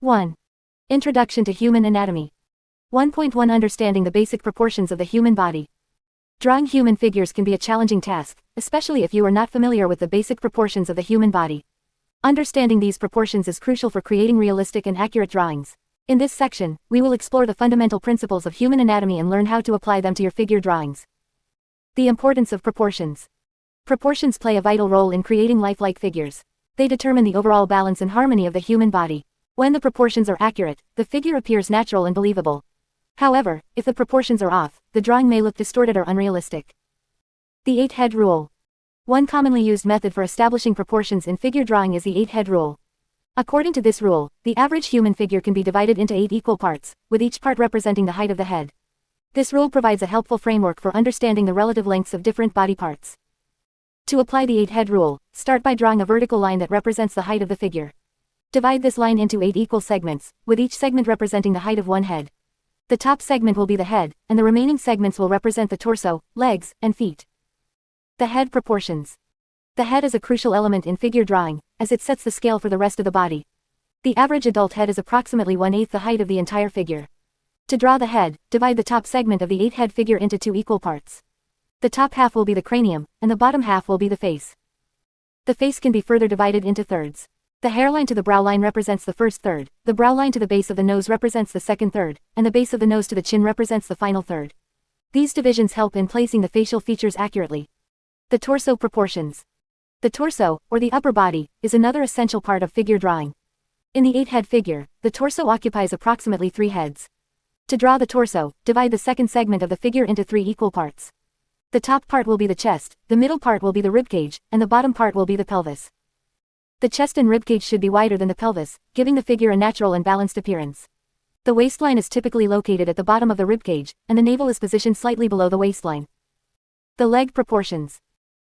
1. Introduction to Human Anatomy. 1.1 Understanding the basic proportions of the human body. Drawing human figures can be a challenging task, especially if you are not familiar with the basic proportions of the human body. Understanding these proportions is crucial for creating realistic and accurate drawings. In this section, we will explore the fundamental principles of human anatomy and learn how to apply them to your figure drawings. The importance of proportions. Proportions play a vital role in creating lifelike figures. They determine the overall balance and harmony of the human body. When the proportions are accurate, the figure appears natural and believable. However, if the proportions are off, the drawing may look distorted or unrealistic. The 8-head rule. One commonly used method for establishing proportions in figure drawing is the 8-head rule. According to this rule, the average human figure can be divided into 8 equal parts, with each part representing the height of the head. This rule provides a helpful framework for understanding the relative lengths of different body parts. To apply the 8-head rule, start by drawing a vertical line that represents the height of the figure. Divide this line into 8 equal segments, with each segment representing the height of one head. The top segment will be the head, and the remaining segments will represent the torso, legs, and feet. The head proportions. The head is a crucial element in figure drawing, as it sets the scale for the rest of the body. The average adult head is approximately 1/8 the height of the entire figure. To draw the head, divide the top segment of the 8-head figure into 2 equal parts. The top half will be the cranium, and the bottom half will be the face. The face can be further divided into thirds. The hairline to the brow line represents the first third, the brow line to the base of the nose represents the second third, and the base of the nose to the chin represents the final third. These divisions help in placing the facial features accurately. The torso proportions. The torso, or the upper body, is another essential part of figure drawing. In the 8-head figure, the torso occupies approximately 3 heads. To draw the torso, divide the second segment of the figure into 3 equal parts. The top part will be the chest, the middle part will be the ribcage, and the bottom part will be the pelvis. The chest and ribcage should be wider than the pelvis, giving the figure a natural and balanced appearance. The waistline is typically located at the bottom of the ribcage, and the navel is positioned slightly below the waistline. The leg proportions.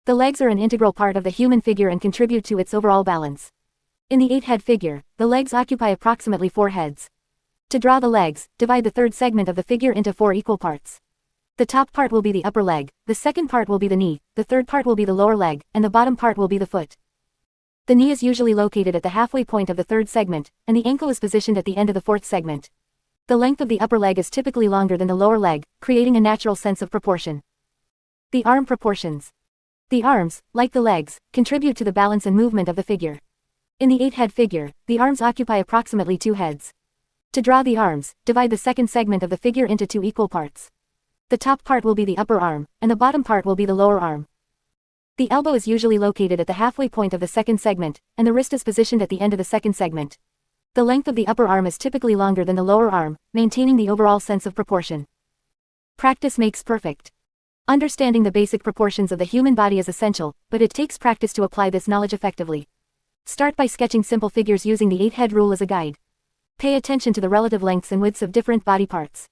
The legs are an integral part of the human figure and contribute to its overall balance. In the 8-head figure, the legs occupy approximately 4 heads. To draw the legs, divide the third segment of the figure into 4 equal parts. The top part will be the upper leg, the second part will be the knee, the third part will be the lower leg, and the bottom part will be the foot. The knee is usually located at the halfway point of the third segment, and the ankle is positioned at the end of the fourth segment. The length of the upper leg is typically longer than the lower leg, creating a natural sense of proportion. The arm proportions. The arms, like the legs, contribute to the balance and movement of the figure. In the 8-head figure, the arms occupy approximately 2 heads. To draw the arms, divide the second segment of the figure into 2 equal parts. The top part will be the upper arm, and the bottom part will be the lower arm. The elbow is usually located at the halfway point of the second segment, and the wrist is positioned at the end of the second segment. The length of the upper arm is typically longer than the lower arm, maintaining the overall sense of proportion. Practice makes perfect. Understanding the basic proportions of the human body is essential, but it takes practice to apply this knowledge effectively. Start by sketching simple figures using the 8-head rule as a guide. Pay attention to the relative lengths and widths of different body parts.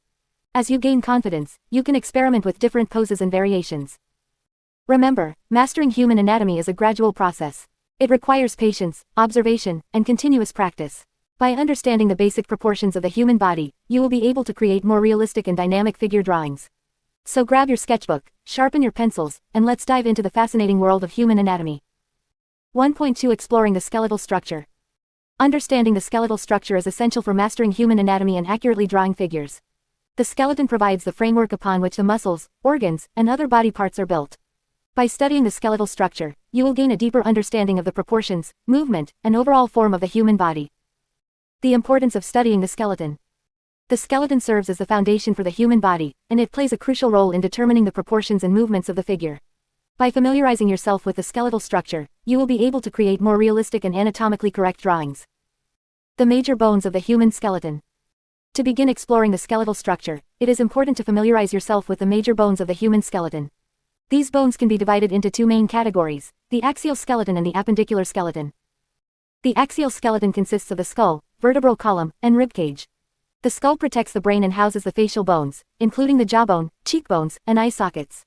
As you gain confidence, you can experiment with different poses and variations. Remember, mastering human anatomy is a gradual process. It requires patience, observation, and continuous practice. By understanding the basic proportions of the human body, you will be able to create more realistic and dynamic figure drawings. So grab your sketchbook, sharpen your pencils, and let's dive into the fascinating world of human anatomy. 1.2 Exploring the skeletal structure. Understanding the skeletal structure is essential for mastering human anatomy and accurately drawing figures. The skeleton provides the framework upon which the muscles, organs, and other body parts are built. By studying the skeletal structure, you will gain a deeper understanding of the proportions, movement, and overall form of the human body. The importance of studying the skeleton. The skeleton serves as the foundation for the human body, and it plays a crucial role in determining the proportions and movements of the figure. By familiarizing yourself with the skeletal structure, you will be able to create more realistic and anatomically correct drawings. The major bones of the human skeleton. To begin exploring the skeletal structure, it is important to familiarize yourself with the major bones of the human skeleton. These bones can be divided into 2 main categories, the axial skeleton and the appendicular skeleton. The axial skeleton consists of the skull, vertebral column, and ribcage. The skull protects the brain and houses the facial bones, including the jawbone, cheekbones, and eye sockets.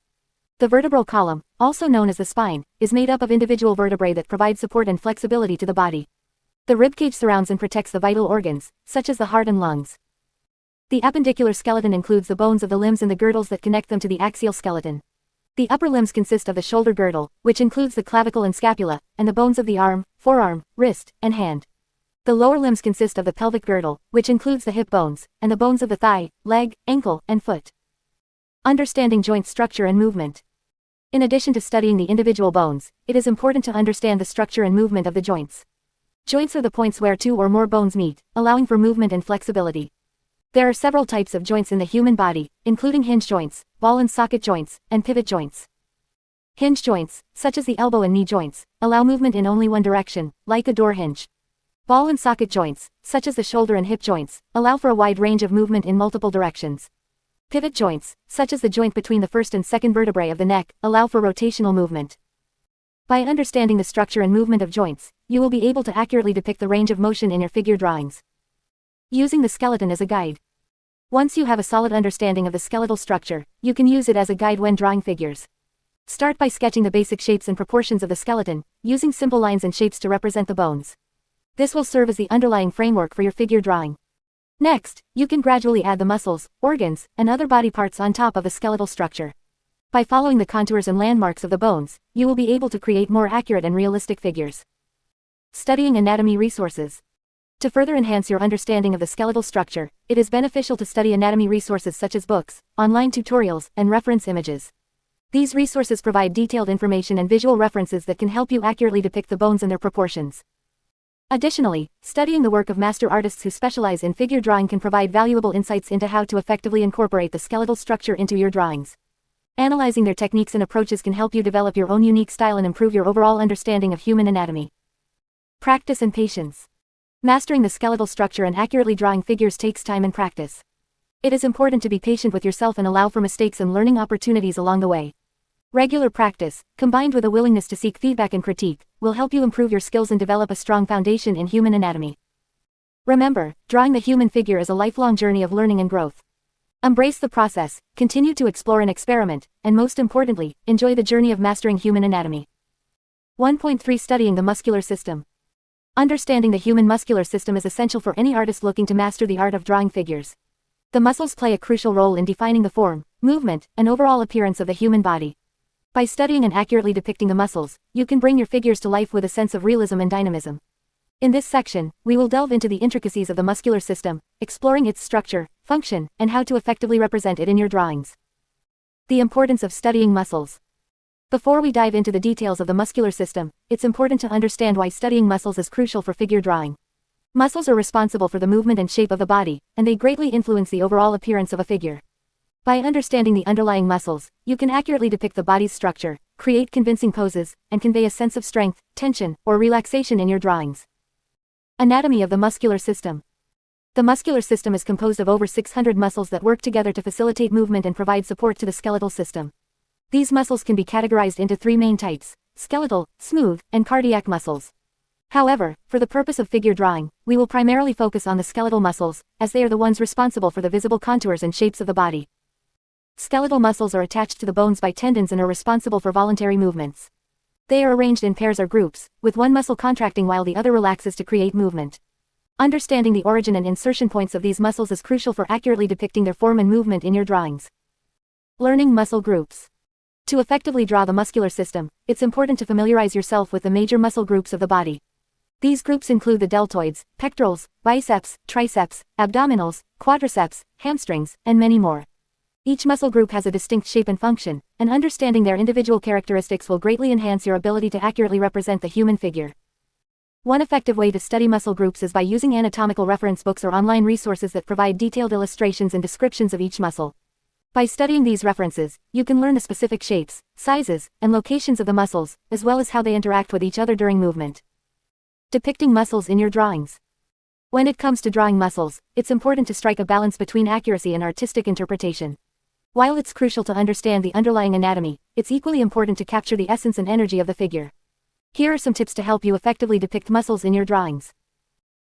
The vertebral column, also known as the spine, is made up of individual vertebrae that provide support and flexibility to the body. The ribcage surrounds and protects the vital organs, such as the heart and lungs. The appendicular skeleton includes the bones of the limbs and the girdles that connect them to the axial skeleton. The upper limbs consist of the shoulder girdle, which includes the clavicle and scapula, and the bones of the arm, forearm, wrist, and hand. The lower limbs consist of the pelvic girdle, which includes the hip bones, and the bones of the thigh, leg, ankle, and foot. Understanding joint structure and movement. In addition to studying the individual bones, it is important to understand the structure and movement of the joints. Joints are the points where two or more bones meet, allowing for movement and flexibility. There are several types of joints in the human body, including hinge joints, ball and socket joints, and pivot joints. Hinge joints, such as the elbow and knee joints, allow movement in only one direction, like a door hinge. Ball and socket joints, such as the shoulder and hip joints, allow for a wide range of movement in multiple directions. Pivot joints, such as the joint between the first and second vertebrae of the neck, allow for rotational movement. By understanding the structure and movement of joints, you will be able to accurately depict the range of motion in your figure drawings. Using the skeleton as a guide. Once you have a solid understanding of the skeletal structure, you can use it as a guide when drawing figures. Start by sketching the basic shapes and proportions of the skeleton, using simple lines and shapes to represent the bones. This will serve as the underlying framework for your figure drawing. Next, you can gradually add the muscles, organs, and other body parts on top of the skeletal structure. By following the contours and landmarks of the bones, you will be able to create more accurate and realistic figures. Studying anatomy resources. To further enhance your understanding of the skeletal structure, it is beneficial to study anatomy resources such as books, online tutorials, and reference images. These resources provide detailed information and visual references that can help you accurately depict the bones and their proportions. Additionally, studying the work of master artists who specialize in figure drawing can provide valuable insights into how to effectively incorporate the skeletal structure into your drawings. Analyzing their techniques and approaches can help you develop your own unique style and improve your overall understanding of human anatomy. Practice and patience. Mastering the skeletal structure and accurately drawing figures takes time and practice. It is important to be patient with yourself and allow for mistakes and learning opportunities along the way. Regular practice, combined with a willingness to seek feedback and critique, will help you improve your skills and develop a strong foundation in human anatomy. Remember, drawing the human figure is a lifelong journey of learning and growth. Embrace the process, continue to explore and experiment, and most importantly, enjoy the journey of mastering human anatomy. 1.3 Studying the muscular system. Understanding the human muscular system is essential for any artist looking to master the art of drawing figures. The muscles play a crucial role in defining the form, movement, and overall appearance of the human body. By studying and accurately depicting the muscles, you can bring your figures to life with a sense of realism and dynamism. In this section, we will delve into the intricacies of the muscular system, exploring its structure, function, and how to effectively represent it in your drawings. The importance of studying muscles. Before we dive into the details of the muscular system, it's important to understand why studying muscles is crucial for figure drawing. Muscles are responsible for the movement and shape of the body, and they greatly influence the overall appearance of a figure. By understanding the underlying muscles, you can accurately depict the body's structure, create convincing poses, and convey a sense of strength, tension, or relaxation in your drawings. Anatomy of the muscular system. The muscular system is composed of over 600 muscles that work together to facilitate movement and provide support to the skeletal system. These muscles can be categorized into three main types: skeletal, smooth, and cardiac muscles. However, for the purpose of figure drawing, we will primarily focus on the skeletal muscles, as they are the ones responsible for the visible contours and shapes of the body. Skeletal muscles are attached to the bones by tendons and are responsible for voluntary movements. They are arranged in pairs or groups, with one muscle contracting while the other relaxes to create movement. Understanding the origin and insertion points of these muscles is crucial for accurately depicting their form and movement in your drawings. Learning muscle groups. To effectively draw the muscular system, it's important to familiarize yourself with the major muscle groups of the body. These groups include the deltoids, pectorals, biceps, triceps, abdominals, quadriceps, hamstrings, and many more. Each muscle group has a distinct shape and function, and understanding their individual characteristics will greatly enhance your ability to accurately represent the human figure. One effective way to study muscle groups is by using anatomical reference books or online resources that provide detailed illustrations and descriptions of each muscle. By studying these references, you can learn the specific shapes, sizes, and locations of the muscles, as well as how they interact with each other during movement. Depicting muscles in your drawings. When it comes to drawing muscles, it's important to strike a balance between accuracy and artistic interpretation. While it's crucial to understand the underlying anatomy, it's equally important to capture the essence and energy of the figure. Here are some tips to help you effectively depict muscles in your drawings.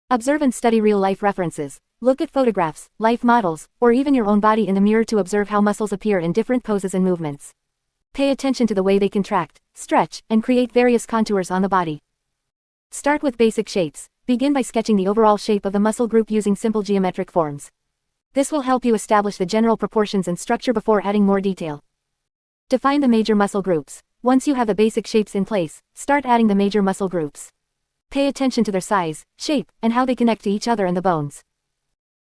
Observe and study real-life references. Look at photographs, life models, or even your own body in the mirror to observe how muscles appear in different poses and movements. Pay attention to the way they contract, stretch, and create various contours on the body. Start with basic shapes. Begin by sketching the overall shape of the muscle group using simple geometric forms. This will help you establish the general proportions and structure before adding more detail. Define the major muscle groups. Once you have the basic shapes in place, start adding the major muscle groups. Pay attention to their size, shape, and how they connect to each other and the bones.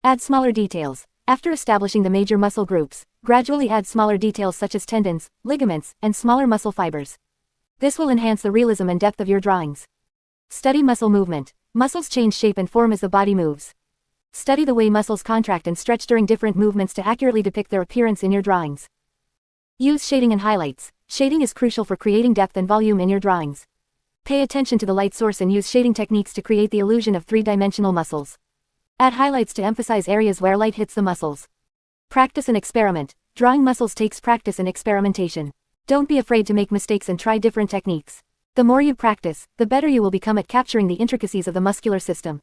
Add smaller details. After establishing the major muscle groups, gradually add smaller details such as tendons, ligaments, and smaller muscle fibers. This will enhance the realism and depth of your drawings. Study muscle movement. Muscles change shape and form as the body moves. Study the way muscles contract and stretch during different movements to accurately depict their appearance in your drawings. Use shading and highlights. Shading is crucial for creating depth and volume in your drawings. Pay attention to the light source and use shading techniques to create the illusion of three-dimensional muscles. Add highlights to emphasize areas where light hits the muscles. Practice and experiment. Drawing muscles takes practice and experimentation. Don't be afraid to make mistakes and try different techniques. The more you practice, the better you will become at capturing the intricacies of the muscular system.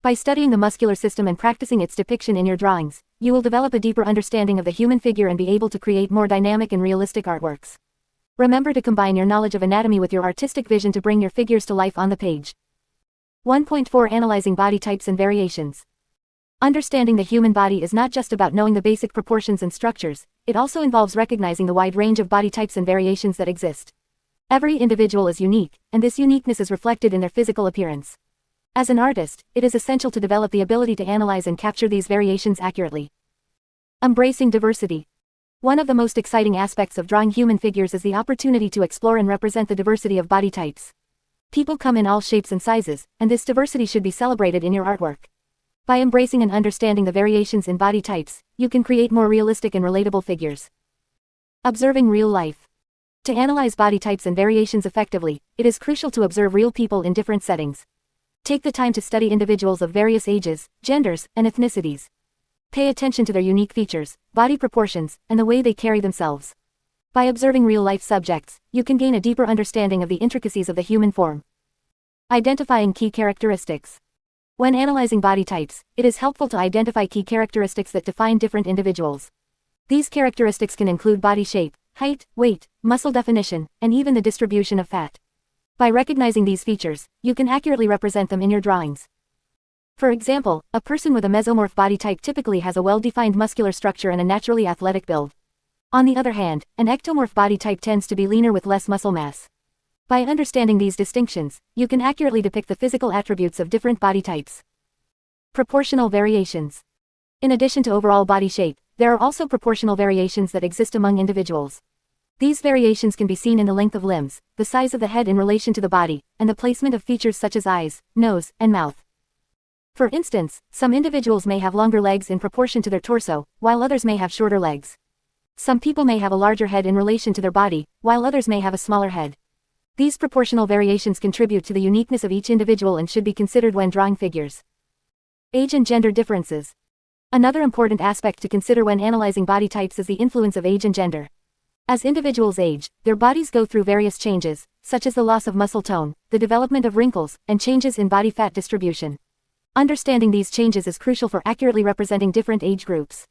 By studying the muscular system and practicing its depiction in your drawings, you will develop a deeper understanding of the human figure and be able to create more dynamic and realistic artworks. Remember to combine your knowledge of anatomy with your artistic vision to bring your figures to life on the page. 1.4 Analyzing body types and variations. Understanding the human body is not just about knowing the basic proportions and structures, it also involves recognizing the wide range of body types and variations that exist. Every individual is unique, and this uniqueness is reflected in their physical appearance. As an artist, it is essential to develop the ability to analyze and capture these variations accurately. Embracing diversity. One of the most exciting aspects of drawing human figures is the opportunity to explore and represent the diversity of body types. People come in all shapes and sizes, and this diversity should be celebrated in your artwork. By embracing and understanding the variations in body types, you can create more realistic and relatable figures. Observing real life. To analyze body types and variations effectively, it is crucial to observe real people in different settings. Take the time to study individuals of various ages, genders, and ethnicities. Pay attention to their unique features, body proportions, and the way they carry themselves. By observing real-life subjects, you can gain a deeper understanding of the intricacies of the human form. Identifying key characteristics. When analyzing body types, it is helpful to identify key characteristics that define different individuals. These characteristics can include body shape, height, weight, muscle definition, and even the distribution of fat. By recognizing these features, you can accurately represent them in your drawings. For example, a person with a mesomorph body type typically has a well-defined muscular structure and a naturally athletic build. On the other hand, an ectomorph body type tends to be leaner with less muscle mass. By understanding these distinctions, you can accurately depict the physical attributes of different body types. Proportional variations. In addition to overall body shape, there are also proportional variations that exist among individuals. These variations can be seen in the length of limbs, the size of the head in relation to the body, and the placement of features such as eyes, nose, and mouth. For instance, some individuals may have longer legs in proportion to their torso, while others may have shorter legs. Some people may have a larger head in relation to their body, while others may have a smaller head. These proportional variations contribute to the uniqueness of each individual and should be considered when drawing figures. Age and gender differences. Another important aspect to consider when analyzing body types is the influence of age and gender. As individuals age, their bodies go through various changes, such as the loss of muscle tone, the development of wrinkles, and changes in body fat distribution. Understanding these changes is crucial for accurately representing different age groups.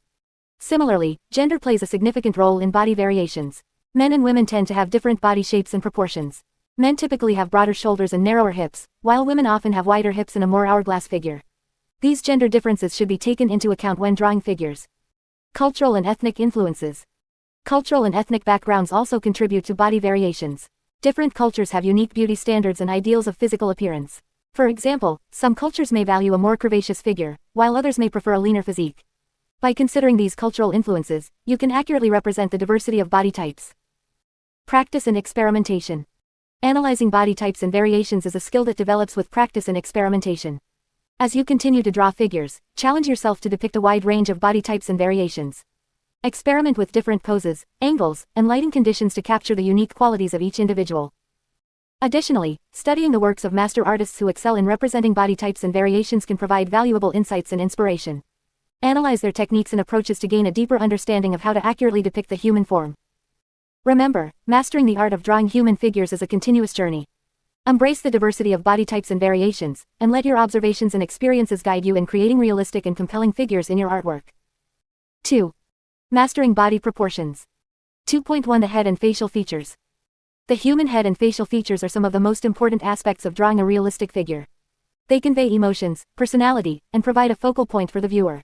Similarly, gender plays a significant role in body variations. Men and women tend to have different body shapes and proportions. Men typically have broader shoulders and narrower hips, while women often have wider hips and a more hourglass figure. These gender differences should be taken into account when drawing figures. Cultural and ethnic influences. Cultural and ethnic backgrounds also contribute to body variations. Different cultures have unique beauty standards and ideals of physical appearance. For example, some cultures may value a more curvaceous figure, while others may prefer a leaner physique. By considering these cultural influences, you can accurately represent the diversity of body types. Practice and experimentation. Analyzing body types and variations is a skill that develops with practice and experimentation. As you continue to draw figures, challenge yourself to depict a wide range of body types and variations. Experiment with different poses, angles, and lighting conditions to capture the unique qualities of each individual. Additionally, studying the works of master artists who excel in representing body types and variations can provide valuable insights and inspiration. Analyze their techniques and approaches to gain a deeper understanding of how to accurately depict the human form. Remember, mastering the art of drawing human figures is a continuous journey. Embrace the diversity of body types and variations, and let your observations and experiences guide you in creating realistic and compelling figures in your artwork. 2. Mastering body proportions. 2.1 The head and facial features. The human head and facial features are some of the most important aspects of drawing a realistic figure. They convey emotions, personality, and provide a focal point for the viewer.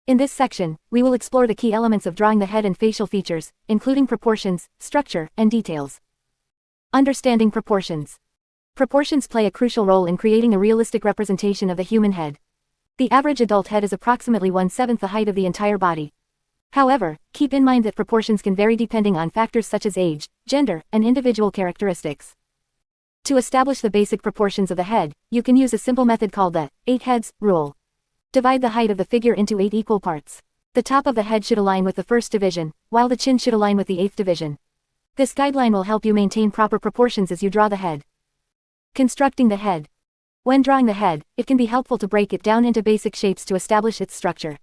In this section, we will explore the key elements of drawing the head and facial features, including proportions, structure, and details. Understanding proportions. Proportions play a crucial role in creating a realistic representation of the human head. The average adult head is approximately 1/7 the height of the entire body. However, keep in mind that proportions can vary depending on factors such as age, gender, and individual characteristics. To establish the basic proportions of the head, you can use a simple method called the 8 heads rule. Divide the height of the figure into 8 equal parts. The top of the head should align with the first division, while the chin should align with the 8th division. This guideline will help you maintain proper proportions as you draw the head. Constructing the head. When drawing the head, it can be helpful to break it down into basic shapes to establish its structure.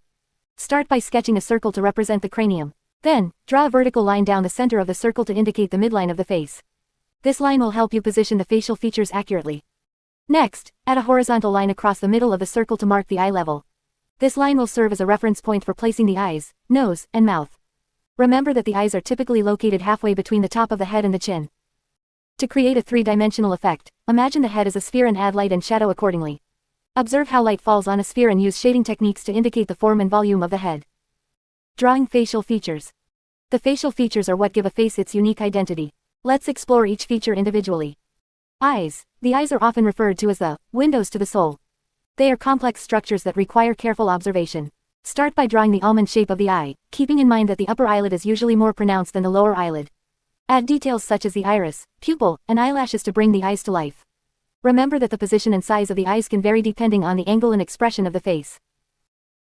Start by sketching a circle to represent the cranium. Then, draw a vertical line down the center of the circle to indicate the midline of the face. This line will help you position the facial features accurately. Next, add a horizontal line across the middle of the circle to mark the eye level. This line will serve as a reference point for placing the eyes, nose, and mouth. Remember that the eyes are typically located halfway between the top of the head and the chin. To create a three-dimensional effect, imagine the head as a sphere and add light and shadow accordingly. Observe how light falls on a sphere and use shading techniques to indicate the form and volume of the head. Drawing facial features. The facial features are what give a face its unique identity. Let's explore each feature individually. Eyes. The eyes are often referred to as the windows to the soul. They are complex structures that require careful observation. Start by drawing the almond shape of the eye, keeping in mind that the upper eyelid is usually more pronounced than the lower eyelid. Add details such as the iris, pupil, and eyelashes to bring the eyes to life. Remember that the position and size of the eyes can vary depending on the angle and expression of the face.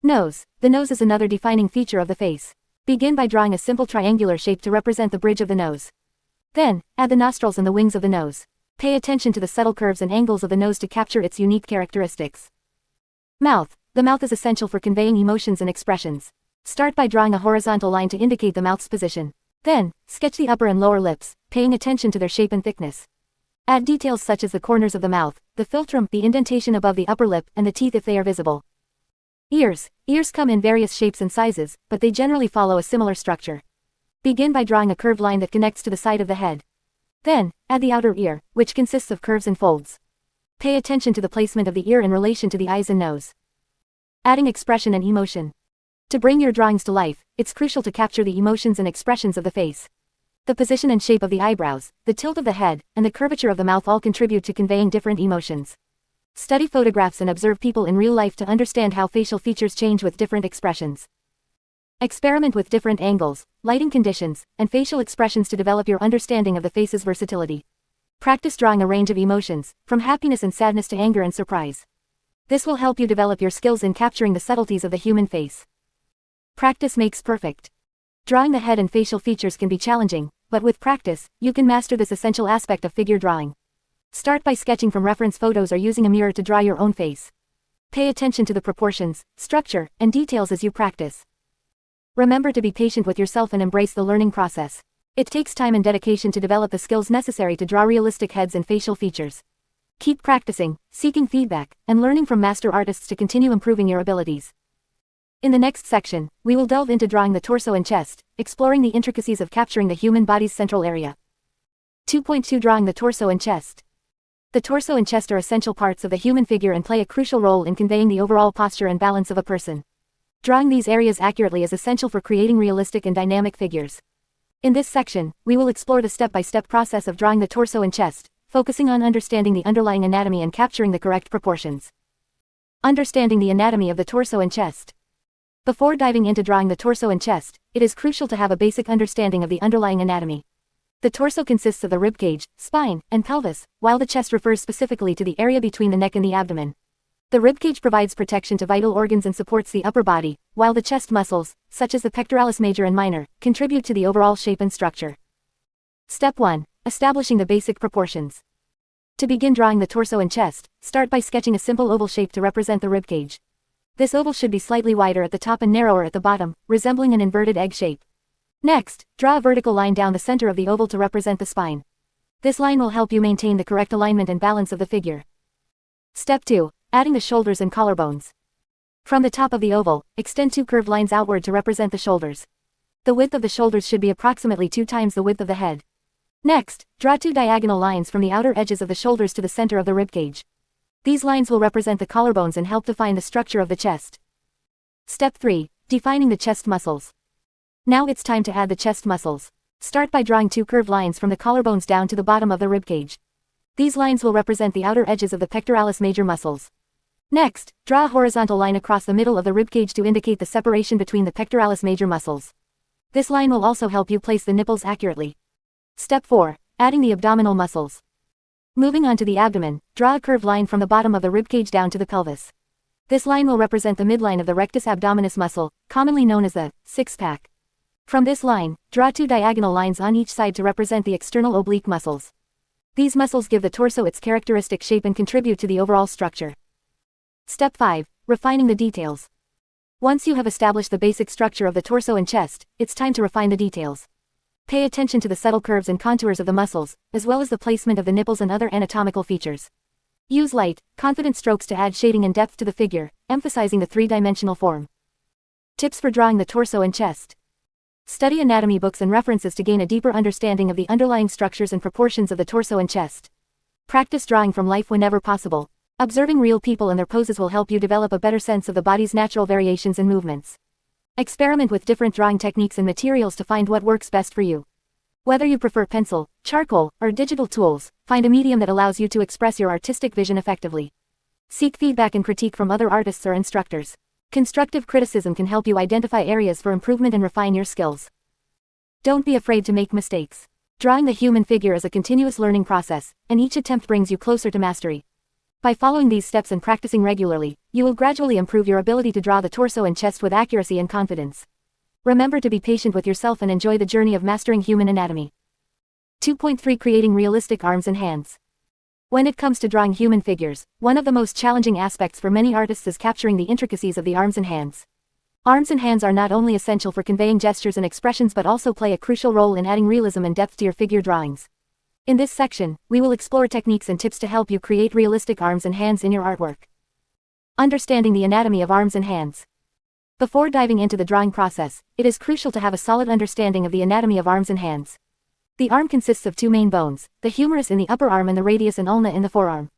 Nose. The nose is another defining feature of the face. Begin by drawing a simple triangular shape to represent the bridge of the nose. Then, add the nostrils and the wings of the nose. Pay attention to the subtle curves and angles of the nose to capture its unique characteristics. Mouth. The mouth is essential for conveying emotions and expressions. Start by drawing a horizontal line to indicate the mouth's position. Then, sketch the upper and lower lips, paying attention to their shape and thickness. Add details such as the corners of the mouth, the philtrum, the indentation above the upper lip, and the teeth if they are visible. Ears. Ears come in various shapes and sizes, but they generally follow a similar structure. Begin by drawing a curved line that connects to the side of the head. Then, add the outer ear, which consists of curves and folds. Pay attention to the placement of the ear in relation to the eyes and nose. Adding expression and emotion. To bring your drawings to life, it's crucial to capture the emotions and expressions of the face. The position and shape of the eyebrows, the tilt of the head, and the curvature of the mouth all contribute to conveying different emotions. Study photographs and observe people in real life to understand how facial features change with different expressions. Experiment with different angles, lighting conditions, and facial expressions to develop your understanding of the face's versatility. Practice drawing a range of emotions, from happiness and sadness to anger and surprise. This will help you develop your skills in capturing the subtleties of the human face. Practice makes perfect. Drawing the head and facial features can be challenging, but with practice, you can master this essential aspect of figure drawing. Start by sketching from reference photos or using a mirror to draw your own face. Pay attention to the proportions, structure, and details as you practice. Remember to be patient with yourself and embrace the learning process. It takes time and dedication to develop the skills necessary to draw realistic heads and facial features. Keep practicing, seeking feedback, and learning from master artists to continue improving your abilities. In the next section, we will delve into drawing the torso and chest, exploring the intricacies of capturing the human body's central area. 2.2 Drawing the torso and chest. The torso and chest are essential parts of the human figure and play a crucial role in conveying the overall posture and balance of a person. Drawing these areas accurately is essential for creating realistic and dynamic figures. In this section, we will explore the step-by-step process of drawing the torso and chest, focusing on understanding the underlying anatomy and capturing the correct proportions. Understanding the anatomy of the torso and chest. Before diving into drawing the torso and chest, it is crucial to have a basic understanding of the underlying anatomy. The torso consists of the ribcage, spine, and pelvis, while the chest refers specifically to the area between the neck and the abdomen. The ribcage provides protection to vital organs and supports the upper body, while the chest muscles, such as the pectoralis major and minor, contribute to the overall shape and structure. Step 1. Establishing the basic proportions. To begin drawing the torso and chest, start by sketching a simple oval shape to represent the ribcage. This oval should be slightly wider at the top and narrower at the bottom, resembling an inverted egg shape. Next, draw a vertical line down the center of the oval to represent the spine. This line will help you maintain the correct alignment and balance of the figure. Step 2. Adding the shoulders and collarbones. From the top of the oval, extend 2 curved lines outward to represent the shoulders. The width of the shoulders should be approximately 2 times the width of the head. Next, draw 2 diagonal lines from the outer edges of the shoulders to the center of the ribcage. These lines will represent the collarbones and help define the structure of the chest. Step 3. Defining the chest muscles. Now it's time to add the chest muscles. Start by drawing 2 curved lines from the collarbones down to the bottom of the ribcage. These lines will represent the outer edges of the pectoralis major muscles. Next, draw a horizontal line across the middle of the ribcage to indicate the separation between the pectoralis major muscles. This line will also help you place the nipples accurately. Step 4. Adding the abdominal muscles. Moving on to the abdomen, draw a curved line from the bottom of the ribcage down to the pelvis. This line will represent the midline of the rectus abdominis muscle, commonly known as the six-pack. From this line, draw 2 diagonal lines on each side to represent the external oblique muscles. These muscles give the torso its characteristic shape and contribute to the overall structure. Step 5. Refining the details. Once you have established the basic structure of the torso and chest, it's time to refine the details. Pay attention to the subtle curves and contours of the muscles, as well as the placement of the nipples and other anatomical features. Use light, confident strokes to add shading and depth to the figure, emphasizing the three-dimensional form. Tips for drawing the torso and chest. Study anatomy books and references to gain a deeper understanding of the underlying structures and proportions of the torso and chest. Practice drawing from life whenever possible. Observing real people and their poses will help you develop a better sense of the body's natural variations and movements. Experiment with different drawing techniques and materials to find what works best for you. Whether you prefer pencil, charcoal, or digital tools, find a medium that allows you to express your artistic vision effectively. Seek feedback and critique from other artists or instructors. Constructive criticism can help you identify areas for improvement and refine your skills. Don't be afraid to make mistakes. Drawing the human figure is a continuous learning process, and each attempt brings you closer to mastery. By following these steps and practicing regularly, you will gradually improve your ability to draw the torso and chest with accuracy and confidence. Remember to be patient with yourself and enjoy the journey of mastering human anatomy. 2.3 Creating realistic arms and hands. When it comes to drawing human figures, one of the most challenging aspects for many artists is capturing the intricacies of the arms and hands. Arms and hands are not only essential for conveying gestures and expressions but also play a crucial role in adding realism and depth to your figure drawings. In this section, we will explore techniques and tips to help you create realistic arms and hands in your artwork. Understanding the anatomy of arms and hands. Before diving into the drawing process, it is crucial to have a solid understanding of the anatomy of arms and hands. The arm consists of 2 main bones, the humerus in the upper arm and the radius and ulna in the forearm.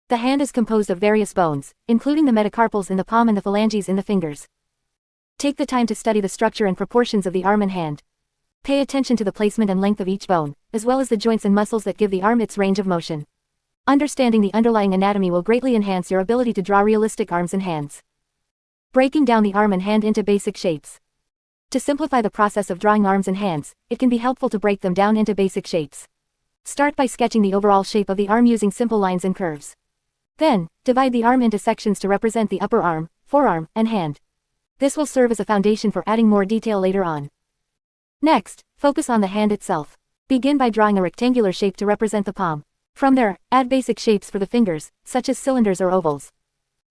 The hand is composed of various bones, including the metacarpals in the palm and the phalanges in the fingers. Take the time to study the structure and proportions of the arm and hand. Pay attention to the placement and length of each bone, as well as the joints and muscles that give the arm its range of motion. Understanding the underlying anatomy will greatly enhance your ability to draw realistic arms and hands. Breaking down the arm and hand into basic shapes. To simplify the process of drawing arms and hands, it can be helpful to break them down into basic shapes. Start by sketching the overall shape of the arm using simple lines and curves. Then, divide the arm into sections to represent the upper arm, forearm, and hand. This will serve as a foundation for adding more detail later on. Next, focus on the hand itself. Begin by drawing a rectangular shape to represent the palm. From there, add basic shapes for the fingers, such as cylinders or ovals.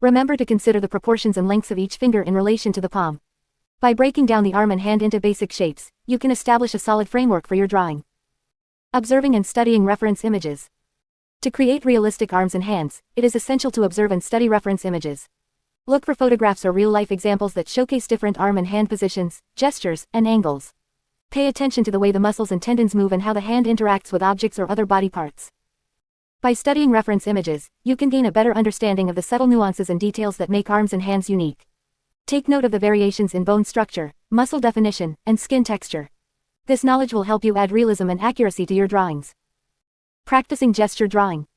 Remember to consider the proportions and lengths of each finger in relation to the palm. By breaking down the arm and hand into basic shapes, you can establish a solid framework for your drawing. Observing and studying reference images. To create realistic arms and hands, it is essential to observe and study reference images. Look for photographs or real-life examples that showcase different arm and hand positions, gestures, and angles. Pay attention to the way the muscles and tendons move and how the hand interacts with objects or other body parts. By studying reference images, you can gain a better understanding of the subtle nuances and details that make arms and hands unique. Take note of the variations in bone structure, muscle definition, and skin texture. This knowledge will help you add realism and accuracy to your drawings. Practicing gesture drawing.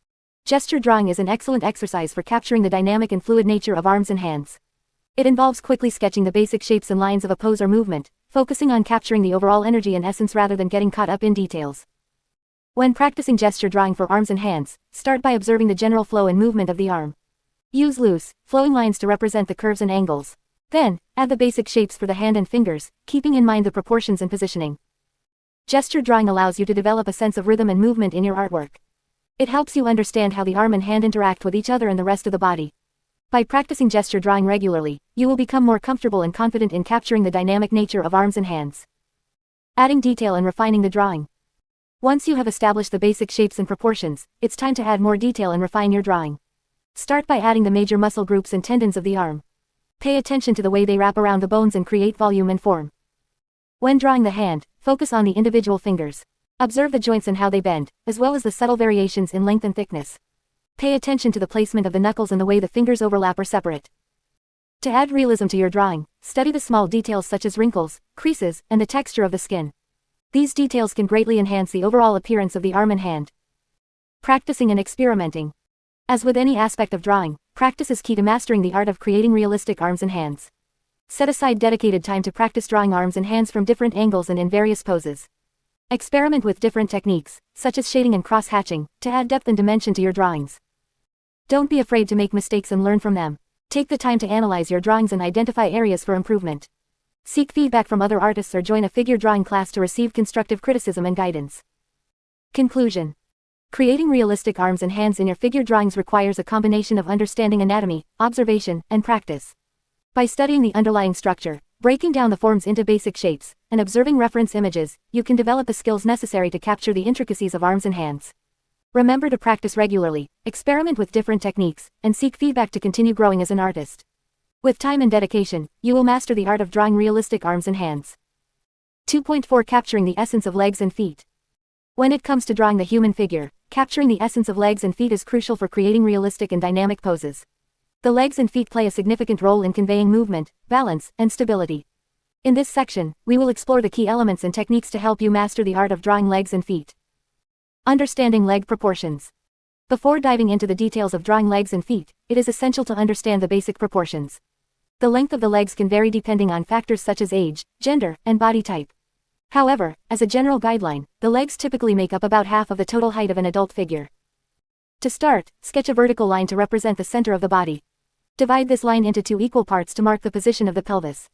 Gesture drawing is an excellent exercise for capturing the dynamic and fluid nature of arms and hands. It involves quickly sketching the basic shapes and lines of a pose or movement, focusing on capturing the overall energy and essence rather than getting caught up in details. When practicing gesture drawing for arms and hands, start by observing the general flow and movement of the arm. Use loose, flowing lines to represent the curves and angles. Then, add the basic shapes for the hand and fingers, keeping in mind the proportions and positioning. Gesture drawing allows you to develop a sense of rhythm and movement in your artwork. It helps you understand how the arm and hand interact with each other and the rest of the body. By practicing gesture drawing regularly, you will become more comfortable and confident in capturing the dynamic nature of arms and hands. Adding detail and refining the drawing. Once you have established the basic shapes and proportions, it's time to add more detail and refine your drawing. Start by adding the major muscle groups and tendons of the arm. Pay attention to the way they wrap around the bones and create volume and form. When drawing the hand, focus on the individual fingers. Observe the joints and how they bend, as well as the subtle variations in length and thickness. Pay attention to the placement of the knuckles and the way the fingers overlap or separate. To add realism to your drawing, study the small details such as wrinkles, creases, and the texture of the skin. These details can greatly enhance the overall appearance of the arm and hand. Practicing and experimenting. As with any aspect of drawing, practice is key to mastering the art of creating realistic arms and hands. Set aside dedicated time to practice drawing arms and hands from different angles and in various poses. Experiment with different techniques, such as shading and cross-hatching, to add depth and dimension to your drawings. Don't be afraid to make mistakes and learn from them. Take the time to analyze your drawings and identify areas for improvement. Seek feedback from other artists or join a figure drawing class to receive constructive criticism and guidance. Conclusion. Creating realistic arms and hands in your figure drawings requires a combination of understanding anatomy, observation, and practice. By studying the underlying structure, breaking down the forms into basic shapes, and observing reference images, you can develop the skills necessary to capture the intricacies of arms and hands. Remember to practice regularly, experiment with different techniques, and seek feedback to continue growing as an artist. With time and dedication, you will master the art of drawing realistic arms and hands. 2.4 Capturing the essence of legs and feet. When it comes to drawing the human figure, capturing the essence of legs and feet is crucial for creating realistic and dynamic poses. The legs and feet play a significant role in conveying movement, balance, and stability. In this section, we will explore the key elements and techniques to help you master the art of drawing legs and feet. Understanding leg proportions. Before diving into the details of drawing legs and feet, it is essential to understand the basic proportions. The length of the legs can vary depending on factors such as age, gender, and body type. However, as a general guideline, the legs typically make up about half of the total height of an adult figure. To start, sketch a vertical line to represent the center of the body. Divide this line into 2 equal parts to mark the position of the pelvis.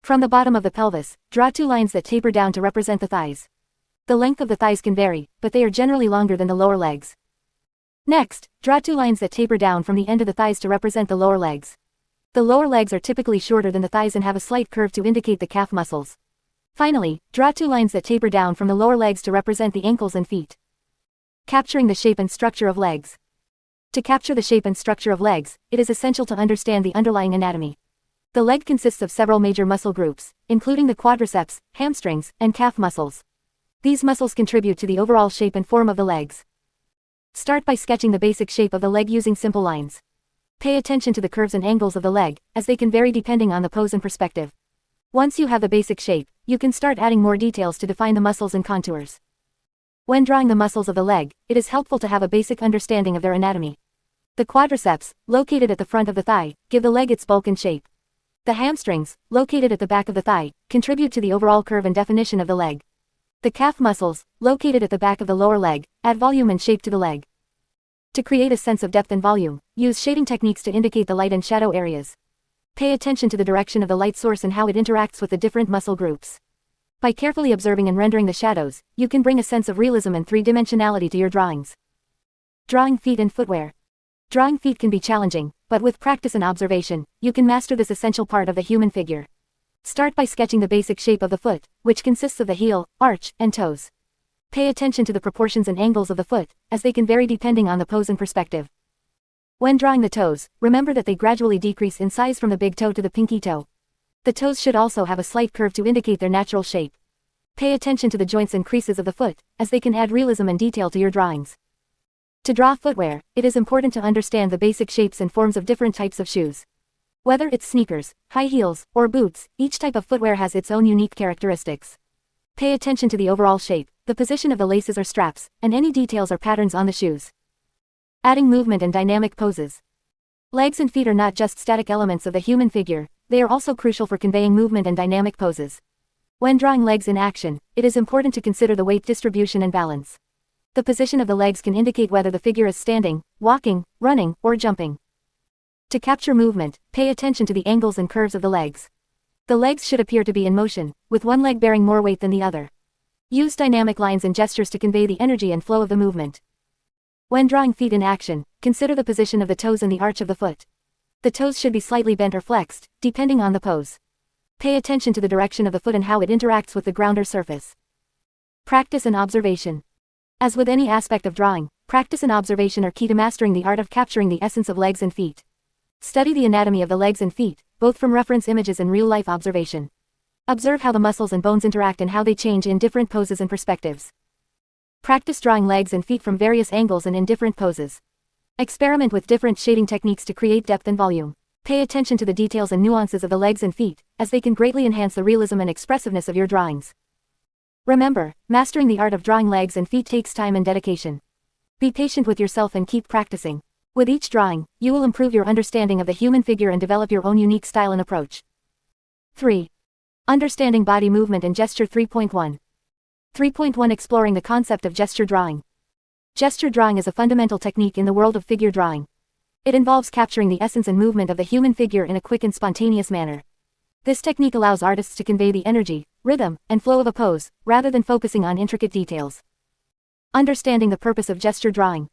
From the bottom of the pelvis, draw 2 lines that taper down to represent the thighs. The length of the thighs can vary, but they are generally longer than the lower legs. Next, draw 2 lines that taper down from the end of the thighs to represent the lower legs. The lower legs are typically shorter than the thighs and have a slight curve to indicate the calf muscles. Finally, draw 2 lines that taper down from the lower legs to represent the ankles and feet. Capturing the shape and structure of legs. To capture the shape and structure of legs, it is essential to understand the underlying anatomy. The leg consists of several major muscle groups, including the quadriceps, hamstrings, and calf muscles. These muscles contribute to the overall shape and form of the legs. Start by sketching the basic shape of the leg using simple lines. Pay attention to the curves and angles of the leg, as they can vary depending on the pose and perspective. Once you have the basic shape, you can start adding more details to define the muscles and contours. When drawing the muscles of the leg, it is helpful to have a basic understanding of their anatomy. The quadriceps, located at the front of the thigh, give the leg its bulk and shape. The hamstrings, located at the back of the thigh, contribute to the overall curve and definition of the leg. The calf muscles, located at the back of the lower leg, add volume and shape to the leg. To create a sense of depth and volume, use shading techniques to indicate the light and shadow areas. Pay attention to the direction of the light source and how it interacts with the different muscle groups. By carefully observing and rendering the shadows, you can bring a sense of realism and three-dimensionality to your drawings. Drawing feet and footwear. Drawing feet can be challenging, but with practice and observation, you can master this essential part of the human figure. Start by sketching the basic shape of the foot, which consists of the heel, arch, and toes. Pay attention to the proportions and angles of the foot, as they can vary depending on the pose and perspective. When drawing the toes, remember that they gradually decrease in size from the big toe to the pinky toe. The toes should also have a slight curve to indicate their natural shape. Pay attention to the joints and creases of the foot, as they can add realism and detail to your drawings. To draw footwear, it is important to understand the basic shapes and forms of different types of shoes. Whether it's sneakers, high heels, or boots, each type of footwear has its own unique characteristics. Pay attention to the overall shape, the position of the laces or straps, and any details or patterns on the shoes. Adding movement and dynamic poses. Legs and feet are not just static elements of the human figure, they are also crucial for conveying movement and dynamic poses. When drawing legs in action, it is important to consider the weight distribution and balance. The position of the legs can indicate whether the figure is standing, walking, running, or jumping. To capture movement, pay attention to the angles and curves of the legs. The legs should appear to be in motion, with one leg bearing more weight than the other. Use dynamic lines and gestures to convey the energy and flow of the movement. When drawing feet in action, consider the position of the toes and the arch of the foot. The toes should be slightly bent or flexed, depending on the pose. Pay attention to the direction of the foot and how it interacts with the ground or surface. Practice and observation. As with any aspect of drawing, practice and observation are key to mastering the art of capturing the essence of legs and feet. Study the anatomy of the legs and feet, both from reference images and real-life observation. Observe how the muscles and bones interact and how they change in different poses and perspectives. Practice drawing legs and feet from various angles and in different poses. Experiment with different shading techniques to create depth and volume. Pay attention to the details and nuances of the legs and feet, as they can greatly enhance the realism and expressiveness of your drawings. Remember, mastering the art of drawing legs and feet takes time and dedication. Be patient with yourself and keep practicing. With each drawing, you will improve your understanding of the human figure and develop your own unique style and approach. 3. Understanding body movement and gesture 3.1. 3.1 Exploring the concept of gesture drawing. Gesture drawing is a fundamental technique in the world of figure drawing. It involves capturing the essence and movement of the human figure in a quick and spontaneous manner. This technique allows artists to convey the energy, rhythm, and flow of a pose, rather than focusing on intricate details. Understanding the purpose of gesture drawing.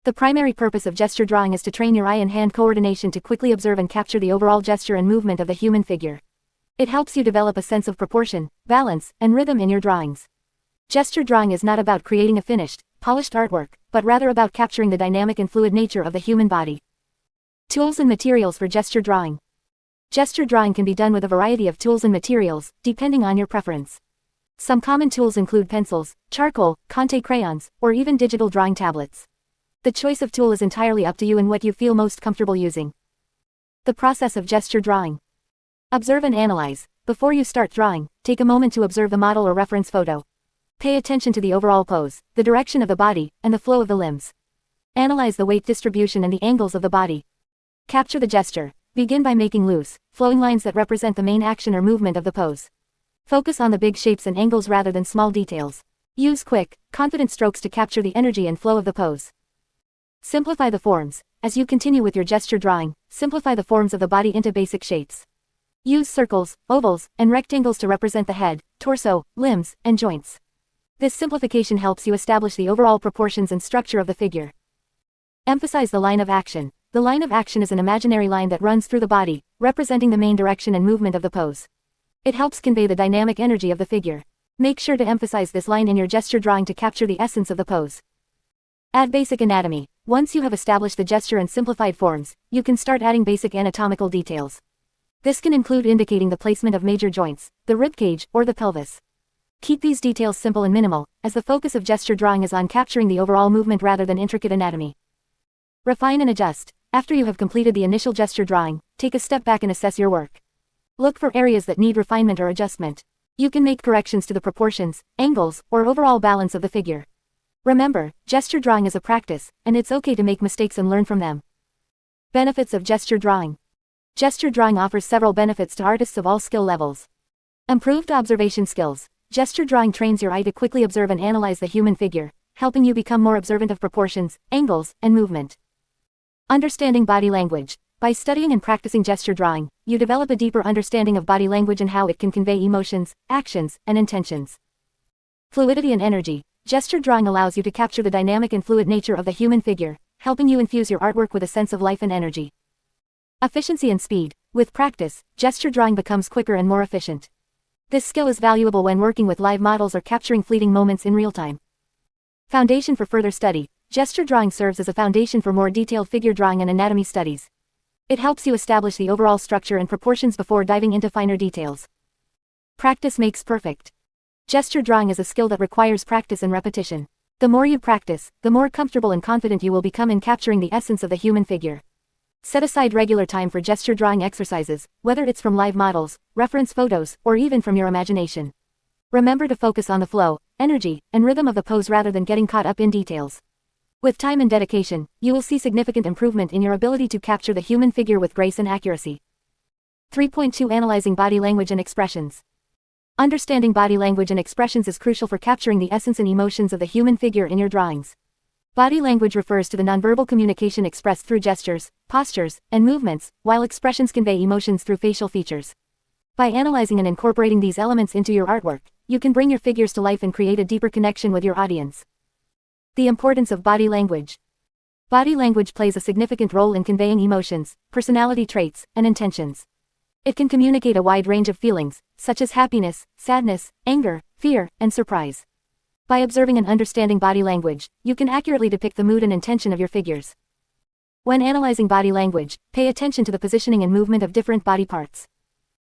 The primary purpose of gesture drawing is to train your eye and hand coordination to quickly observe and capture the overall gesture and movement of the human figure. It helps you develop a sense of proportion, balance, and rhythm in your drawings. Gesture drawing is not about creating a finished, polished artwork, but rather about capturing the dynamic and fluid nature of the human body. Tools and materials for gesture drawing. Gesture drawing can be done with a variety of tools and materials, depending on your preference. Some common tools include pencils, charcoal, Conte crayons, or even digital drawing tablets. The choice of tool is entirely up to you and what you feel most comfortable using. The process of gesture drawing. Observe and analyze. Before you start drawing, take a moment to observe the model or reference photo. Pay attention to the overall pose, the direction of the body, and the flow of the limbs. Analyze the weight distribution and the angles of the body. Capture the gesture. Begin by making loose, flowing lines that represent the main action or movement of the pose. Focus on the big shapes and angles rather than small details. Use quick, confident strokes to capture the energy and flow of the pose. Simplify the forms. As you continue with your gesture drawing, simplify the forms of the body into basic shapes. Use circles, ovals, and rectangles to represent the head, torso, limbs, and joints. This simplification helps you establish the overall proportions and structure of the figure. Emphasize the line of action. The line of action is an imaginary line that runs through the body, representing the main direction and movement of the pose. It helps convey the dynamic energy of the figure. Make sure to emphasize this line in your gesture drawing to capture the essence of the pose. Add basic anatomy. Once you have established the gesture and simplified forms, you can start adding basic anatomical details. This can include indicating the placement of major joints, the ribcage, or the pelvis. Keep these details simple and minimal, as the focus of gesture drawing is on capturing the overall movement rather than intricate anatomy. Refine and adjust. After you have completed the initial gesture drawing, take a step back and assess your work. Look for areas that need refinement or adjustment. You can make corrections to the proportions, angles, or overall balance of the figure. Remember, gesture drawing is a practice, and it's okay to make mistakes and learn from them. Benefits of gesture drawing. Gesture drawing offers several benefits to artists of all skill levels. Improved observation skills. Gesture drawing trains your eye to quickly observe and analyze the human figure, helping you become more observant of proportions, angles, and movement. Understanding body language. By studying and practicing gesture drawing, you develop a deeper understanding of body language and how it can convey emotions, actions, and intentions. Fluidity and energy. Gesture drawing allows you to capture the dynamic and fluid nature of the human figure, helping you infuse your artwork with a sense of life and energy. Efficiency and speed. With practice, gesture drawing becomes quicker and more efficient. This skill is valuable when working with live models or capturing fleeting moments in real time. Foundation for further study. Gesture drawing serves as a foundation for more detailed figure drawing and anatomy studies. It helps you establish the overall structure and proportions before diving into finer details. Practice makes perfect. Gesture drawing is a skill that requires practice and repetition. The more you practice, the more comfortable and confident you will become in capturing the essence of the human figure. Set aside regular time for gesture drawing exercises, whether it's from live models, reference photos, or even from your imagination. Remember to focus on the flow, energy, and rhythm of the pose rather than getting caught up in details. With time and dedication, you will see significant improvement in your ability to capture the human figure with grace and accuracy. 3.2 Analyzing body language and expressions. Understanding body language and expressions is crucial for capturing the essence and emotions of the human figure in your drawings. Body language refers to the nonverbal communication expressed through gestures, postures, and movements, while expressions convey emotions through facial features. By analyzing and incorporating these elements into your artwork, you can bring your figures to life and create a deeper connection with your audience. The importance of body language. Body language plays a significant role in conveying emotions, personality traits, and intentions. It can communicate a wide range of feelings, such as happiness, sadness, anger, fear, and surprise. By observing and understanding body language, you can accurately depict the mood and intention of your figures. When analyzing body language, pay attention to the positioning and movement of different body parts.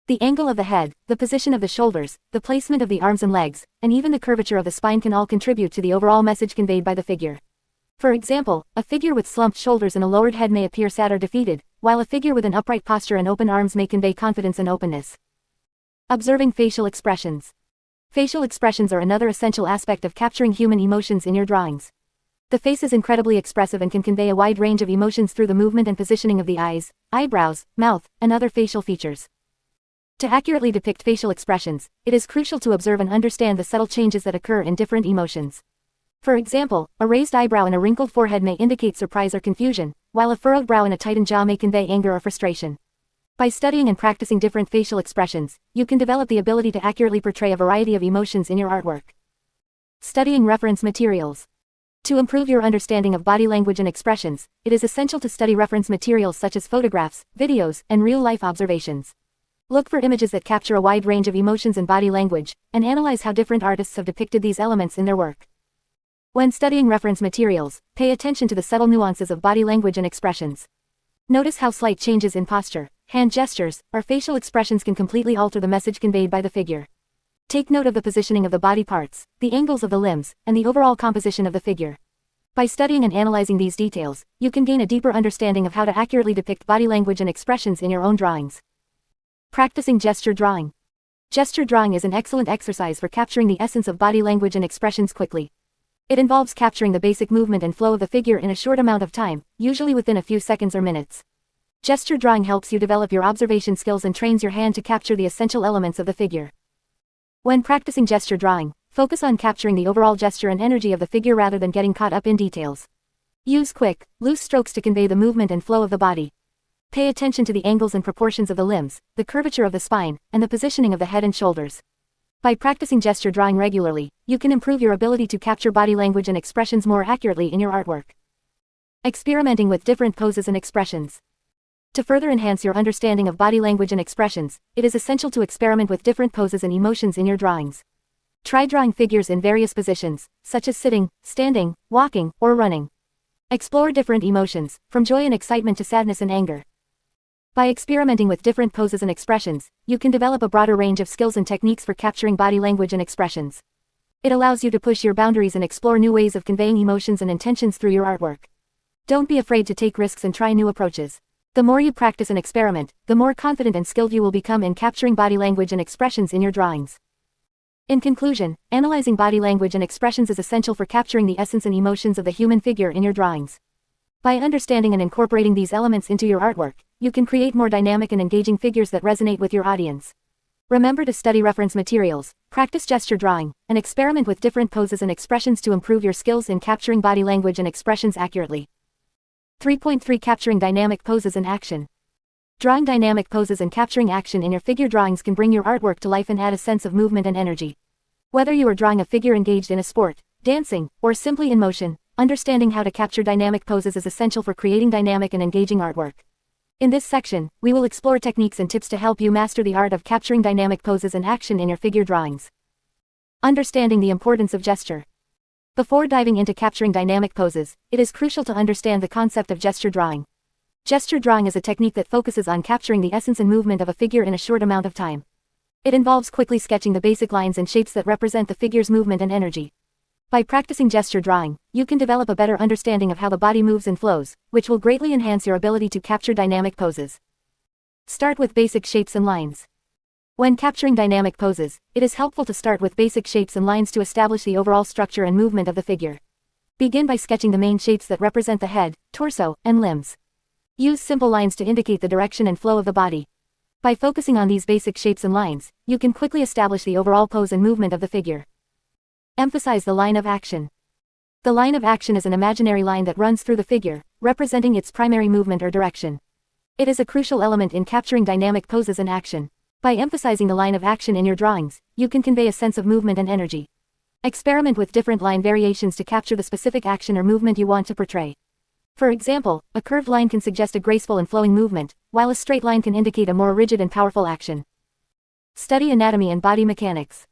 The angle of the head, the position of the shoulders, the placement of the arms and legs, and even the curvature of the spine can all contribute to the overall message conveyed by the figure. For example, a figure with slumped shoulders and a lowered head may appear sad or defeated, while a figure with an upright posture and open arms may convey confidence and openness. Observing facial expressions. Facial expressions are another essential aspect of capturing human emotions in your drawings. The face is incredibly expressive and can convey a wide range of emotions through the movement and positioning of the eyes, eyebrows, mouth, and other facial features. To accurately depict facial expressions, it is crucial to observe and understand the subtle changes that occur in different emotions. For example, a raised eyebrow and a wrinkled forehead may indicate surprise or confusion, while a furrowed brow and a tightened jaw may convey anger or frustration. By studying and practicing different facial expressions, you can develop the ability to accurately portray a variety of emotions in your artwork. Studying reference materials. To improve your understanding of body language and expressions, it is essential to study reference materials such as photographs, videos, and real-life observations. Look for images that capture a wide range of emotions and body language, and analyze how different artists have depicted these elements in their work. When studying reference materials, pay attention to the subtle nuances of body language and expressions. Notice how slight changes in posture, hand gestures, or facial expressions can completely alter the message conveyed by the figure. Take note of the positioning of the body parts, the angles of the limbs, and the overall composition of the figure. By studying and analyzing these details, you can gain a deeper understanding of how to accurately depict body language and expressions in your own drawings. Practicing gesture drawing. Gesture drawing is an excellent exercise for capturing the essence of body language and expressions quickly. It involves capturing the basic movement and flow of the figure in a short amount of time, usually within a few seconds or minutes. Gesture drawing helps you develop your observation skills and trains your hand to capture the essential elements of the figure. When practicing gesture drawing, focus on capturing the overall gesture and energy of the figure rather than getting caught up in details. Use quick, loose strokes to convey the movement and flow of the body. Pay attention to the angles and proportions of the limbs, the curvature of the spine, and the positioning of the head and shoulders. By practicing gesture drawing regularly, you can improve your ability to capture body language and expressions more accurately in your artwork. Experimenting with different poses and expressions. To further enhance your understanding of body language and expressions, it is essential to experiment with different poses and emotions in your drawings. Try drawing figures in various positions, such as sitting, standing, walking, or running. Explore different emotions, from joy and excitement to sadness and anger. By experimenting with different poses and expressions, you can develop a broader range of skills and techniques for capturing body language and expressions. It allows you to push your boundaries and explore new ways of conveying emotions and intentions through your artwork. Don't be afraid to take risks and try new approaches. The more you practice and experiment, the more confident and skilled you will become in capturing body language and expressions in your drawings. In conclusion, analyzing body language and expressions is essential for capturing the essence and emotions of the human figure in your drawings. By understanding and incorporating these elements into your artwork, you can create more dynamic and engaging figures that resonate with your audience. Remember to study reference materials, practice gesture drawing, and experiment with different poses and expressions to improve your skills in capturing body language and expressions accurately. 3.3 Capturing dynamic poses and action. Drawing dynamic poses and capturing action in your figure drawings can bring your artwork to life and add a sense of movement and energy. Whether you are drawing a figure engaged in a sport, dancing, or simply in motion, understanding how to capture dynamic poses is essential for creating dynamic and engaging artwork. In this section, we will explore techniques and tips to help you master the art of capturing dynamic poses and action in your figure drawings. Understanding the importance of gesture. Before diving into capturing dynamic poses, it is crucial to understand the concept of gesture drawing. Gesture drawing is a technique that focuses on capturing the essence and movement of a figure in a short amount of time. It involves quickly sketching the basic lines and shapes that represent the figure's movement and energy. By practicing gesture drawing, you can develop a better understanding of how the body moves and flows, which will greatly enhance your ability to capture dynamic poses. Start with basic shapes and lines. When capturing dynamic poses, it is helpful to start with basic shapes and lines to establish the overall structure and movement of the figure. Begin by sketching the main shapes that represent the head, torso, and limbs. Use simple lines to indicate the direction and flow of the body. By focusing on these basic shapes and lines, you can quickly establish the overall pose and movement of the figure. Emphasize the line of action. The line of action is an imaginary line that runs through the figure, representing its primary movement or direction. It is a crucial element in capturing dynamic poses and action. By emphasizing the line of action in your drawings, you can convey a sense of movement and energy. Experiment with different line variations to capture the specific action or movement you want to portray. For example, a curved line can suggest a graceful and flowing movement, while a straight line can indicate a more rigid and powerful action. Study anatomy and body mechanics.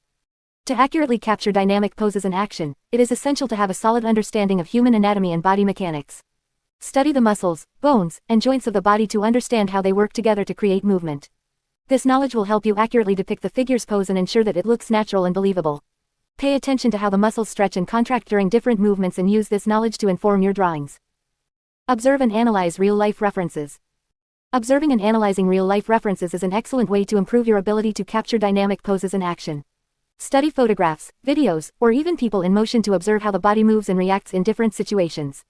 To accurately capture dynamic poses and action, it is essential to have a solid understanding of human anatomy and body mechanics. Study the muscles, bones, and joints of the body to understand how they work together to create movement. This knowledge will help you accurately depict the figure's pose and ensure that it looks natural and believable. Pay attention to how the muscles stretch and contract during different movements and use this knowledge to inform your drawings. Observe and analyze real-life references. Observing and analyzing real-life references is an excellent way to improve your ability to capture dynamic poses and action. Study photographs, videos, or even people in motion to observe how the body moves and reacts in different situations.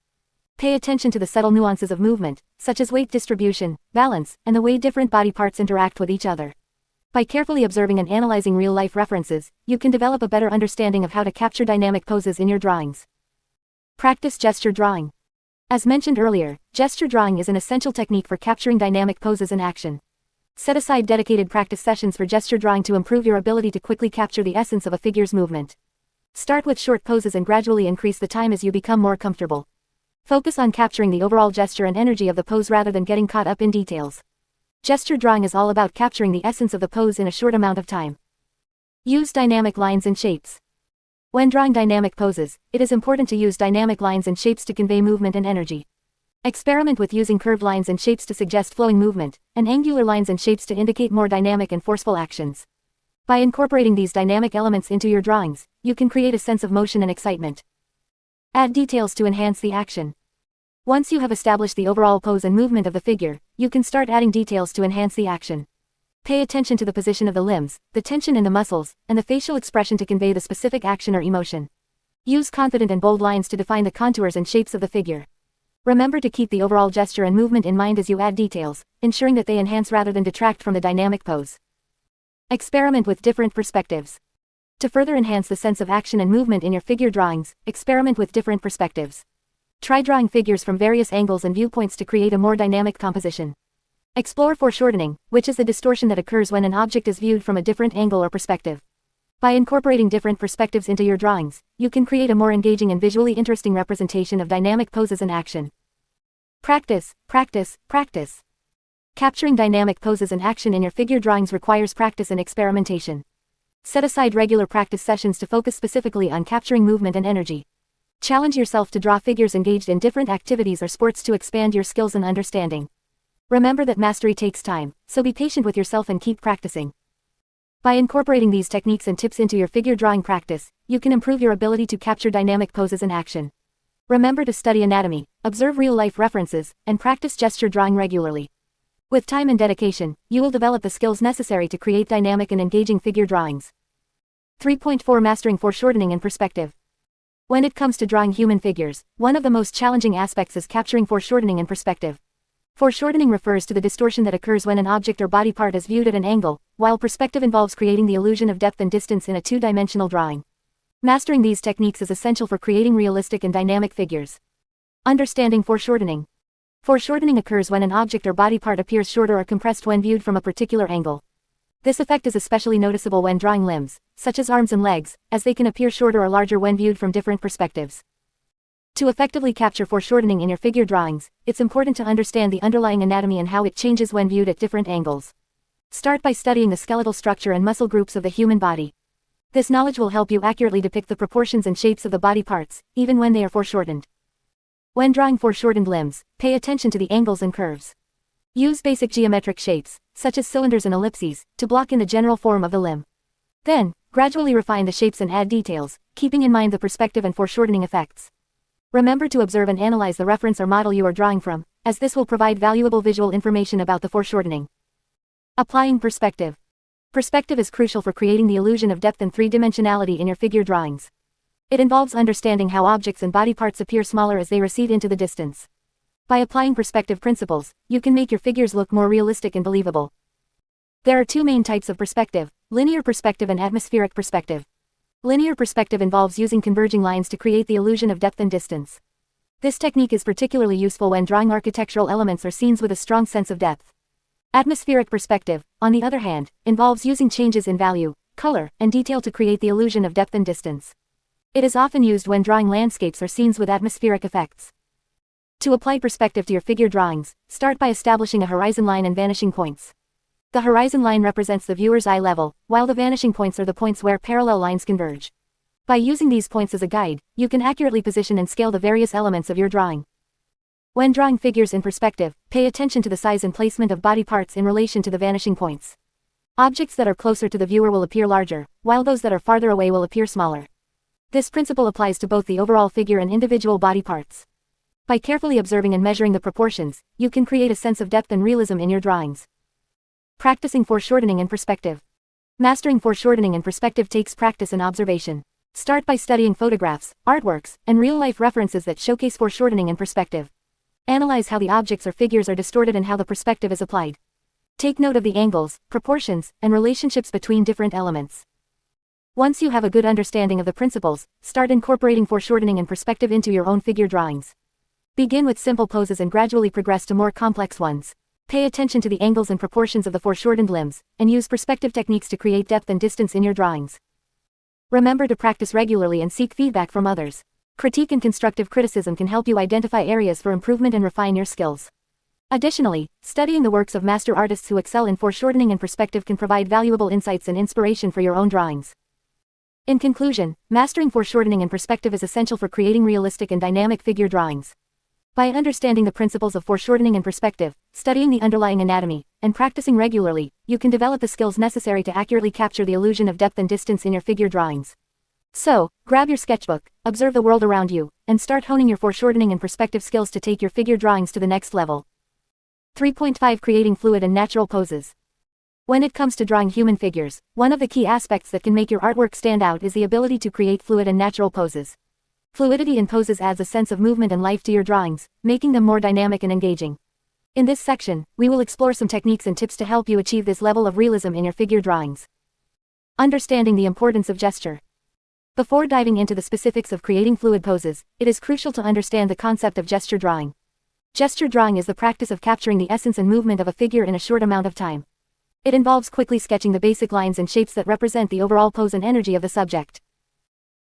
Pay attention to the subtle nuances of movement, such as weight distribution, balance, and the way different body parts interact with each other. By carefully observing and analyzing real-life references, you can develop a better understanding of how to capture dynamic poses in your drawings. Practice gesture drawing. As mentioned earlier, gesture drawing is an essential technique for capturing dynamic poses in action. Set aside dedicated practice sessions for gesture drawing to improve your ability to quickly capture the essence of a figure's movement. Start with short poses and gradually increase the time as you become more comfortable. Focus on capturing the overall gesture and energy of the pose rather than getting caught up in details. Gesture drawing is all about capturing the essence of the pose in a short amount of time. Use dynamic lines and shapes. When drawing dynamic poses, it is important to use dynamic lines and shapes to convey movement and energy. Experiment with using curved lines and shapes to suggest flowing movement, and angular lines and shapes to indicate more dynamic and forceful actions. By incorporating these dynamic elements into your drawings, you can create a sense of motion and excitement. Add details to enhance the action. Once you have established the overall pose and movement of the figure, you can start adding details to enhance the action. Pay attention to the position of the limbs, the tension in the muscles, and the facial expression to convey the specific action or emotion. Use confident and bold lines to define the contours and shapes of the figure. Remember to keep the overall gesture and movement in mind as you add details, ensuring that they enhance rather than detract from the dynamic pose. Experiment with different perspectives. To further enhance the sense of action and movement in your figure drawings, experiment with different perspectives. Try drawing figures from various angles and viewpoints to create a more dynamic composition. Explore foreshortening, which is the distortion that occurs when an object is viewed from a different angle or perspective. By incorporating different perspectives into your drawings, you can create a more engaging and visually interesting representation of dynamic poses in action. Practice, practice, practice. Capturing dynamic poses in action in your figure drawings requires practice and experimentation. Set aside regular practice sessions to focus specifically on capturing movement and energy. Challenge yourself to draw figures engaged in different activities or sports to expand your skills and understanding. Remember that mastery takes time, so be patient with yourself and keep practicing. By incorporating these techniques and tips into your figure drawing practice, you can improve your ability to capture dynamic poses in action. Remember to study anatomy, observe real-life references, and practice gesture drawing regularly. With time and dedication, you will develop the skills necessary to create dynamic and engaging figure drawings. 3.4 Mastering Foreshortening and Perspective. When it comes to drawing human figures, one of the most challenging aspects is capturing foreshortening and perspective. Foreshortening refers to the distortion that occurs when an object or body part is viewed at an angle, while perspective involves creating the illusion of depth and distance in a two-dimensional drawing. Mastering these techniques is essential for creating realistic and dynamic figures. Understanding foreshortening. Foreshortening occurs when an object or body part appears shorter or compressed when viewed from a particular angle. This effect is especially noticeable when drawing limbs, such as arms and legs, as they can appear shorter or larger when viewed from different perspectives. To effectively capture foreshortening in your figure drawings, it's important to understand the underlying anatomy and how it changes when viewed at different angles. Start by studying the skeletal structure and muscle groups of the human body. This knowledge will help you accurately depict the proportions and shapes of the body parts, even when they are foreshortened. When drawing foreshortened limbs, pay attention to the angles and curves. Use basic geometric shapes, such as cylinders and ellipses, to block in the general form of the limb. Then, gradually refine the shapes and add details, keeping in mind the perspective and foreshortening effects. Remember to observe and analyze the reference or model you are drawing from, as this will provide valuable visual information about the foreshortening. Applying perspective. Perspective is crucial for creating the illusion of depth and three-dimensionality in your figure drawings. It involves understanding how objects and body parts appear smaller as they recede into the distance. By applying perspective principles, you can make your figures look more realistic and believable. There are two main types of perspective: linear perspective and atmospheric perspective. Linear perspective involves using converging lines to create the illusion of depth and distance. This technique is particularly useful when drawing architectural elements or scenes with a strong sense of depth. Atmospheric perspective, on the other hand, involves using changes in value, color, and detail to create the illusion of depth and distance. It is often used when drawing landscapes or scenes with atmospheric effects. To apply perspective to your figure drawings, start by establishing a horizon line and vanishing points. The horizon line represents the viewer's eye level, while the vanishing points are the points where parallel lines converge. By using these points as a guide, you can accurately position and scale the various elements of your drawing. When drawing figures in perspective, pay attention to the size and placement of body parts in relation to the vanishing points. Objects that are closer to the viewer will appear larger, while those that are farther away will appear smaller. This principle applies to both the overall figure and individual body parts. By carefully observing and measuring the proportions, you can create a sense of depth and realism in your drawings. Practicing foreshortening and perspective. Mastering foreshortening and perspective takes practice and observation. Start by studying photographs, artworks, and real-life references that showcase foreshortening and perspective. Analyze how the objects or figures are distorted and how the perspective is applied. Take note of the angles, proportions, and relationships between different elements. Once you have a good understanding of the principles, start incorporating foreshortening and perspective into your own figure drawings. Begin with simple poses and gradually progress to more complex ones. Pay attention to the angles and proportions of the foreshortened limbs, and use perspective techniques to create depth and distance in your drawings. Remember to practice regularly and seek feedback from others. Critique and constructive criticism can help you identify areas for improvement and refine your skills. Additionally, studying the works of master artists who excel in foreshortening and perspective can provide valuable insights and inspiration for your own drawings. In conclusion, mastering foreshortening and perspective is essential for creating realistic and dynamic figure drawings. By understanding the principles of foreshortening and perspective, studying the underlying anatomy, and practicing regularly, you can develop the skills necessary to accurately capture the illusion of depth and distance in your figure drawings. So, grab your sketchbook, observe the world around you, and start honing your foreshortening and perspective skills to take your figure drawings to the next level. 3.5 Creating fluid and natural poses. When it comes to drawing human figures, one of the key aspects that can make your artwork stand out is the ability to create fluid and natural poses. Fluidity in poses adds a sense of movement and life to your drawings, making them more dynamic and engaging. In this section, we will explore some techniques and tips to help you achieve this level of realism in your figure drawings. Understanding the importance of gesture. Before diving into the specifics of creating fluid poses, it is crucial to understand the concept of gesture drawing. Gesture drawing is the practice of capturing the essence and movement of a figure in a short amount of time. It involves quickly sketching the basic lines and shapes that represent the overall pose and energy of the subject.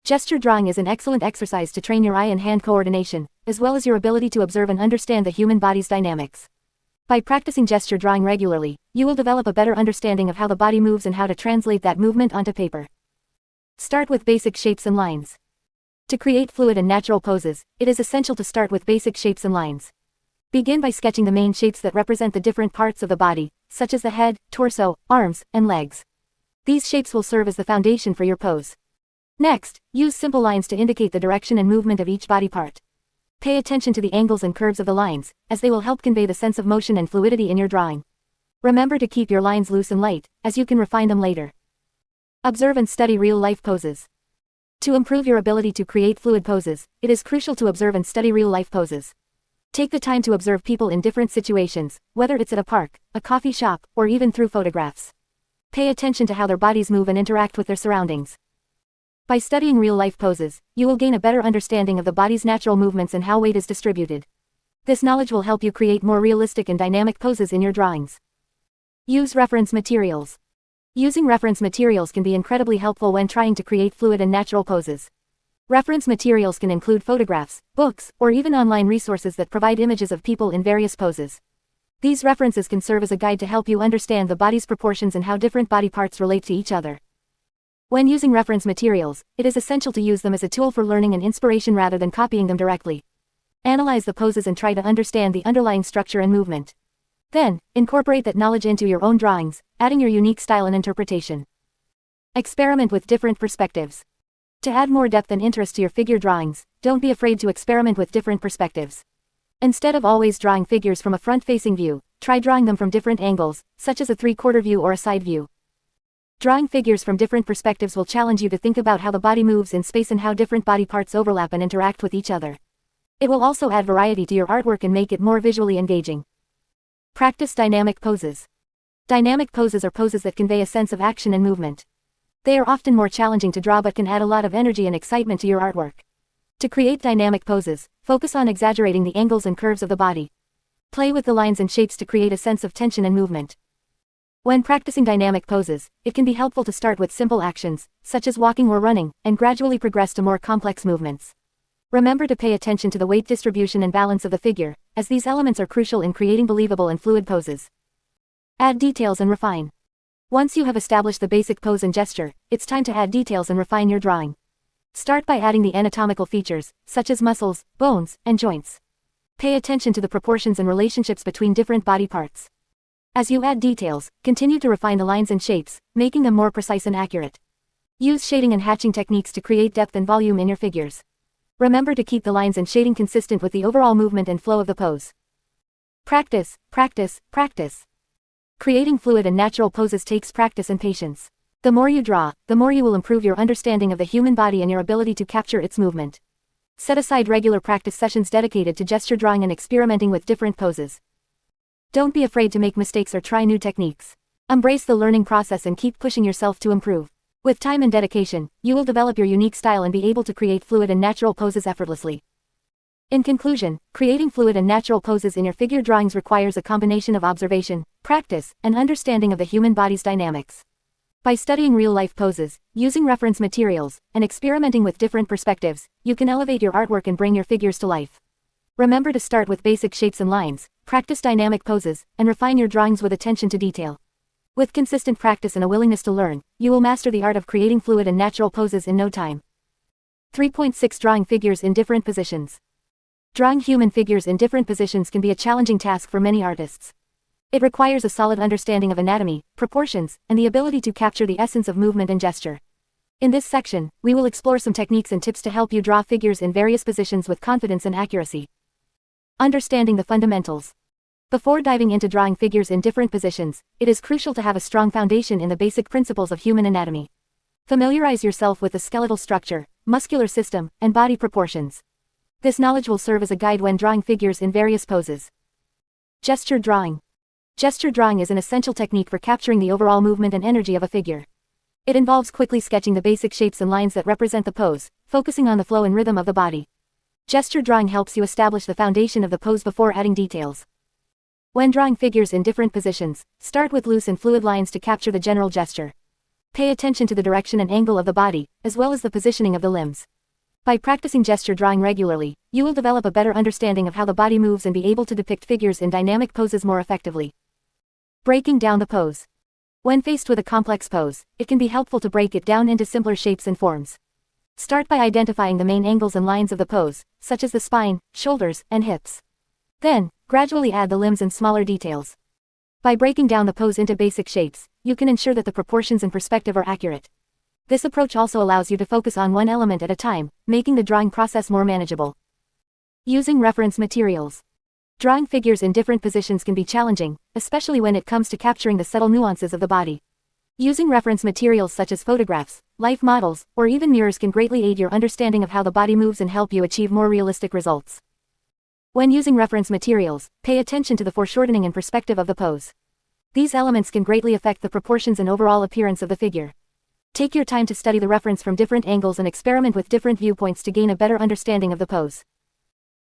Gesture drawing is an excellent exercise to train your eye and hand coordination, as well as your ability to observe and understand the human body's dynamics. By practicing gesture drawing regularly, you will develop a better understanding of how the body moves and how to translate that movement onto paper. Start with basic shapes and lines. To create fluid and natural poses, it is essential to start with basic shapes and lines. Begin by sketching the main shapes that represent the different parts of the body, such as the head, torso, arms, and legs. These shapes will serve as the foundation for your pose. Next, use simple lines to indicate the direction and movement of each body part. Pay attention to the angles and curves of the lines, as they will help convey the sense of motion and fluidity in your drawing. Remember to keep your lines loose and light, as you can refine them later. Observe and study real-life poses. To improve your ability to create fluid poses, it is crucial to observe and study real-life poses. Take the time to observe people in different situations, whether it's at a park, a coffee shop, or even through photographs. Pay attention to how their bodies move and interact with their surroundings. By studying real-life poses, you will gain a better understanding of the body's natural movements and how weight is distributed. This knowledge will help you create more realistic and dynamic poses in your drawings. Use reference materials. Using reference materials can be incredibly helpful when trying to create fluid and natural poses. Reference materials can include photographs, books, or even online resources that provide images of people in various poses. These references can serve as a guide to help you understand the body's proportions and how different body parts relate to each other. When using reference materials, it is essential to use them as a tool for learning and inspiration rather than copying them directly. Analyze the poses and try to understand the underlying structure and movement. Then, incorporate that knowledge into your own drawings, adding your unique style and interpretation. Experiment with different perspectives. To add more depth and interest to your figure drawings, don't be afraid to experiment with different perspectives. Instead of always drawing figures from a front-facing view, try drawing them from different angles, such as a three-quarter view or a side view. Drawing figures from different perspectives will challenge you to think about how the body moves in space and how different body parts overlap and interact with each other. It will also add variety to your artwork and make it more visually engaging. Practice dynamic poses. Dynamic poses are poses that convey a sense of action and movement. They are often more challenging to draw but can add a lot of energy and excitement to your artwork. To create dynamic poses, focus on exaggerating the angles and curves of the body. Play with the lines and shapes to create a sense of tension and movement. When practicing dynamic poses, it can be helpful to start with simple actions, such as walking or running, and gradually progress to more complex movements. Remember to pay attention to the weight distribution and balance of the figure, as these elements are crucial in creating believable and fluid poses. Add details and refine. Once you have established the basic pose and gesture, it's time to add details and refine your drawing. Start by adding the anatomical features, such as muscles, bones, and joints. Pay attention to the proportions and relationships between different body parts. As you add details, continue to refine the lines and shapes, making them more precise and accurate. Use shading and hatching techniques to create depth and volume in your figures. Remember to keep the lines and shading consistent with the overall movement and flow of the pose. Practice, practice, practice. Creating fluid and natural poses takes practice and patience. The more you draw, the more you will improve your understanding of the human body and your ability to capture its movement. Set aside regular practice sessions dedicated to gesture drawing and experimenting with different poses. Don't be afraid to make mistakes or try new techniques. Embrace the learning process and keep pushing yourself to improve. With time and dedication, you will develop your unique style and be able to create fluid and natural poses effortlessly. In conclusion, creating fluid and natural poses in your figure drawings requires a combination of observation, practice, and understanding of the human body's dynamics. By studying real-life poses, using reference materials, and experimenting with different perspectives, you can elevate your artwork and bring your figures to life. Remember to start with basic shapes and lines, practice dynamic poses, and refine your drawings with attention to detail. With consistent practice and a willingness to learn, you will master the art of creating fluid and natural poses in no time. 3.6 Drawing figures in different positions. Drawing human figures in different positions can be a challenging task for many artists. It requires a solid understanding of anatomy, proportions, and the ability to capture the essence of movement and gesture. In this section, we will explore some techniques and tips to help you draw figures in various positions with confidence and accuracy. Understanding the fundamentals. Before diving into drawing figures in different positions, it is crucial to have a strong foundation in the basic principles of human anatomy. Familiarize yourself with the skeletal structure, muscular system, and body proportions. This knowledge will serve as a guide when drawing figures in various poses. Gesture drawing. Gesture drawing is an essential technique for capturing the overall movement and energy of a figure. It involves quickly sketching the basic shapes and lines that represent the pose, focusing on the flow and rhythm of the body. Gesture drawing helps you establish the foundation of the pose before adding details. When drawing figures in different positions, start with loose and fluid lines to capture the general gesture. Pay attention to the direction and angle of the body, as well as the positioning of the limbs. By practicing gesture drawing regularly, you will develop a better understanding of how the body moves and be able to depict figures in dynamic poses more effectively. Breaking down the pose. When faced with a complex pose, it can be helpful to break it down into simpler shapes and forms. Start by identifying the main angles and lines of the pose, such as the spine, shoulders, and hips. Then, gradually add the limbs and smaller details. By breaking down the pose into basic shapes, you can ensure that the proportions and perspective are accurate. This approach also allows you to focus on one element at a time, making the drawing process more manageable. Using reference materials. Drawing figures in different positions can be challenging, especially when it comes to capturing the subtle nuances of the body. Using reference materials such as photographs, life models, or even mirrors can greatly aid your understanding of how the body moves and help you achieve more realistic results. When using reference materials, pay attention to the foreshortening and perspective of the pose. These elements can greatly affect the proportions and overall appearance of the figure. Take your time to study the reference from different angles and experiment with different viewpoints to gain a better understanding of the pose.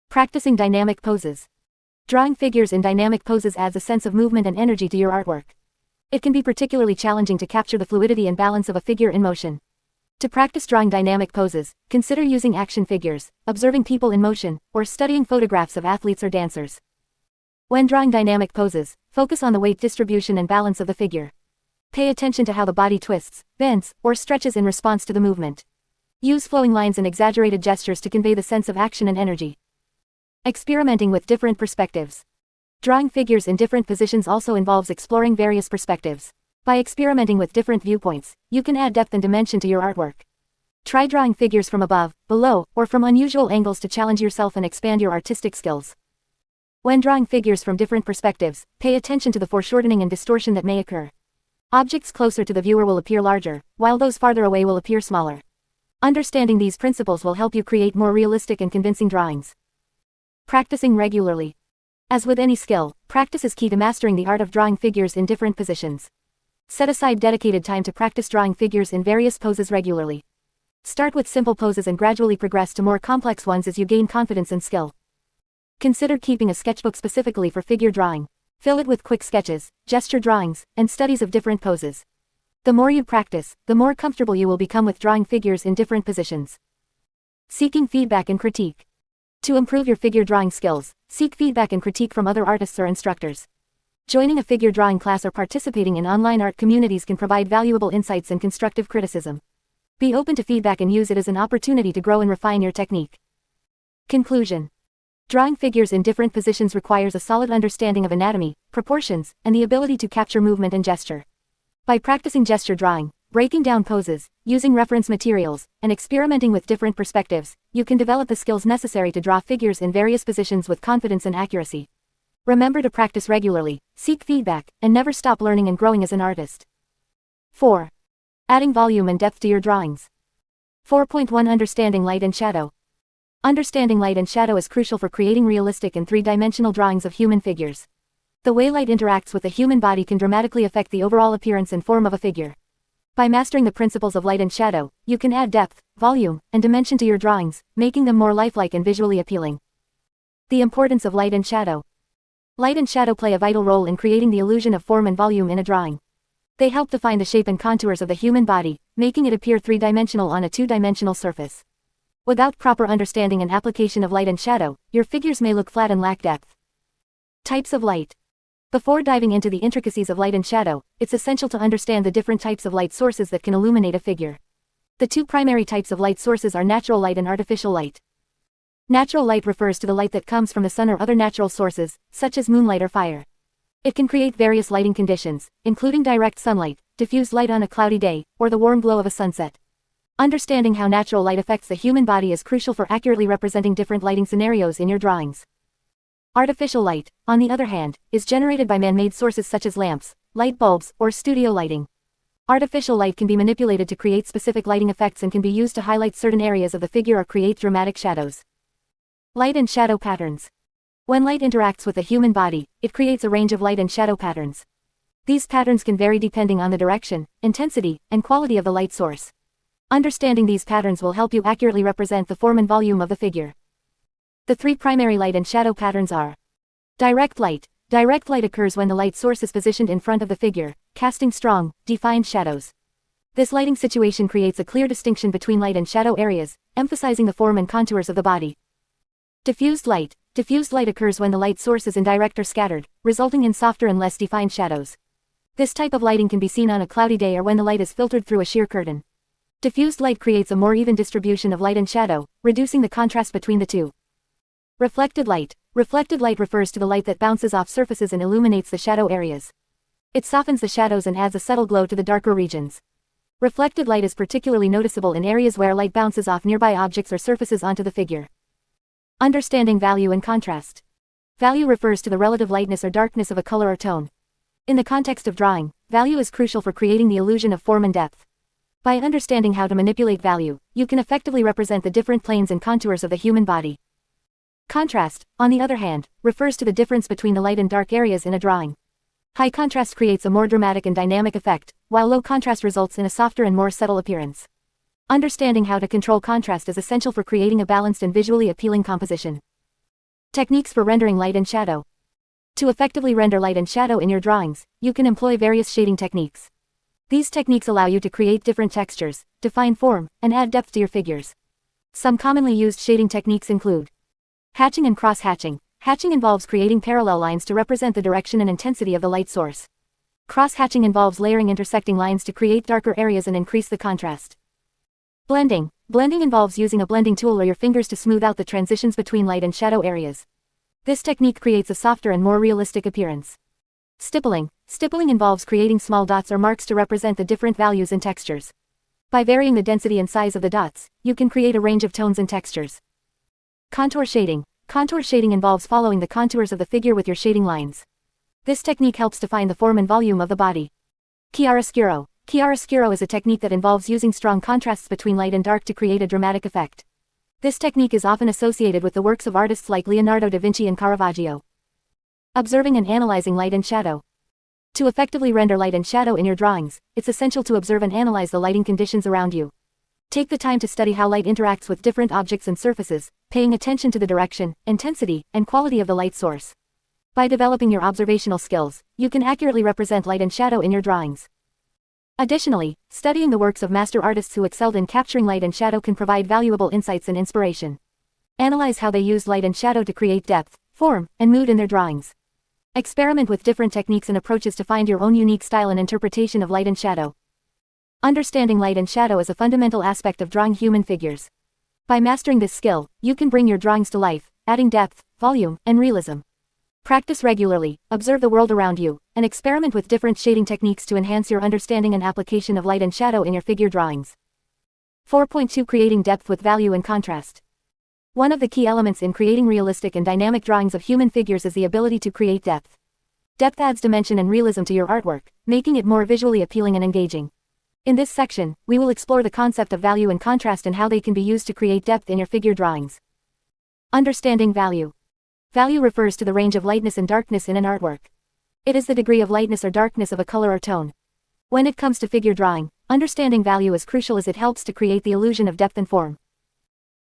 Practicing dynamic poses. Drawing figures in dynamic poses adds a sense of movement and energy to your artwork. It can be particularly challenging to capture the fluidity and balance of a figure in motion. To practice drawing dynamic poses, consider using action figures, observing people in motion, or studying photographs of athletes or dancers. When drawing dynamic poses, focus on the weight distribution and balance of the figure. Pay attention to how the body twists, bends, or stretches in response to the movement. Use flowing lines and exaggerated gestures to convey the sense of action and energy. Experimenting with different perspectives. Drawing figures in different positions also involves exploring various perspectives. By experimenting with different viewpoints, you can add depth and dimension to your artwork. Try drawing figures from above, below, or from unusual angles to challenge yourself and expand your artistic skills. When drawing figures from different perspectives, pay attention to the foreshortening and distortion that may occur. Objects closer to the viewer will appear larger, while those farther away will appear smaller. Understanding these principles will help you create more realistic and convincing drawings. Practicing regularly. As with any skill, practice is key to mastering the art of drawing figures in different positions. Set aside dedicated time to practice drawing figures in various poses regularly. Start with simple poses and gradually progress to more complex ones as you gain confidence and skill. Consider keeping a sketchbook specifically for figure drawing. Fill it with quick sketches, gesture drawings, and studies of different poses. The more you practice, the more comfortable you will become with drawing figures in different positions. Seeking feedback and critique. To improve your figure drawing skills, seek feedback and critique from other artists or instructors. Joining a figure drawing class or participating in online art communities can provide valuable insights and constructive criticism. Be open to feedback and use it as an opportunity to grow and refine your technique. Conclusion. Drawing figures in different positions requires a solid understanding of anatomy, proportions, and the ability to capture movement and gesture. By practicing gesture drawing, breaking down poses, using reference materials, and experimenting with different perspectives, you can develop the skills necessary to draw figures in various positions with confidence and accuracy. Remember to practice regularly, seek feedback, and never stop learning and growing as an artist. 4. Adding volume and depth to your drawings. 4.1 Understanding light and shadow. Understanding light and shadow is crucial for creating realistic and three-dimensional drawings of human figures. The way light interacts with the human body can dramatically affect the overall appearance and form of a figure. By mastering the principles of light and shadow, you can add depth, volume, and dimension to your drawings, making them more lifelike and visually appealing. The importance of light and shadow. Light and shadow play a vital role in creating the illusion of form and volume in a drawing. They help define the shape and contours of the human body, making it appear three-dimensional on a two-dimensional surface. Without proper understanding and application of light and shadow, your figures may look flat and lack depth. Types of light. Before diving into the intricacies of light and shadow, it's essential to understand the different types of light sources that can illuminate a figure. The two primary types of light sources are natural light and artificial light. Natural light refers to the light that comes from the sun or other natural sources, such as moonlight or fire. It can create various lighting conditions, including direct sunlight, diffused light on a cloudy day, or the warm glow of a sunset. Understanding how natural light affects the human body is crucial for accurately representing different lighting scenarios in your drawings. Artificial light, on the other hand, is generated by man-made sources such as lamps, light bulbs, or studio lighting. Artificial light can be manipulated to create specific lighting effects and can be used to highlight certain areas of the figure or create dramatic shadows. Light and shadow patterns. When light interacts with the human body, it creates a range of light and shadow patterns. These patterns can vary depending on the direction, intensity, and quality of the light source. Understanding these patterns will help you accurately represent the form and volume of the figure. The three primary light and shadow patterns are: direct light. Direct light occurs when the light source is positioned in front of the figure, casting strong, defined shadows. This lighting situation creates a clear distinction between light and shadow areas, emphasizing the form and contours of the body. Diffused light. Diffused light occurs when the light source is indirect or scattered, resulting in softer and less defined shadows. This type of lighting can be seen on a cloudy day or when the light is filtered through a sheer curtain. Diffused light creates a more even distribution of light and shadow, reducing the contrast between the two. Reflected light. Reflected light refers to the light that bounces off surfaces and illuminates the shadow areas. It softens the shadows and adds a subtle glow to the darker regions. Reflected light is particularly noticeable in areas where light bounces off nearby objects or surfaces onto the figure. Understanding value and contrast. Value refers to the relative lightness or darkness of a color or tone. In the context of drawing, value is crucial for creating the illusion of form and depth. By understanding how to manipulate value, you can effectively represent the different planes and contours of the human body. Contrast, on the other hand, refers to the difference between the light and dark areas in a drawing. High contrast creates a more dramatic and dynamic effect, while low contrast results in a softer and more subtle appearance. Understanding how to control contrast is essential for creating a balanced and visually appealing composition. Techniques for rendering light and shadow. To effectively render light and shadow in your drawings, you can employ various shading techniques. These techniques allow you to create different textures, define form, and add depth to your figures. Some commonly used shading techniques include hatching and cross-hatching. Hatching involves creating parallel lines to represent the direction and intensity of the light source. Cross-hatching involves layering intersecting lines to create darker areas and increase the contrast. Blending. Blending involves using a blending tool or your fingers to smooth out the transitions between light and shadow areas. This technique creates a softer and more realistic appearance. Stippling. Stippling involves creating small dots or marks to represent the different values and textures. By varying the density and size of the dots, you can create a range of tones and textures. Contour shading. Contour shading involves following the contours of the figure with your shading lines. This technique helps define the form and volume of the body. Chiaroscuro. Chiaroscuro is a technique that involves using strong contrasts between light and dark to create a dramatic effect. This technique is often associated with the works of artists like Leonardo da Vinci and Caravaggio. Observing and analyzing light and shadow. To effectively render light and shadow in your drawings, it's essential to observe and analyze the lighting conditions around you. Take the time to study how light interacts with different objects and surfaces, paying attention to the direction, intensity, and quality of the light source. By developing your observational skills, you can accurately represent light and shadow in your drawings. Additionally, studying the works of master artists who excelled in capturing light and shadow can provide valuable insights and inspiration. Analyze how they used light and shadow to create depth, form, and mood in their drawings. Experiment with different techniques and approaches to find your own unique style and interpretation of light and shadow. Understanding light and shadow is a fundamental aspect of drawing human figures. By mastering this skill, you can bring your drawings to life, adding depth, volume, and realism. Practice regularly, observe the world around you, and experiment with different shading techniques to enhance your understanding and application of light and shadow in your figure drawings. 4.2 Creating depth with value and contrast. One of the key elements in creating realistic and dynamic drawings of human figures is the ability to create depth. Depth adds dimension and realism to your artwork, making it more visually appealing and engaging. In this section, we will explore the concept of value and contrast and how they can be used to create depth in your figure drawings. Understanding value. Value refers to the range of lightness and darkness in an artwork. It is the degree of lightness or darkness of a color or tone. When it comes to figure drawing, understanding value is crucial as it helps to create the illusion of depth and form.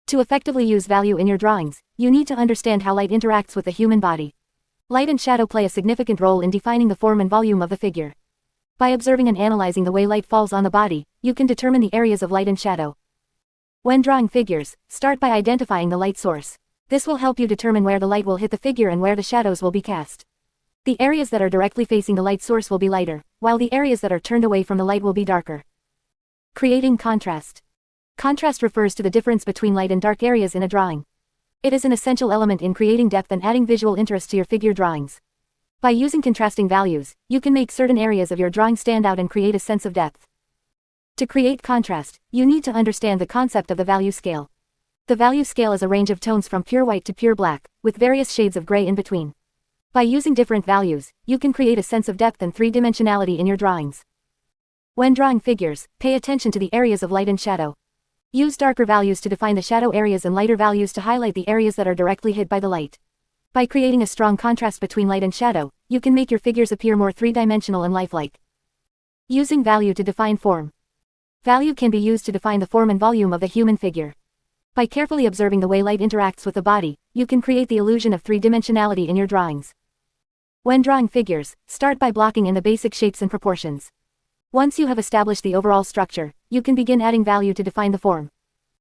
To effectively use value in your drawings, you need to understand how light interacts with the human body. Light and shadow play a significant role in defining the form and volume of the figure. By observing and analyzing the way light falls on the body, you can determine the areas of light and shadow. When drawing figures, start by identifying the light source. This will help you determine where the light will hit the figure and where the shadows will be cast. The areas that are directly facing the light source will be lighter, while the areas that are turned away from the light will be darker. Creating contrast. Contrast refers to the difference between light and dark areas in a drawing. It is an essential element in creating depth and adding visual interest to your figure drawings. By using contrasting values, you can make certain areas of your drawing stand out and create a sense of depth. To create contrast, you need to understand the concept of the value scale. The value scale is a range of tones from pure white to pure black, with various shades of gray in between. By using different values, you can create a sense of depth and three-dimensionality in your drawings. When drawing figures, pay attention to the areas of light and shadow. Use darker values to define the shadow areas and lighter values to highlight the areas that are directly hit by the light. By creating a strong contrast between light and shadow, you can make your figures appear more three-dimensional and lifelike. Using value to define form. Value can be used to define the form and volume of the human figure. By carefully observing the way light interacts with the body, you can create the illusion of three-dimensionality in your drawings. When drawing figures, start by blocking in the basic shapes and proportions. Once you have established the overall structure, you can begin adding value to define the form.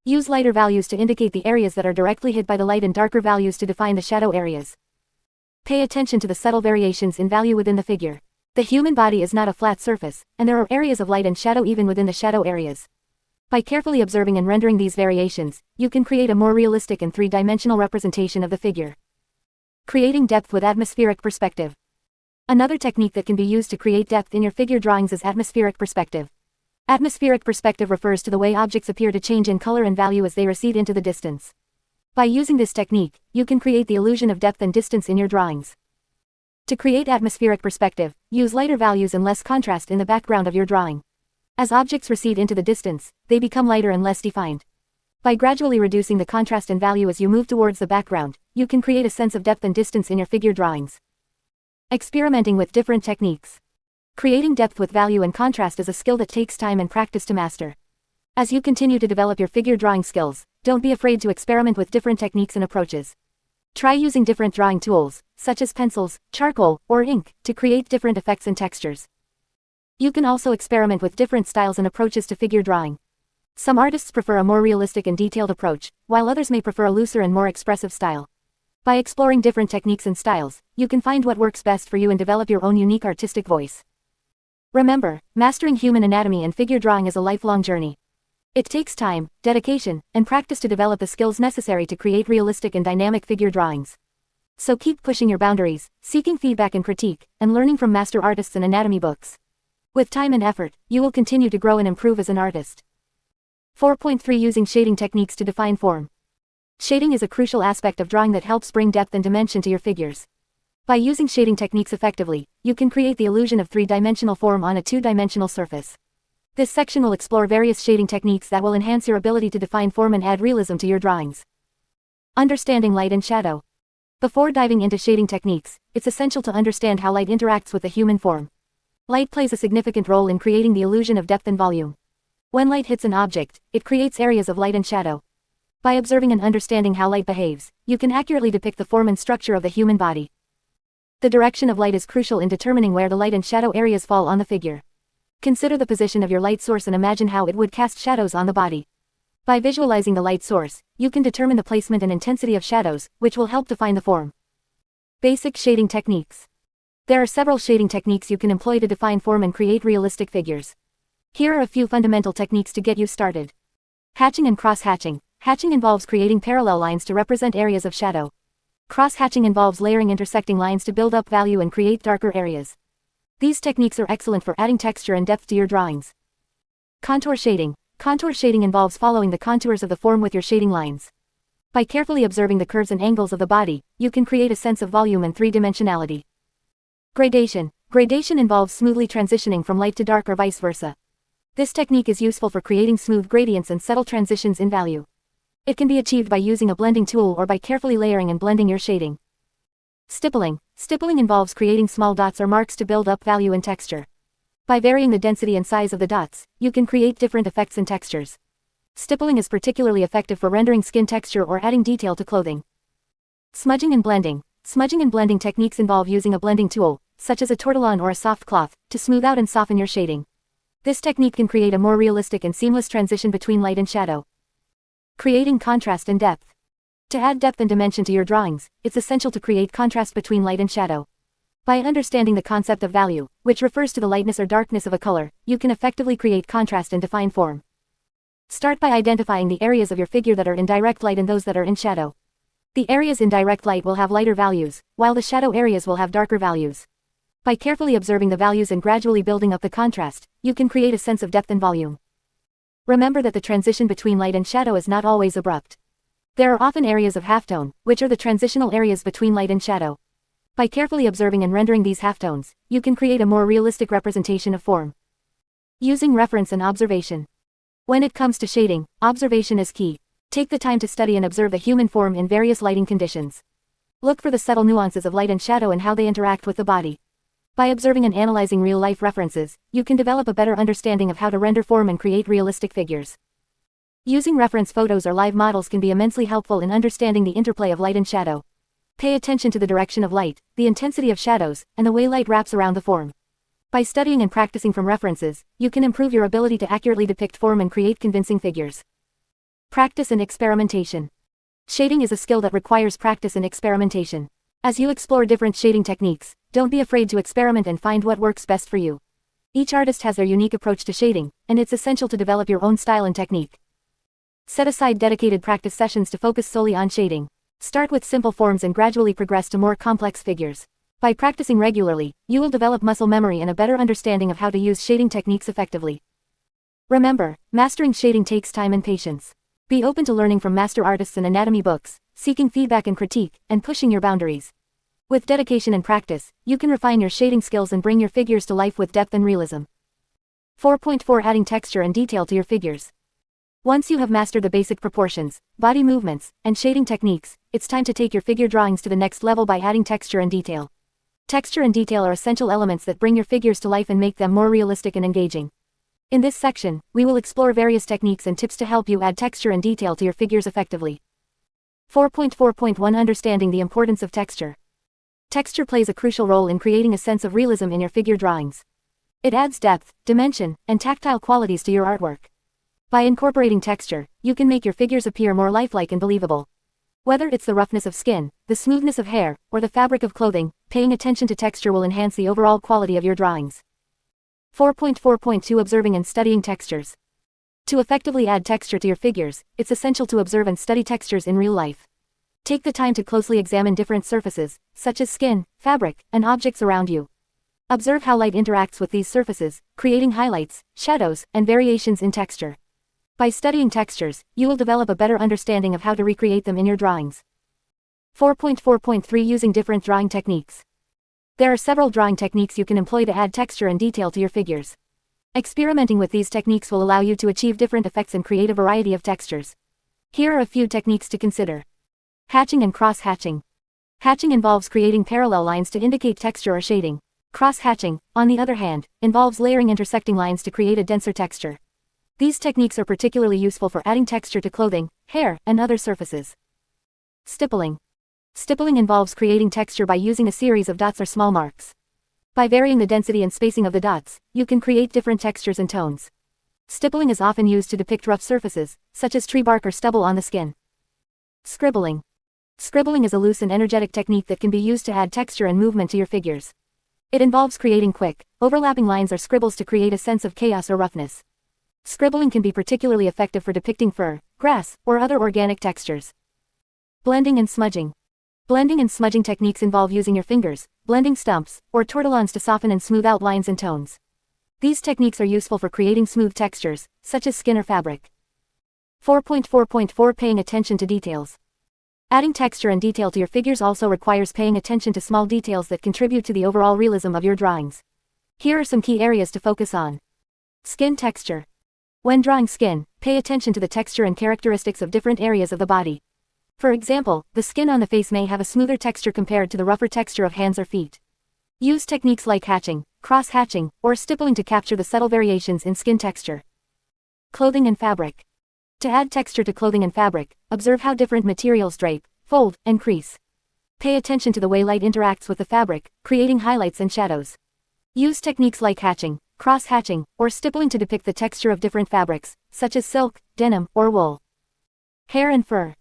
Use lighter values to indicate the areas that are directly hit by the light and darker values to define the shadow areas. Pay attention to the subtle variations in value within the figure. The human body is not a flat surface, and there are areas of light and shadow even within the shadow areas. By carefully observing and rendering these variations, you can create a more realistic and three-dimensional representation of the figure. Creating depth with atmospheric perspective. Another technique that can be used to create depth in your figure drawings is atmospheric perspective. Atmospheric perspective refers to the way objects appear to change in color and value as they recede into the distance. By using this technique, you can create the illusion of depth and distance in your drawings. To create atmospheric perspective, use lighter values and less contrast in the background of your drawing. As objects recede into the distance, they become lighter and less defined. By gradually reducing the contrast and value as you move towards the background, you can create a sense of depth and distance in your figure drawings. Experimenting with different techniques. Creating depth with value and contrast is a skill that takes time and practice to master. As you continue to develop your figure drawing skills, don't be afraid to experiment with different techniques and approaches. Try using different drawing tools, such as pencils, charcoal, or ink, to create different effects and textures. You can also experiment with different styles and approaches to figure drawing. Some artists prefer a more realistic and detailed approach, while others may prefer a looser and more expressive style. By exploring different techniques and styles, you can find what works best for you and develop your own unique artistic voice. Remember, mastering human anatomy and figure drawing is a lifelong journey. It takes time, dedication, and practice to develop the skills necessary to create realistic and dynamic figure drawings. So keep pushing your boundaries, seeking feedback and critique, and learning from master artists and anatomy books. With time and effort, you will continue to grow and improve as an artist. 4.3 Using shading techniques to define form. Shading is a crucial aspect of drawing that helps bring depth and dimension to your figures. By using shading techniques effectively, you can create the illusion of three-dimensional form on a two-dimensional surface. This section will explore various shading techniques that will enhance your ability to define form and add realism to your drawings. Understanding light and shadow. Before diving into shading techniques, it's essential to understand how light interacts with the human form. Light plays a significant role in creating the illusion of depth and volume. When light hits an object, it creates areas of light and shadow. By observing and understanding how light behaves, you can accurately depict the form and structure of the human body. The direction of light is crucial in determining where the light and shadow areas fall on the figure. Consider the position of your light source and imagine how it would cast shadows on the body. By visualizing the light source, you can determine the placement and intensity of shadows, which will help define the form. Basic shading techniques. There are several shading techniques you can employ to define form and create realistic figures. Here are a few fundamental techniques to get you started. Hatching and cross-hatching. Hatching involves creating parallel lines to represent areas of shadow. Cross-hatching involves layering intersecting lines to build up value and create darker areas. These techniques are excellent for adding texture and depth to your drawings. Contour shading. Contour shading involves following the contours of the form with your shading lines. By carefully observing the curves and angles of the body, you can create a sense of volume and three-dimensionality. Gradation. Gradation involves smoothly transitioning from light to dark or vice versa. This technique is useful for creating smooth gradients and subtle transitions in value. It can be achieved by using a blending tool or by carefully layering and blending your shading. Stippling. Stippling involves creating small dots or marks to build up value and texture. By varying the density and size of the dots, you can create different effects and textures. Stippling is particularly effective for rendering skin texture or adding detail to clothing. Smudging and blending. Smudging and blending techniques involve using a blending tool, such as a tortillon or a soft cloth, to smooth out and soften your shading. This technique can create a more realistic and seamless transition between light and shadow. Creating contrast and depth. To add depth and dimension to your drawings, it's essential to create contrast between light and shadow. By understanding the concept of value, which refers to the lightness or darkness of a color, you can effectively create contrast and define form. Start by identifying the areas of your figure that are in direct light and those that are in shadow. The areas in direct light will have lighter values, while the shadow areas will have darker values. By carefully observing the values and gradually building up the contrast, you can create a sense of depth and volume. Remember that the transition between light and shadow is not always abrupt. There are often areas of halftone, which are the transitional areas between light and shadow. By carefully observing and rendering these halftones, you can create a more realistic representation of form. Using reference and observation. When it comes to shading, observation is key. Take the time to study and observe the human form in various lighting conditions. Look for the subtle nuances of light and shadow and how they interact with the body. By observing and analyzing real-life references, you can develop a better understanding of how to render form and create realistic figures. Using reference photos or live models can be immensely helpful in understanding the interplay of light and shadow. Pay attention to the direction of light, the intensity of shadows, and the way light wraps around the form. By studying and practicing from references, you can improve your ability to accurately depict form and create convincing figures. Practice and experimentation. Shading is a skill that requires practice and experimentation. As you explore different shading techniques, don't be afraid to experiment and find what works best for you. Each artist has their unique approach to shading, and it's essential to develop your own style and technique. Set aside dedicated practice sessions to focus solely on shading. Start with simple forms and gradually progress to more complex figures. By practicing regularly, you will develop muscle memory and a better understanding of how to use shading techniques effectively. Remember, mastering shading takes time and patience. Be open to learning from master artists and anatomy books, seeking feedback and critique, and pushing your boundaries. With dedication and practice, you can refine your shading skills and bring your figures to life with depth and realism. 4.4 Adding texture and detail to your figures. Once you have mastered the basic proportions, body movements, and shading techniques, it's time to take your figure drawings to the next level by adding texture and detail. Texture and detail are essential elements that bring your figures to life and make them more realistic and engaging. In this section, we will explore various techniques and tips to help you add texture and detail to your figures effectively. 4.4.1 Understanding the importance of texture. Texture plays a crucial role in creating a sense of realism in your figure drawings. It adds depth, dimension, and tactile qualities to your artwork. By incorporating texture, you can make your figures appear more lifelike and believable. Whether it's the roughness of skin, the smoothness of hair, or the fabric of clothing, paying attention to texture will enhance the overall quality of your drawings. 4.4.2 Observing and studying textures. To effectively add texture to your figures, it's essential to observe and study textures in real life. Take the time to closely examine different surfaces, such as skin, fabric, and objects around you. Observe how light interacts with these surfaces, creating highlights, shadows, and variations in texture. By studying textures, you will develop a better understanding of how to recreate them in your drawings. 4.4.3 Using different drawing techniques. There are several drawing techniques you can employ to add texture and detail to your figures. Experimenting with these techniques will allow you to achieve different effects and create a variety of textures. Here are a few techniques to consider. Hatching and cross-hatching. Hatching involves creating parallel lines to indicate texture or shading. Cross-hatching, on the other hand, involves layering intersecting lines to create a denser texture. These techniques are particularly useful for adding texture to clothing, hair, and other surfaces. Stippling. Stippling involves creating texture by using a series of dots or small marks. By varying the density and spacing of the dots, you can create different textures and tones. Stippling is often used to depict rough surfaces, such as tree bark or stubble on the skin. Scribbling. Scribbling is a loose and energetic technique that can be used to add texture and movement to your figures. It involves creating quick, overlapping lines or scribbles to create a sense of chaos or roughness. Scribbling can be particularly effective for depicting fur, grass, or other organic textures. Blending and smudging. Blending and smudging techniques involve using your fingers, blending stumps, or tortillons to soften and smooth out lines and tones. These techniques are useful for creating smooth textures, such as skin or fabric. 4.4.4 Paying attention to details. Adding texture and detail to your figures also requires paying attention to small details that contribute to the overall realism of your drawings. Here are some key areas to focus on. Skin texture. When drawing skin, pay attention to the texture and characteristics of different areas of the body. For example, the skin on the face may have a smoother texture compared to the rougher texture of hands or feet. Use techniques like hatching, cross-hatching, or stippling to capture the subtle variations in skin texture. Clothing and fabric. To add texture to clothing and fabric, observe how different materials drape, fold, and crease. Pay attention to the way light interacts with the fabric, creating highlights and shadows. Use techniques like hatching, cross-hatching, or stippling to depict the texture of different fabrics, such as silk, denim, or wool. Hair and fur.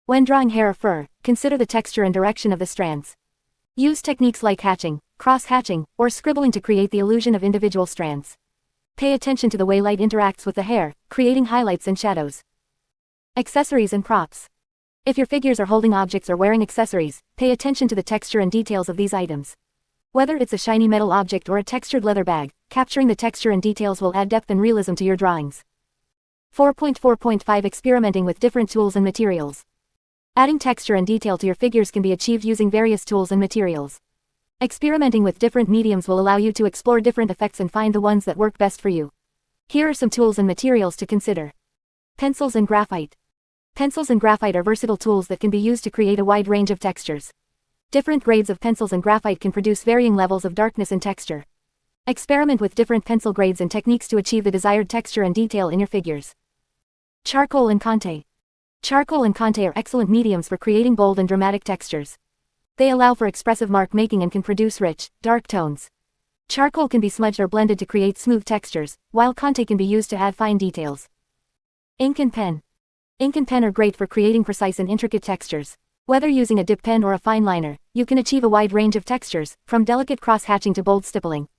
When drawing hair or fur, consider the texture and direction of the strands. Use techniques like hatching, cross-hatching, or scribbling to create the illusion of individual strands. Pay attention to the way light interacts with the hair, creating highlights and shadows. Accessories and props. If your figures are holding objects or wearing accessories, pay attention to the texture and details of these items. Whether it's a shiny metal object or a textured leather bag, capturing the texture and details will add depth and realism to your drawings. 4.4.5 Experimenting with different tools and materials. Adding texture and detail to your figures can be achieved using various tools and materials. Experimenting with different mediums will allow you to explore different effects and find the ones that work best for you. Here are some tools and materials to consider. Pencils and graphite. Pencils and graphite are versatile tools that can be used to create a wide range of textures. Different grades of pencils and graphite can produce varying levels of darkness and texture. Experiment with different pencil grades and techniques to achieve the desired texture and detail in your figures. Charcoal and Conte. Charcoal and Conte are excellent mediums for creating bold and dramatic textures. They allow for expressive mark making and can produce rich, dark tones. Charcoal can be smudged or blended to create smooth textures, while Conte can be used to add fine details. Ink and pen. Ink and pen are great for creating precise and intricate textures. Whether using a dip pen or a fine liner, you can achieve a wide range of textures, from delicate cross-hatching to bold stippling.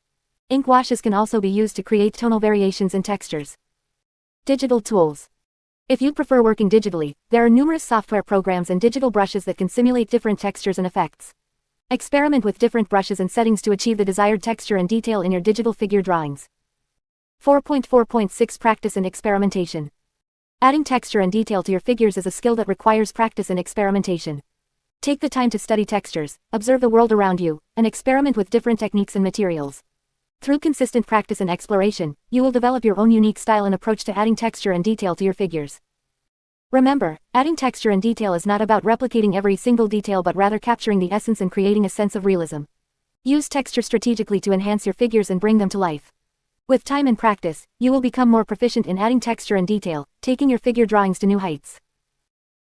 Ink washes can also be used to create tonal variations in textures. Digital tools. If you prefer working digitally, there are numerous software programs and digital brushes that can simulate different textures and effects. Experiment with different brushes and settings to achieve the desired texture and detail in your digital figure drawings. 4.4.6 Practice and experimentation. Adding texture and detail to your figures is a skill that requires practice and experimentation. Take the time to study textures, observe the world around you, and experiment with different techniques and materials. Through consistent practice and exploration, you will develop your own unique style and approach to adding texture and detail to your figures. Remember, adding texture and detail is not about replicating every single detail but rather capturing the essence and creating a sense of realism. Use texture strategically to enhance your figures and bring them to life. With time and practice, you will become more proficient in adding texture and detail, taking your figure drawings to new heights.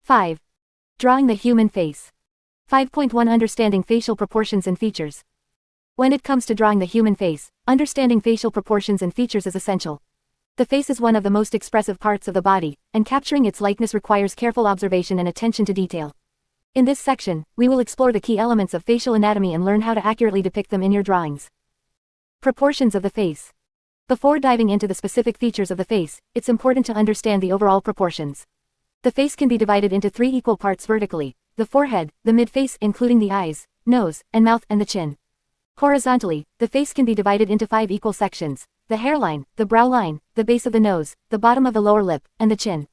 5. Drawing the human face. 5.1 Understanding facial proportions and features. When it comes to drawing the human face, understanding facial proportions and features is essential. The face is one of the most expressive parts of the body, and capturing its likeness requires careful observation and attention to detail. In this section, we will explore the key elements of facial anatomy and learn how to accurately depict them in your drawings. Proportions of the face. Before diving into the specific features of the face, it's important to understand the overall proportions. The face can be divided into 3 equal parts vertically: the forehead, the midface including the eyes, nose, and mouth, and the chin. Horizontally, the face can be divided into 5 equal sections: the hairline, the brow line, the base of the nose, the bottom of the lower lip, and the chin.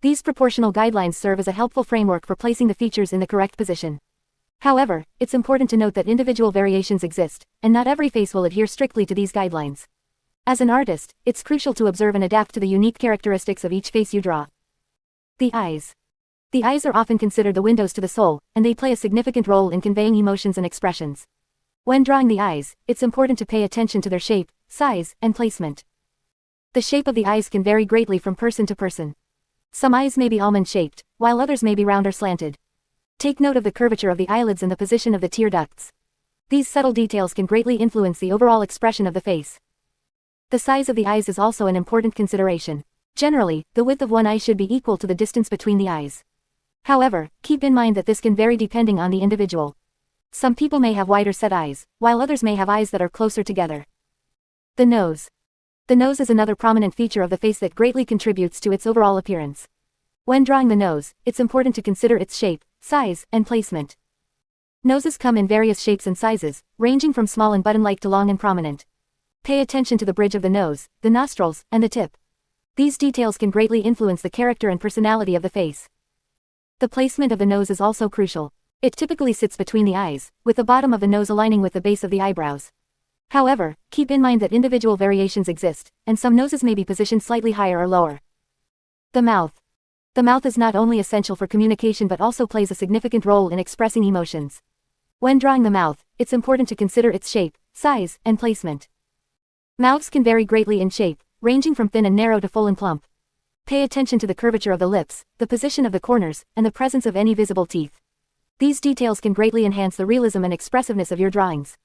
These proportional guidelines serve as a helpful framework for placing the features in the correct position. However, it's important to note that individual variations exist, and not every face will adhere strictly to these guidelines. As an artist, it's crucial to observe and adapt to the unique characteristics of each face you draw. The eyes. The eyes are often considered the windows to the soul, and they play a significant role in conveying emotions and expressions. When drawing the eyes, it's important to pay attention to their shape, size, and placement. The shape of the eyes can vary greatly from person to person. Some eyes may be almond-shaped, while others may be round or slanted. Take note of the curvature of the eyelids and the position of the tear ducts. These subtle details can greatly influence the overall expression of the face. The size of the eyes is also an important consideration. Generally, the width of one eye should be equal to the distance between the eyes. However, keep in mind that this can vary depending on the individual. Some people may have wider set eyes, while others may have eyes that are closer together. The nose. The nose is another prominent feature of the face that greatly contributes to its overall appearance. When drawing the nose, it's important to consider its shape, size, and placement. Noses come in various shapes and sizes, ranging from small and button-like to long and prominent. Pay attention to the bridge of the nose, the nostrils, and the tip. These details can greatly influence the character and personality of the face. The placement of the nose is also crucial. It typically sits between the eyes, with the bottom of the nose aligning with the base of the eyebrows. However, keep in mind that individual variations exist, and some noses may be positioned slightly higher or lower. The mouth. The mouth is not only essential for communication but also plays a significant role in expressing emotions. When drawing the mouth, it's important to consider its shape, size, and placement. Mouths can vary greatly in shape, ranging from thin and narrow to full and plump. Pay attention to the curvature of the lips, the position of the corners, and the presence of any visible teeth. These details can greatly enhance the realism and expressiveness of your drawings.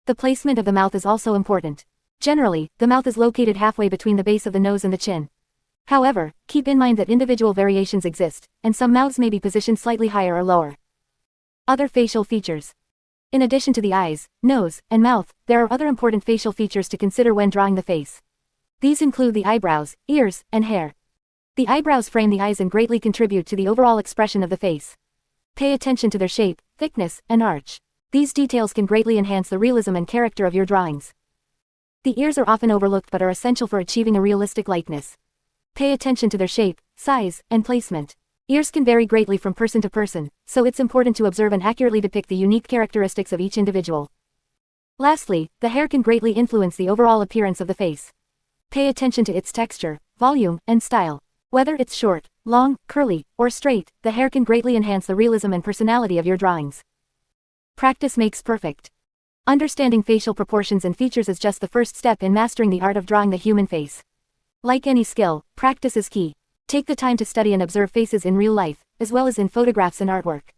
The placement of the mouth is also important. Generally, the mouth is located halfway between the base of the nose and the chin. However, keep in mind that individual variations exist, and some mouths may be positioned slightly higher or lower. Other facial features. In addition to the eyes, nose, and mouth, there are other important facial features to consider when drawing the face. These include the eyebrows, ears, and hair. The eyebrows frame the eyes and greatly contribute to the overall expression of the face. Pay attention to their shape, thickness, and arch. These details can greatly enhance the realism and character of your drawings. The ears are often overlooked but are essential for achieving a realistic likeness. Pay attention to their shape, size, and placement. Ears can vary greatly from person to person, so it's important to observe and accurately depict the unique characteristics of each individual. Lastly, the hair can greatly influence the overall appearance of the face. Pay attention to its texture, volume, and style. Whether it's short, long, curly, or straight, the hair can greatly enhance the realism and personality of your drawings. Practice makes perfect. Understanding facial proportions and features is just the first step in mastering the art of drawing the human face. Like any skill, practice is key. Take the time to study and observe faces in real life, as well as in photographs and artwork.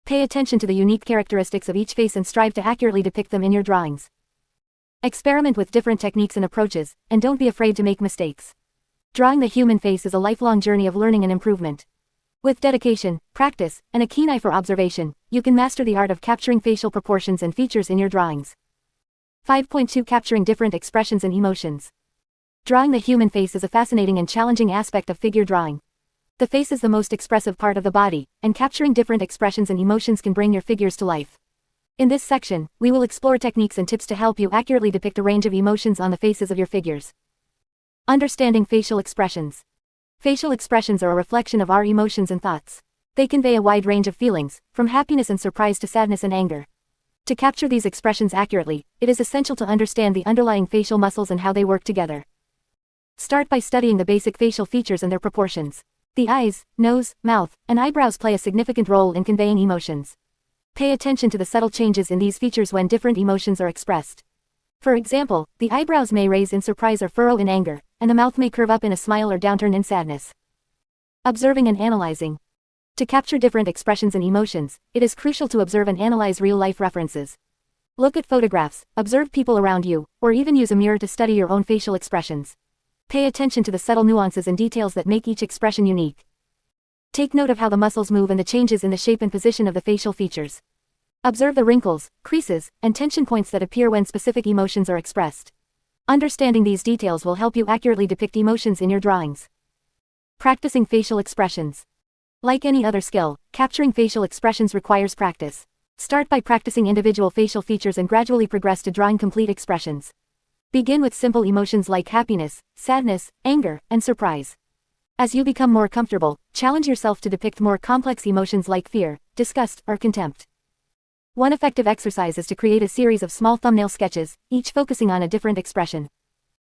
Pay attention to the unique characteristics of each face and strive to accurately depict them in your drawings. Experiment with different techniques and approaches, and don't be afraid to make mistakes. Drawing the human face is a lifelong journey of learning and improvement. With dedication, practice, and a keen eye for observation, you can master the art of capturing facial proportions and features in your drawings. 5.2 Capturing different expressions and emotions. Drawing the human face is a fascinating and challenging aspect of figure drawing. The face is the most expressive part of the body, and capturing different expressions and emotions can bring your figures to life. In this section, we will explore techniques and tips to help you accurately depict a range of emotions on the faces of your figures. Understanding facial expressions. Facial expressions are a reflection of our emotions and thoughts. They convey a wide range of feelings, from happiness and surprise to sadness and anger. To capture these expressions accurately, it is essential to understand the underlying facial muscles and how they work together. Start by studying the basic facial features and their proportions. The eyes, nose, mouth, and eyebrows play a significant role in conveying emotions. Pay attention to the subtle changes in these features when different emotions are expressed. For example, the eyebrows may raise in surprise or furrow in anger, and the mouth may curve up in a smile or downturn in sadness. Observing and analyzing. To capture different expressions and emotions, it is crucial to observe and analyze real-life references. Look at photographs, observe people around you, or even use a mirror to study your own facial expressions. Pay attention to the subtle nuances and details that make each expression unique. Take note of how the muscles move and the changes in the shape and position of the facial features. Observe the wrinkles, creases, and tension points that appear when specific emotions are expressed. Understanding these details will help you accurately depict emotions in your drawings. Practicing facial expressions. Like any other skill, capturing facial expressions requires practice. Start by practicing individual facial features and gradually progress to drawing complete expressions. Begin with simple emotions like happiness, sadness, anger, and surprise. As you become more comfortable, challenge yourself to depict more complex emotions like fear, disgust, or contempt. One effective exercise is to create a series of small thumbnail sketches, each focusing on a different expression.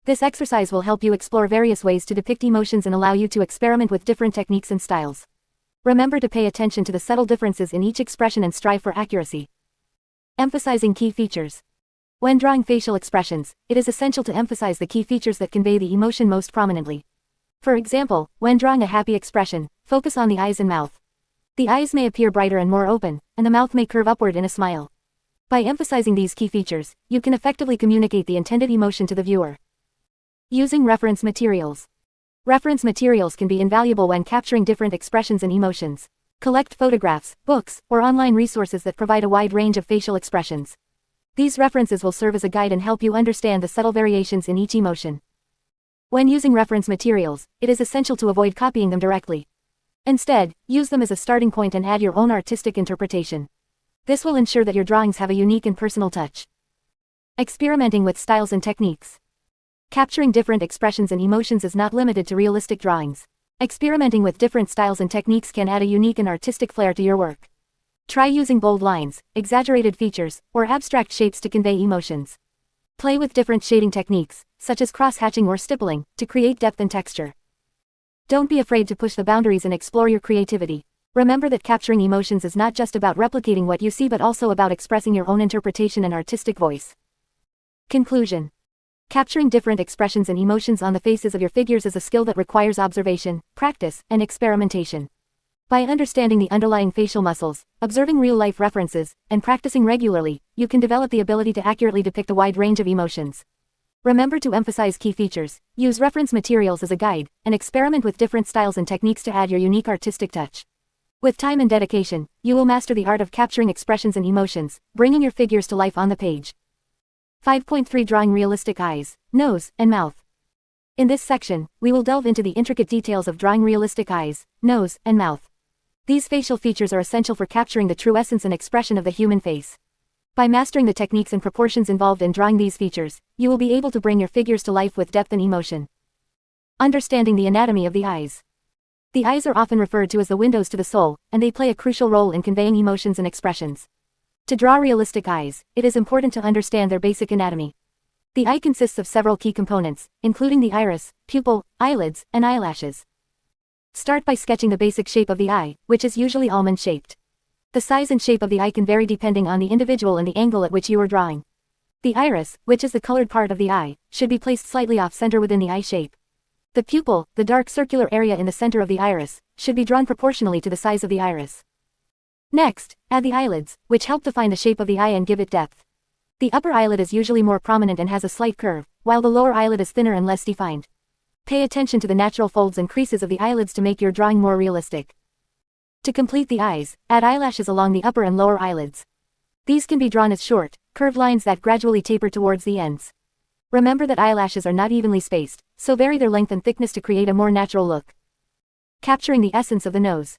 This exercise will help you explore various ways to depict emotions and allow you to experiment with different techniques and styles. Remember to pay attention to the subtle differences in each expression and strive for accuracy. Emphasizing key features. When drawing facial expressions, it is essential to emphasize the key features that convey the emotion most prominently. For example, when drawing a happy expression, focus on the eyes and mouth. The eyes may appear brighter and more open, and the mouth may curve upward in a smile. By emphasizing these key features, you can effectively communicate the intended emotion to the viewer. Using reference materials. Reference materials can be invaluable when capturing different expressions and emotions. Collect photographs, books, or online resources that provide a wide range of facial expressions. These references will serve as a guide and help you understand the subtle variations in each emotion. When using reference materials, it is essential to avoid copying them directly. Instead, use them as a starting point and add your own artistic interpretation. This will ensure that your drawings have a unique and personal touch. Experimenting with styles and techniques. Capturing different expressions and emotions is not limited to realistic drawings. Experimenting with different styles and techniques can add a unique and artistic flair to your work. Try using bold lines, exaggerated features, or abstract shapes to convey emotions. Play with different shading techniques, such as cross-hatching or stippling, to create depth and texture. Don't be afraid to push the boundaries and explore your creativity. Remember that capturing emotions is not just about replicating what you see but also about expressing your own interpretation and artistic voice. Conclusion. Capturing different expressions and emotions on the faces of your figures is a skill that requires observation, practice, and experimentation. By understanding the underlying facial muscles, observing real-life references, and practicing regularly, you can develop the ability to accurately depict a wide range of emotions. Remember to emphasize key features, use reference materials as a guide, and experiment with different styles and techniques to add your unique artistic touch. With time and dedication, you will master the art of capturing expressions and emotions, bringing your figures to life on the page. 5.3 Drawing realistic eyes, nose, and mouth. In this section, we will delve into the intricate details of drawing realistic eyes, nose, and mouth. These facial features are essential for capturing the true essence and expression of the human face. By mastering the techniques and proportions involved in drawing these features, you will be able to bring your figures to life with depth and emotion. Understanding the anatomy of the eyes. The eyes are often referred to as the windows to the soul, and they play a crucial role in conveying emotions and expressions. To draw realistic eyes, it is important to understand their basic anatomy. The eye consists of several key components, including the iris, pupil, eyelids, and eyelashes. Start by sketching the basic shape of the eye, which is usually almond-shaped. The size and shape of the eye can vary depending on the individual and the angle at which you are drawing. The iris, which is the colored part of the eye, should be placed slightly off-center within the eye shape. The pupil, the dark circular area in the center of the iris, should be drawn proportionally to the size of the iris. Next, add the eyelids, which help define the shape of the eye and give it depth. The upper eyelid is usually more prominent and has a slight curve, while the lower eyelid is thinner and less defined. Pay attention to the natural folds and creases of the eyelids to make your drawing more realistic. To complete the eyes, add eyelashes along the upper and lower eyelids. These can be drawn as short, curved lines that gradually taper towards the ends. Remember that eyelashes are not evenly spaced, so vary their length and thickness to create a more natural look. Capturing the essence of the nose.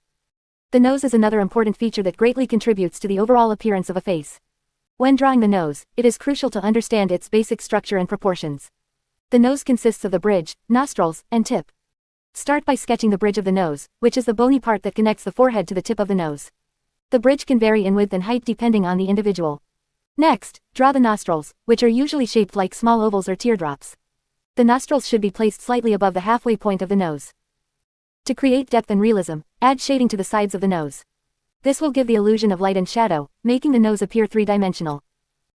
The nose is another important feature that greatly contributes to the overall appearance of a face. When drawing the nose, it is crucial to understand its basic structure and proportions. The nose consists of the bridge, nostrils, and tip. Start by sketching the bridge of the nose, which is the bony part that connects the forehead to the tip of the nose. The bridge can vary in width and height depending on the individual. Next, draw the nostrils, which are usually shaped like small ovals or teardrops. The nostrils should be placed slightly above the halfway point of the nose. To create depth and realism, add shading to the sides of the nose. This will give the illusion of light and shadow, making the nose appear three-dimensional.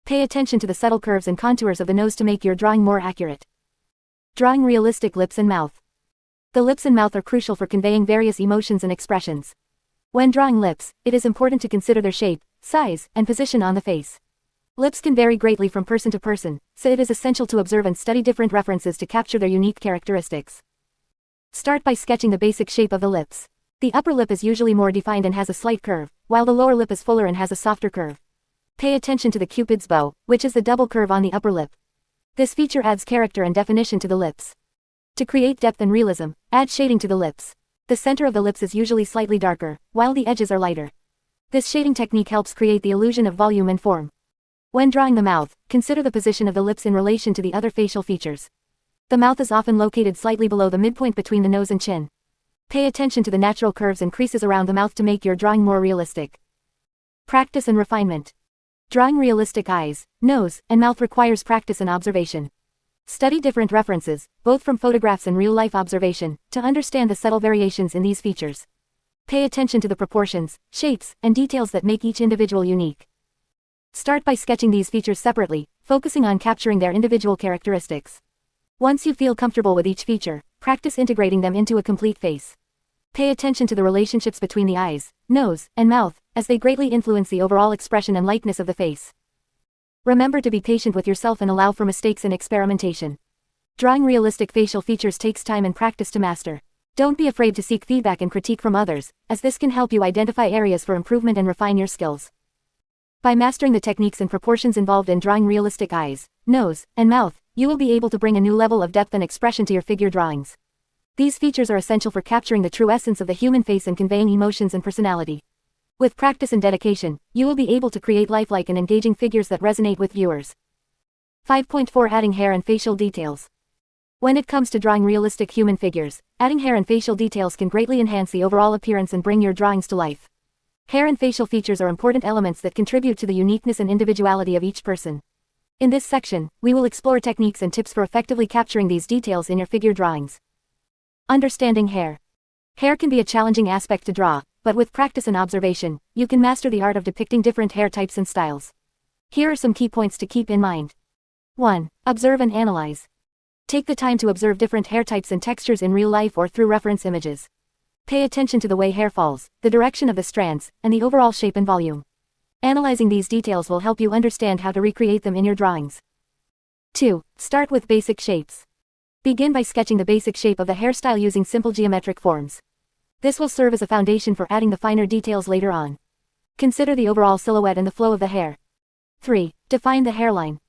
Pay attention to the subtle curves and contours of the nose to make your drawing more accurate. Drawing realistic lips and mouth. The lips and mouth are crucial for conveying various emotions and expressions. When drawing lips, it is important to consider their shape, size, and position on the face. Lips can vary greatly from person to person, so it is essential to observe and study different references to capture their unique characteristics. Start by sketching the basic shape of the lips. The upper lip is usually more defined and has a slight curve, while the lower lip is fuller and has a softer curve. Pay attention to the Cupid's bow, which is the double curve on the upper lip. This feature adds character and definition to the lips. To create depth and realism, add shading to the lips. The center of the lips is usually slightly darker, while the edges are lighter. This shading technique helps create the illusion of volume and form. When drawing the mouth, consider the position of the lips in relation to the other facial features. The mouth is often located slightly below the midpoint between the nose and chin. Pay attention to the natural curves and creases around the mouth to make your drawing more realistic. Practice and refinement. Drawing realistic eyes, nose, and mouth requires practice and observation. Study different references, both from photographs and real-life observation, to understand the subtle variations in these features. Pay attention to the proportions, shapes, and details that make each individual unique. Start by sketching these features separately, focusing on capturing their individual characteristics. Once you feel comfortable with each feature, practice integrating them into a complete face. Pay attention to the relationships between the eyes, nose, and mouth, as they greatly influence the overall expression and likeness of the face. Remember to be patient with yourself and allow for mistakes and experimentation. Drawing realistic facial features takes time and practice to master. Don't be afraid to seek feedback and critique from others, as this can help you identify areas for improvement and refine your skills. By mastering the techniques and proportions involved in drawing realistic eyes, nose, and mouth, you will be able to bring a new level of depth and expression to your figure drawings. These features are essential for capturing the true essence of the human face and conveying emotions and personality. With practice and dedication, you will be able to create lifelike and engaging figures that resonate with viewers. 5.4 Adding hair and facial details. When it comes to drawing realistic human figures, adding hair and facial details can greatly enhance the overall appearance and bring your drawings to life. Hair and facial features are important elements that contribute to the uniqueness and individuality of each person. In this section, we will explore techniques and tips for effectively capturing these details in your figure drawings. Understanding hair. Hair can be a challenging aspect to draw, but with practice and observation, you can master the art of depicting different hair types and styles. Here are some key points to keep in mind. 1. Observe and analyze. Take the time to observe different hair types and textures in real life or through reference images. Pay attention to the way hair falls, the direction of the strands, and the overall shape and volume. Analyzing these details will help you understand how to recreate them in your drawings. 2. Start with basic shapes. Begin by sketching the basic shape of the hairstyle using simple geometric forms. This will serve as a foundation for adding the finer details later on. Consider the overall silhouette and the flow of the hair. 3. Define the hairline.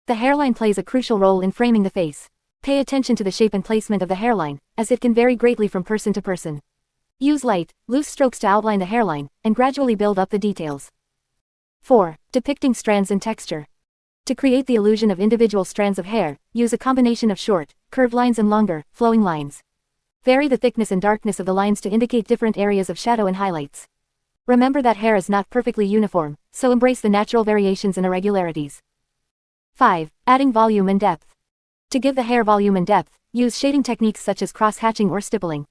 The hairline plays a crucial role in framing the face. Pay attention to the shape and placement of the hairline, as it can vary greatly from person to person. Use light, loose strokes to outline the hairline, and gradually build up the details. 4. Depicting strands and texture. To create the illusion of individual strands of hair, use a combination of short, curved lines and longer, flowing lines. Vary the thickness and darkness of the lines to indicate different areas of shadow and highlights. Remember that hair is not perfectly uniform, so embrace the natural variations and irregularities. 5. Adding volume and depth. To give the hair volume and depth, use shading techniques such as cross-hatching or stippling.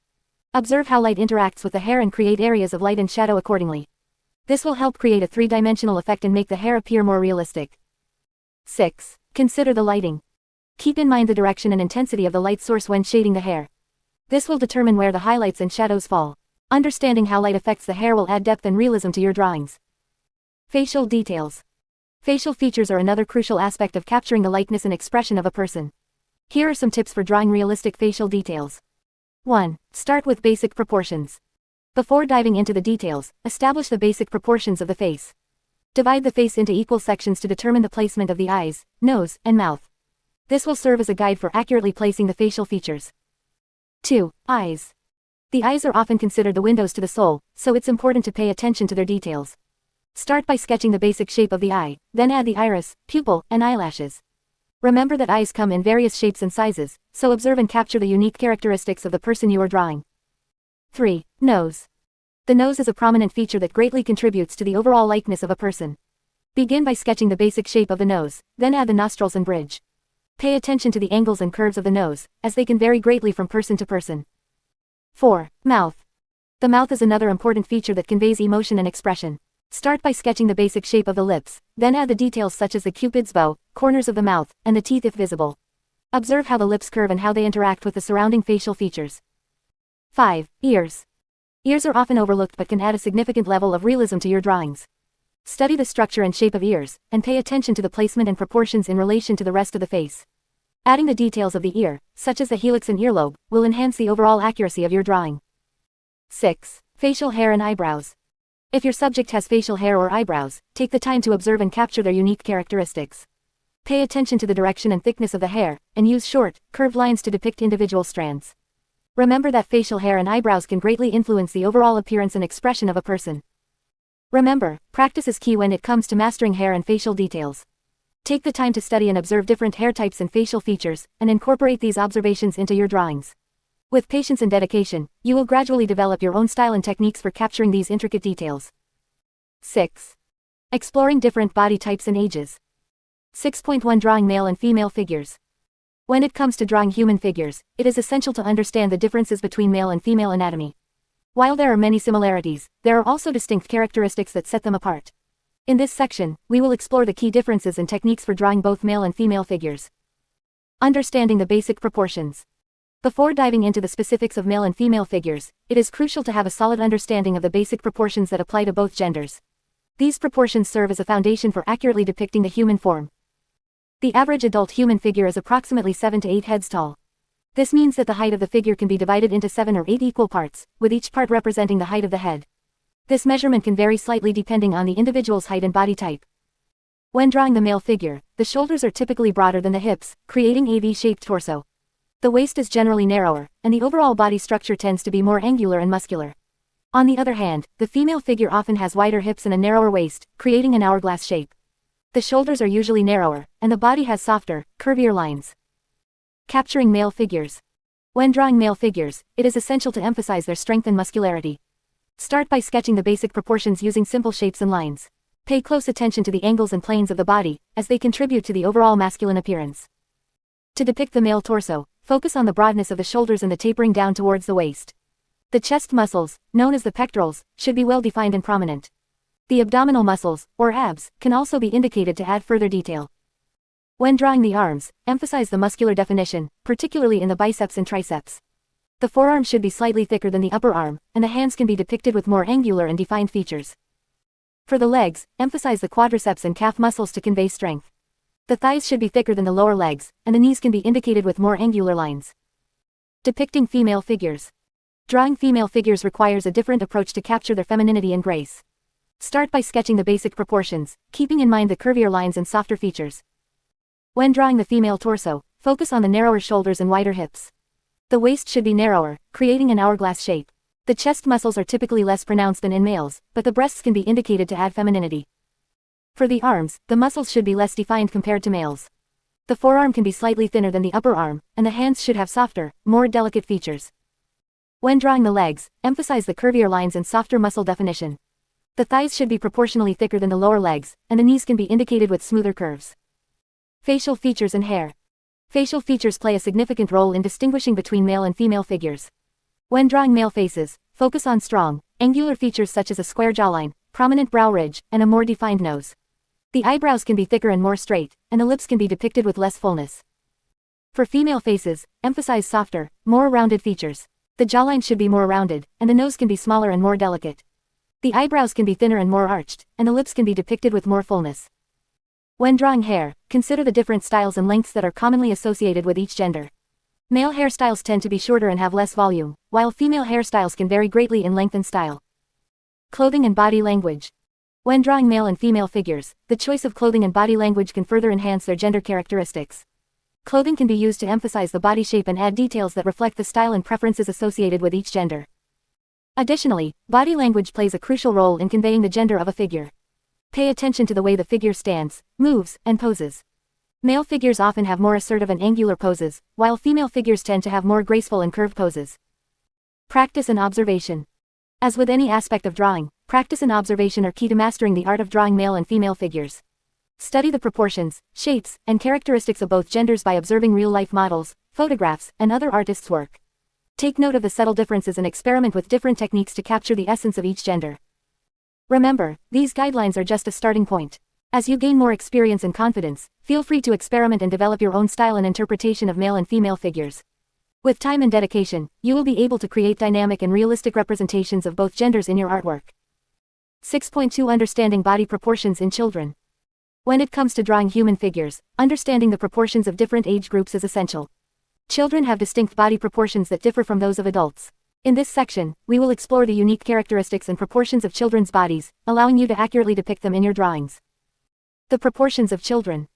Observe how light interacts with the hair and create areas of light and shadow accordingly. This will help create a three-dimensional effect and make the hair appear more realistic. 6. Consider the lighting. Keep in mind the direction and intensity of the light source when shading the hair. This will determine where the highlights and shadows fall. Understanding how light affects the hair will add depth and realism to your drawings. Facial details. Facial features are another crucial aspect of capturing the likeness and expression of a person. Here are some tips for drawing realistic facial details. 1. Start with basic proportions. Before diving into the details, establish the basic proportions of the face. Divide the face into equal sections to determine the placement of the eyes, nose, and mouth. This will serve as a guide for accurately placing the facial features. 2. Eyes. The eyes are often considered the windows to the soul, so it's important to pay attention to their details. Start by sketching the basic shape of the eye, then add the iris, pupil, and eyelashes. Remember that eyes come in various shapes and sizes, so observe and capture the unique characteristics of the person you are drawing. 3. Nose. The nose is a prominent feature that greatly contributes to the overall likeness of a person. Begin by sketching the basic shape of the nose, then add the nostrils and bridge. Pay attention to the angles and curves of the nose, as they can vary greatly from person to person. 4. Mouth. The mouth is another important feature that conveys emotion and expression. Start by sketching the basic shape of the lips, then add the details such as the cupid's bow, corners of the mouth, and the teeth if visible. Observe how the lips curve and how they interact with the surrounding facial features. 5. Ears. Ears are often overlooked but can add a significant level of realism to your drawings. Study the structure and shape of ears, and pay attention to the placement and proportions in relation to the rest of the face. Adding the details of the ear, such as the helix and earlobe, will enhance the overall accuracy of your drawing. 6. Facial hair and eyebrows. If your subject has facial hair or eyebrows, take the time to observe and capture their unique characteristics. Pay attention to the direction and thickness of the hair, and use short, curved lines to depict individual strands. Remember that facial hair and eyebrows can greatly influence the overall appearance and expression of a person. Remember, practice is key when it comes to mastering hair and facial details. Take the time to study and observe different hair types and facial features, and incorporate these observations into your drawings. With patience and dedication, you will gradually develop your own style and techniques for capturing these intricate details. 6. Exploring different body types and ages. 6.1 Drawing male and female figures. When it comes to drawing human figures, it is essential to understand the differences between male and female anatomy. While there are many similarities, there are also distinct characteristics that set them apart. In this section, we will explore the key differences and techniques for drawing both male and female figures. Understanding the basic proportions. Before diving into the specifics of male and female figures, it is crucial to have a solid understanding of the basic proportions that apply to both genders. These proportions serve as a foundation for accurately depicting the human form. The average adult human figure is approximately 7 to 8 heads tall. This means that the height of the figure can be divided into 7 or 8 equal parts, with each part representing the height of the head. This measurement can vary slightly depending on the individual's height and body type. When drawing the male figure, the shoulders are typically broader than the hips, creating a V-shaped torso. The waist is generally narrower, and the overall body structure tends to be more angular and muscular. On the other hand, the female figure often has wider hips and a narrower waist, creating an hourglass shape. The shoulders are usually narrower, and the body has softer, curvier lines. Capturing male figures. When drawing male figures, it is essential to emphasize their strength and muscularity. Start by sketching the basic proportions using simple shapes and lines. Pay close attention to the angles and planes of the body, as they contribute to the overall masculine appearance. To depict the male torso, focus on the broadness of the shoulders and the tapering down towards the waist. The chest muscles, known as the pectorals, should be well defined and prominent. The abdominal muscles, or abs, can also be indicated to add further detail. When drawing the arms, emphasize the muscular definition, particularly in the biceps and triceps. The forearm should be slightly thicker than the upper arm, and the hands can be depicted with more angular and defined features. For the legs, emphasize the quadriceps and calf muscles to convey strength. The thighs should be thicker than the lower legs, and the knees can be indicated with more angular lines. Depicting female figures. Drawing female figures requires a different approach to capture their femininity and grace. Start by sketching the basic proportions, keeping in mind the curvier lines and softer features. When drawing the female torso, focus on the narrower shoulders and wider hips. The waist should be narrower, creating an hourglass shape. The chest muscles are typically less pronounced than in males, but the breasts can be indicated to add femininity. For the arms, the muscles should be less defined compared to males. The forearm can be slightly thinner than the upper arm, and the hands should have softer, more delicate features. When drawing the legs, emphasize the curvier lines and softer muscle definition. The thighs should be proportionally thicker than the lower legs, and the knees can be indicated with smoother curves. Facial features and hair. Facial features play a significant role in distinguishing between male and female figures. When drawing male faces, focus on strong, angular features such as a square jawline, prominent brow ridge, and a more defined nose. The eyebrows can be thicker and more straight, and the lips can be depicted with less fullness. For female faces, emphasize softer, more rounded features. The jawline should be more rounded, and the nose can be smaller and more delicate. The eyebrows can be thinner and more arched, and the lips can be depicted with more fullness. When drawing hair, consider the different styles and lengths that are commonly associated with each gender. Male hairstyles tend to be shorter and have less volume, while female hairstyles can vary greatly in length and style. Clothing and body language. When drawing male and female figures, the choice of clothing and body language can further enhance their gender characteristics. Clothing can be used to emphasize the body shape and add details that reflect the style and preferences associated with each gender. Additionally, body language plays a crucial role in conveying the gender of a figure. Pay attention to the way the figure stands, moves, and poses. Male figures often have more assertive and angular poses, while female figures tend to have more graceful and curved poses. Practice and observation. As with any aspect of drawing, practice and observation are key to mastering the art of drawing male and female figures. Study the proportions, shapes, and characteristics of both genders by observing real-life models, photographs, and other artists' work. Take note of the subtle differences and experiment with different techniques to capture the essence of each gender. Remember, these guidelines are just a starting point. As you gain more experience and confidence, feel free to experiment and develop your own style and interpretation of male and female figures. With time and dedication, you will be able to create dynamic and realistic representations of both genders in your artwork. 6.2 Understanding body proportions in children. When it comes to drawing human figures, understanding the proportions of different age groups is essential. Children have distinct body proportions that differ from those of adults. In this section, we will explore the unique characteristics and proportions of children's bodies, allowing you to accurately depict them in your drawings. The proportions of children.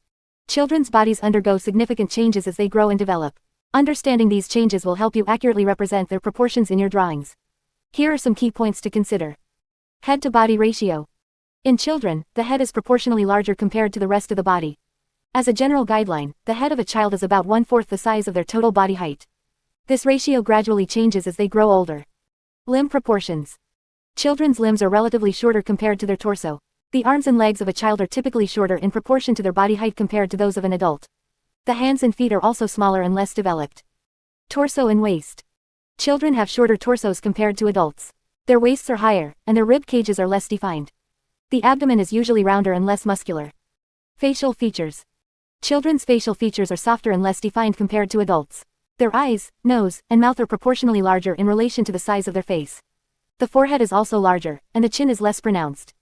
Children's bodies undergo significant changes as they grow and develop. Understanding these changes will help you accurately represent their proportions in your drawings. Here are some key points to consider. Head-to-body ratio. In children, the head is proportionally larger compared to the rest of the body. As a general guideline, the head of a child is about 1/4 the size of their total body height. This ratio gradually changes as they grow older. Limb proportions. Children's limbs are relatively shorter compared to their torso. The arms and legs of a child are typically shorter in proportion to their body height compared to those of an adult. The hands and feet are also smaller and less developed. Torso and waist. Children have shorter torsos compared to adults. Their waists are higher, and their rib cages are less defined. The abdomen is usually rounder and less muscular. Facial features. Children's facial features are softer and less defined compared to adults. Their eyes, nose, and mouth are proportionally larger in relation to the size of their face. The forehead is also larger, and the chin is less pronounced.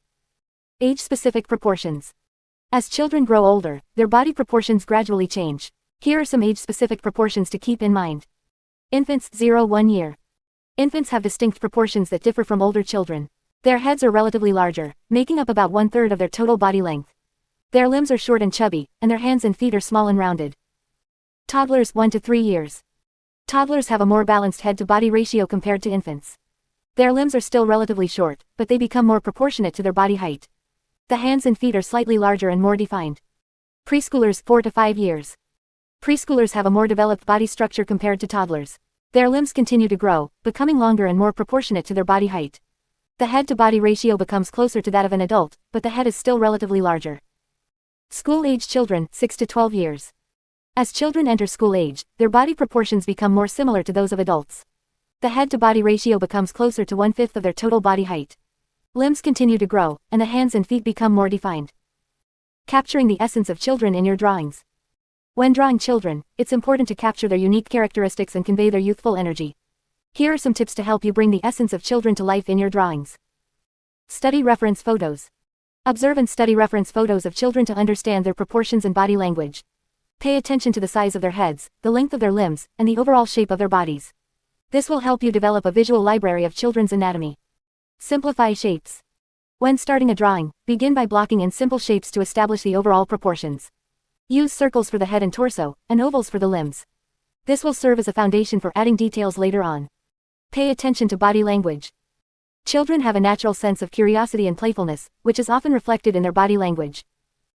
Age-specific proportions. As children grow older, their body proportions gradually change. Here are some age-specific proportions to keep in mind. Infants 0–1 year. Infants have distinct proportions that differ from older children. Their heads are relatively larger, making up about 1/3 of their total body length. Their limbs are short and chubby, and their hands and feet are small and rounded. Toddlers 1 to 3 years. Toddlers have a more balanced head-to-body ratio compared to infants. Their limbs are still relatively short, but they become more proportionate to their body height. The hands and feet are slightly larger and more defined. Preschoolers 4 to 5 years. Preschoolers have a more developed body structure compared to toddlers. Their limbs continue to grow, becoming longer and more proportionate to their body height. The head-to-body ratio becomes closer to that of an adult, but the head is still relatively larger. School-age children, 6 to 12 years. As children enter school age, their body proportions become more similar to those of adults. The head-to-body ratio becomes closer to 1/5 of their total body height. Limbs continue to grow, and the hands and feet become more defined. Capturing the essence of children in your drawings. When drawing children, it's important to capture their unique characteristics and convey their youthful energy. Here are some tips to help you bring the essence of children to life in your drawings. Study reference photos. Observe and study reference photos of children to understand their proportions and body language. Pay attention to the size of their heads, the length of their limbs, and the overall shape of their bodies. This will help you develop a visual library of children's anatomy. Simplify shapes. When starting a drawing, begin by blocking in simple shapes to establish the overall proportions. Use circles for the head and torso, and ovals for the limbs. This will serve as a foundation for adding details later on. Pay attention to body language. Children have a natural sense of curiosity and playfulness, which is often reflected in their body language.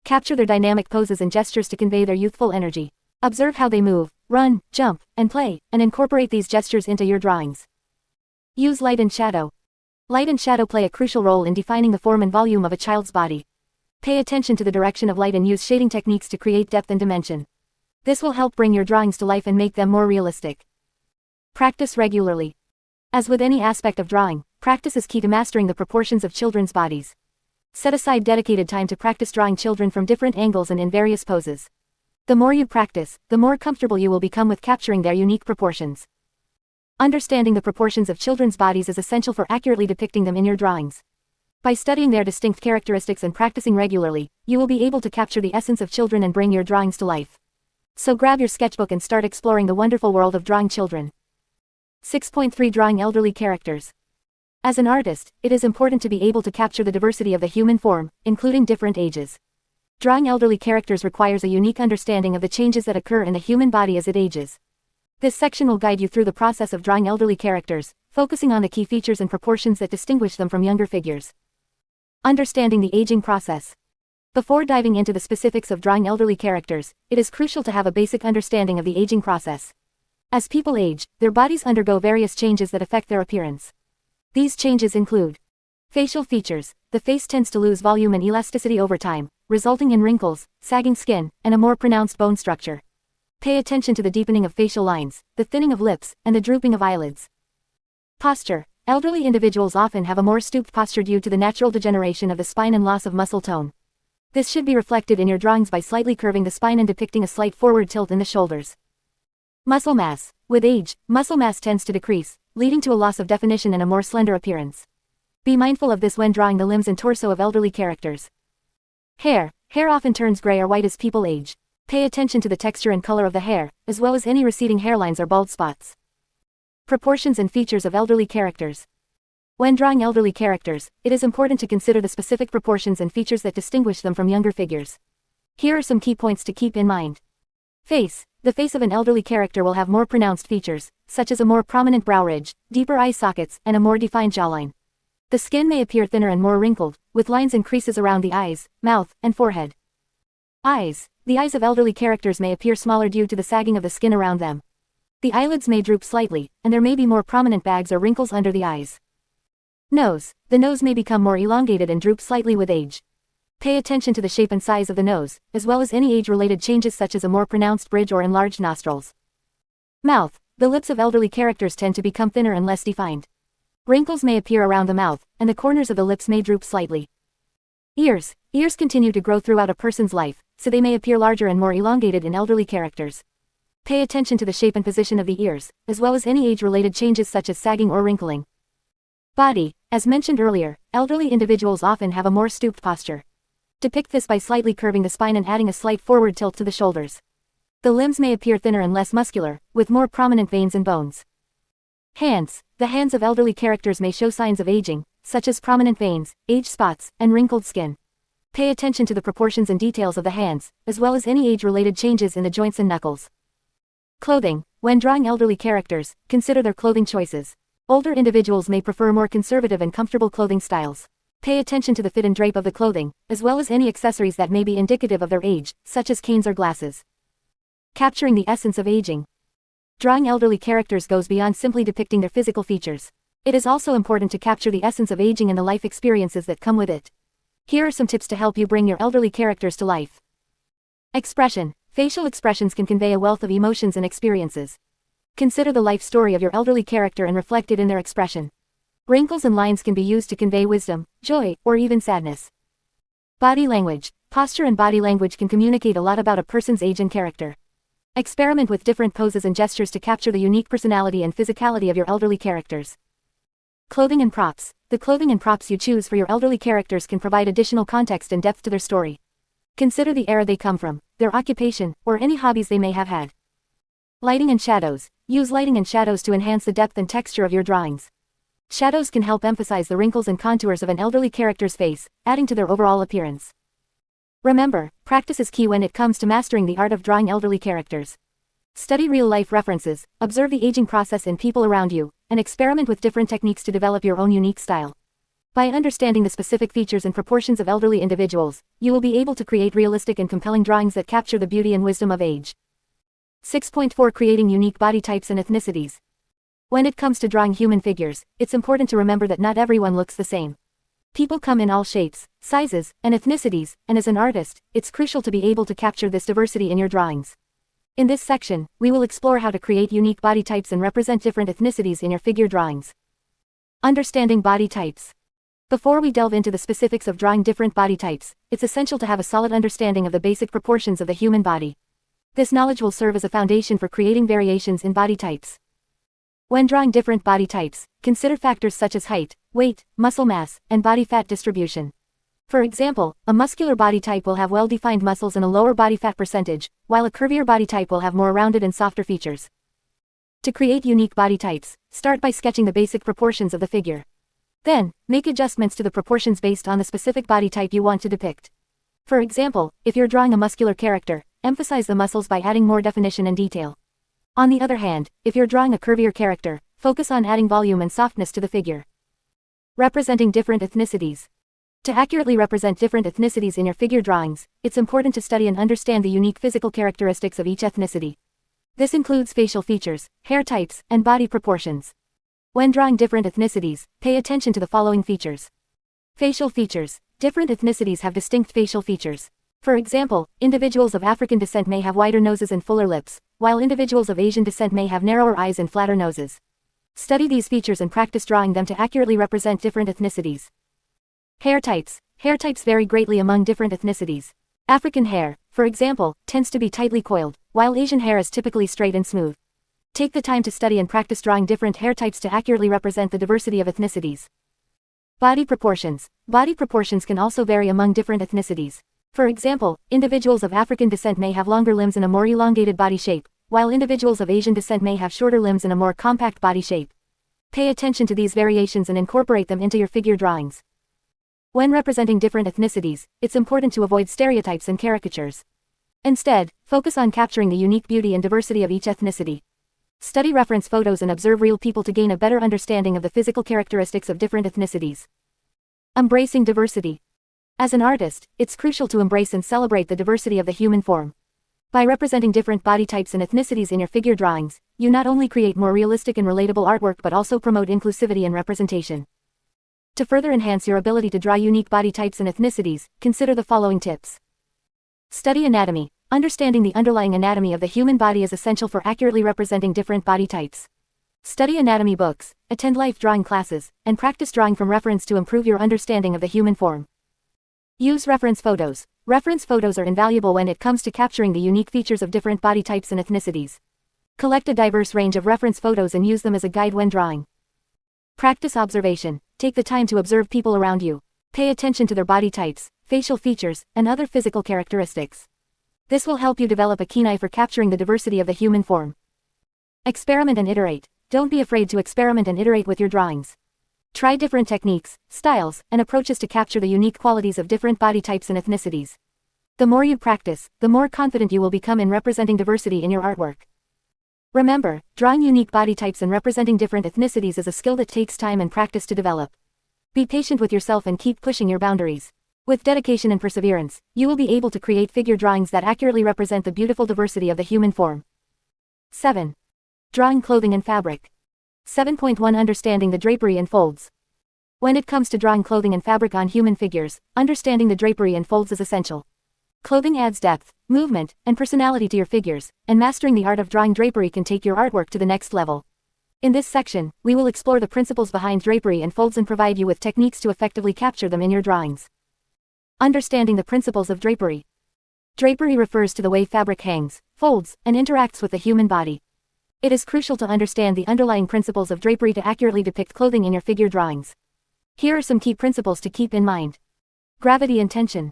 Capture their dynamic poses and gestures to convey their youthful energy. Observe how they move, run, jump, and play, and incorporate these gestures into your drawings. Use light and shadow. Light and shadow play a crucial role in defining the form and volume of a child's body. Pay attention to the direction of light and use shading techniques to create depth and dimension. This will help bring your drawings to life and make them more realistic. Practice regularly. As with any aspect of drawing, practice is key to mastering the proportions of children's bodies. Set aside dedicated time to practice drawing children from different angles and in various poses. The more you practice, the more comfortable you will become with capturing their unique proportions. Understanding the proportions of children's bodies is essential for accurately depicting them in your drawings. By studying their distinct characteristics and practicing regularly, you will be able to capture the essence of children and bring your drawings to life. So grab your sketchbook and start exploring the wonderful world of drawing children. 6.3 Drawing elderly characters. As an artist, it is important to be able to capture the diversity of the human form, including different ages. Drawing elderly characters requires a unique understanding of the changes that occur in the human body as it ages. This section will guide you through the process of drawing elderly characters, focusing on the key features and proportions that distinguish them from younger figures. Understanding the aging process. Before diving into the specifics of drawing elderly characters, it is crucial to have a basic understanding of the aging process. As people age, their bodies undergo various changes that affect their appearance. These changes include facial features. The face tends to lose volume and elasticity over time, resulting in wrinkles, sagging skin, and a more pronounced bone structure. Pay attention to the deepening of facial lines, the thinning of lips, and the drooping of eyelids. Posture. Elderly individuals often have a more stooped posture due to the natural degeneration of the spine and loss of muscle tone. This should be reflected in your drawings by slightly curving the spine and depicting a slight forward tilt in the shoulders. Muscle mass. With age, muscle mass tends to decrease, leading to a loss of definition and a more slender appearance. Be mindful of this when drawing the limbs and torso of elderly characters. Hair. Hair often turns gray or white as people age. Pay attention to the texture and color of the hair, as well as any receding hairlines or bald spots. Proportions and features of elderly characters. When drawing elderly characters, it is important to consider the specific proportions and features that distinguish them from younger figures. Here are some key points to keep in mind. Face. The face of an elderly character will have more pronounced features, such as a more prominent brow ridge, deeper eye sockets, and a more defined jawline. The skin may appear thinner and more wrinkled, with lines and creases around the eyes, mouth, and forehead. Eyes. The eyes of elderly characters may appear smaller due to the sagging of the skin around them. The eyelids may droop slightly, and there may be more prominent bags or wrinkles under the eyes. Nose. The nose may become more elongated and droop slightly with age. Pay attention to the shape and size of the nose, as well as any age-related changes such as a more pronounced bridge or enlarged nostrils. Mouth. The lips of elderly characters tend to become thinner and less defined. Wrinkles may appear around the mouth, and the corners of the lips may droop slightly. Ears. Ears continue to grow throughout a person's life, so they may appear larger and more elongated in elderly characters. Pay attention to the shape and position of the ears, as well as any age-related changes such as sagging or wrinkling. Body. As mentioned earlier, elderly individuals often have a more stooped posture. Depict this by slightly curving the spine and adding a slight forward tilt to the shoulders. The limbs may appear thinner and less muscular, with more prominent veins and bones. Hands. The hands of elderly characters may show signs of aging, such as prominent veins, age spots, and wrinkled skin. Pay attention to the proportions and details of the hands, as well as any age-related changes in the joints and knuckles. Clothing. When drawing elderly characters, consider their clothing choices. Older individuals may prefer more conservative and comfortable clothing styles. Pay attention to the fit and drape of the clothing, as well as any accessories that may be indicative of their age, such as canes or glasses. Capturing the essence of aging. Drawing elderly characters goes beyond simply depicting their physical features. It is also important to capture the essence of aging and the life experiences that come with it. Here are some tips to help you bring your elderly characters to life. Expression. Facial expressions can convey a wealth of emotions and experiences. Consider the life story of your elderly character and reflect it in their expression. Wrinkles and lines can be used to convey wisdom, joy, or even sadness. Body language. Posture and body language can communicate a lot about a person's age and character. Experiment with different poses and gestures to capture the unique personality and physicality of your elderly characters. Clothing and props. The clothing and props you choose for your elderly characters can provide additional context and depth to their story. Consider the era they come from, their occupation, or any hobbies they may have had. Lighting and shadows. Use lighting and shadows to enhance the depth and texture of your drawings. Shadows can help emphasize the wrinkles and contours of an elderly character's face, adding to their overall appearance. Remember, practice is key when it comes to mastering the art of drawing elderly characters. Study real-life references, observe the aging process in people around you, and experiment with different techniques to develop your own unique style. By understanding the specific features and proportions of elderly individuals, you will be able to create realistic and compelling drawings that capture the beauty and wisdom of age. 6.4 Creating unique body types and ethnicities. When it comes to drawing human figures, it's important to remember that not everyone looks the same. People come in all shapes, sizes, and ethnicities, and as an artist, it's crucial to be able to capture this diversity in your drawings. In this section, we will explore how to create unique body types and represent different ethnicities in your figure drawings. Understanding body types. Before we delve into the specifics of drawing different body types, it's essential to have a solid understanding of the basic proportions of the human body. This knowledge will serve as a foundation for creating variations in body types. When drawing different body types, consider factors such as height, weight, muscle mass, and body fat distribution. For example, a muscular body type will have well-defined muscles and a lower body fat percentage, while a curvier body type will have more rounded and softer features. To create unique body types, start by sketching the basic proportions of the figure. Then, make adjustments to the proportions based on the specific body type you want to depict. For example, if you're drawing a muscular character, emphasize the muscles by adding more definition and detail. On the other hand, if you're drawing a curvier character, focus on adding volume and softness to the figure. Representing different ethnicities. To accurately represent different ethnicities in your figure drawings, it's important to study and understand the unique physical characteristics of each ethnicity. This includes facial features, hair types, and body proportions. When drawing different ethnicities, pay attention to the following features. Facial features. Different ethnicities have distinct facial features. For example, individuals of African descent may have wider noses and fuller lips, while individuals of Asian descent may have narrower eyes and flatter noses. Study these features and practice drawing them to accurately represent different ethnicities. Hair types. Hair types vary greatly among different ethnicities. African hair, for example, tends to be tightly coiled, while Asian hair is typically straight and smooth. Take the time to study and practice drawing different hair types to accurately represent the diversity of ethnicities. Body proportions. Body proportions can also vary among different ethnicities. For example, individuals of African descent may have longer limbs and a more elongated body shape, while individuals of Asian descent may have shorter limbs and a more compact body shape. Pay attention to these variations and incorporate them into your figure drawings. When representing different ethnicities, it's important to avoid stereotypes and caricatures. Instead, focus on capturing the unique beauty and diversity of each ethnicity. Study reference photos and observe real people to gain a better understanding of the physical characteristics of different ethnicities. Embracing diversity. As an artist, it's crucial to embrace and celebrate the diversity of the human form. By representing different body types and ethnicities in your figure drawings, you not only create more realistic and relatable artwork but also promote inclusivity and representation. To further enhance your ability to draw unique body types and ethnicities, consider the following tips. Study anatomy. Understanding the underlying anatomy of the human body is essential for accurately representing different body types. Study anatomy books, attend life drawing classes, and practice drawing from reference to improve your understanding of the human form. Use reference photos. Reference photos are invaluable when it comes to capturing the unique features of different body types and ethnicities. Collect a diverse range of reference photos and use them as a guide when drawing. Practice observation. Take the time to observe people around you. Pay attention to their body types, facial features, and other physical characteristics. This will help you develop a keen eye for capturing the diversity of the human form. Experiment and iterate. Don't be afraid to experiment and iterate with your drawings. Try different techniques, styles, and approaches to capture the unique qualities of different body types and ethnicities. The more you practice, the more confident you will become in representing diversity in your artwork. Remember, drawing unique body types and representing different ethnicities is a skill that takes time and practice to develop. Be patient with yourself and keep pushing your boundaries. With dedication and perseverance, you will be able to create figure drawings that accurately represent the beautiful diversity of the human form. 7. Drawing clothing and fabric. 7.1 Understanding the drapery and folds. When it comes to drawing clothing and fabric on human figures, understanding the drapery and folds is essential. Clothing adds depth, movement, and personality to your figures, and mastering the art of drawing drapery can take your artwork to the next level. In this section, we will explore the principles behind drapery and folds and provide you with techniques to effectively capture them in your drawings. Understanding the principles of drapery. Drapery refers to the way fabric hangs, folds, and interacts with the human body. It is crucial to understand the underlying principles of drapery to accurately depict clothing in your figure drawings. Here are some key principles to keep in mind. Gravity and tension.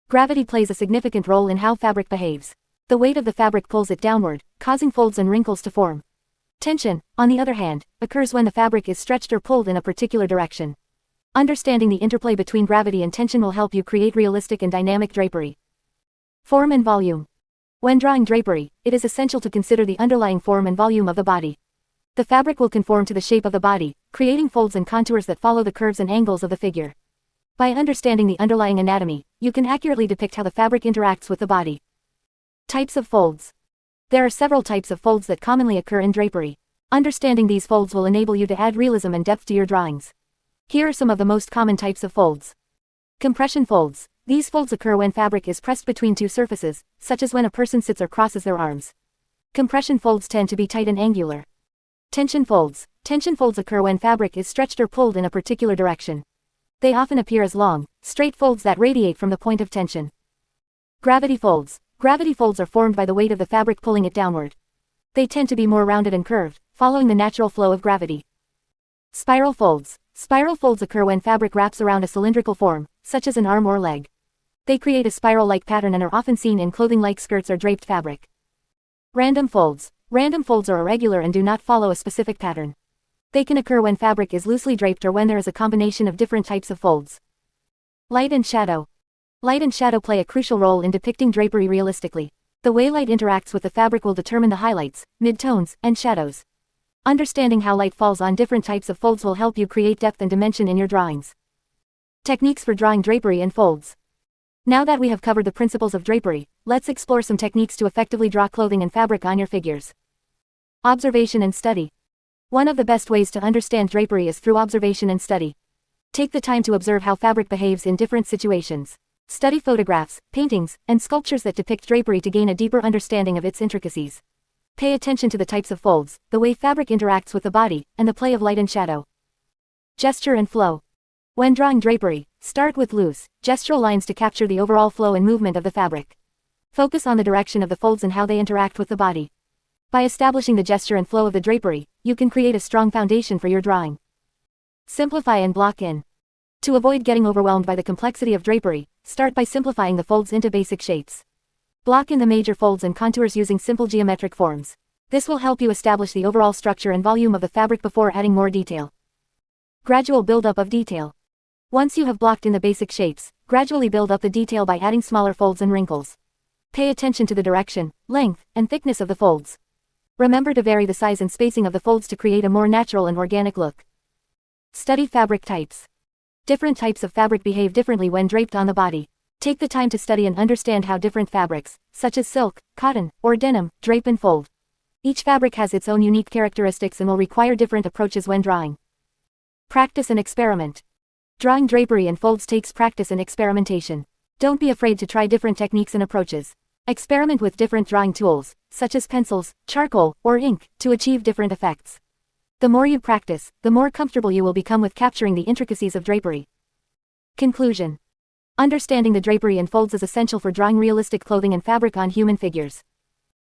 Gravity plays a significant role in how fabric behaves. The weight of the fabric pulls it downward, causing folds and wrinkles to form. Tension, on the other hand, occurs when the fabric is stretched or pulled in a particular direction. Understanding the interplay between gravity and tension will help you create realistic and dynamic drapery. Form and volume. When drawing drapery, it is essential to consider the underlying form and volume of the body. The fabric will conform to the shape of the body, creating folds and contours that follow the curves and angles of the figure. By understanding the underlying anatomy, you can accurately depict how the fabric interacts with the body. Types of folds. There are several types of folds that commonly occur in drapery. Understanding these folds will enable you to add realism and depth to your drawings. Here are some of the most common types of folds. Compression folds. These folds occur when fabric is pressed between two surfaces, such as when a person sits or crosses their arms. Compression folds tend to be tight and angular. Tension folds. Tension folds occur when fabric is stretched or pulled in a particular direction. They often appear as long, straight folds that radiate from the point of tension. Gravity folds. Gravity folds are formed by the weight of the fabric pulling it downward. They tend to be more rounded and curved, following the natural flow of gravity. Spiral folds. Spiral folds occur when fabric wraps around a cylindrical form, such as an arm or leg. They create a spiral-like pattern and are often seen in clothing like skirts or draped fabric. Random folds. Random folds are irregular and do not follow a specific pattern. They can occur when fabric is loosely draped or when there is a combination of different types of folds. Light and shadow. Light and shadow play a crucial role in depicting drapery realistically. The way light interacts with the fabric will determine the highlights, midtones, and shadows. Understanding how light falls on different types of folds will help you create depth and dimension in your drawings. Techniques for drawing drapery and folds. Now that we have covered the principles of drapery, let's explore some techniques to effectively draw clothing and fabric on your figures. Observation and study. One of the best ways to understand drapery is through observation and study. Take the time to observe how fabric behaves in different situations. Study photographs, paintings, and sculptures that depict drapery to gain a deeper understanding of its intricacies. Pay attention to the types of folds, the way fabric interacts with the body, and the play of light and shadow. Gesture and flow. When drawing drapery, start with loose, gestural lines to capture the overall flow and movement of the fabric. Focus on the direction of the folds and how they interact with the body. By establishing the gesture and flow of the drapery, you can create a strong foundation for your drawing. Simplify and block in. To avoid getting overwhelmed by the complexity of drapery, start by simplifying the folds into basic shapes. Block in the major folds and contours using simple geometric forms. This will help you establish the overall structure and volume of the fabric before adding more detail. Gradual buildup of detail. Once you have blocked in the basic shapes, gradually build up the detail by adding smaller folds and wrinkles. Pay attention to the direction, length, and thickness of the folds. Remember to vary the size and spacing of the folds to create a more natural and organic look. Study fabric types. Different types of fabric behave differently when draped on the body. Take the time to study and understand how different fabrics, such as silk, cotton, or denim, drape and fold. Each fabric has its own unique characteristics and will require different approaches when drawing. Practice and experiment. Drawing drapery and folds takes practice and experimentation. Don't be afraid to try different techniques and approaches. Experiment with different drawing tools, such as pencils, charcoal, or ink, to achieve different effects. The more you practice, the more comfortable you will become with capturing the intricacies of drapery. Conclusion. Understanding the drapery and folds is essential for drawing realistic clothing and fabric on human figures.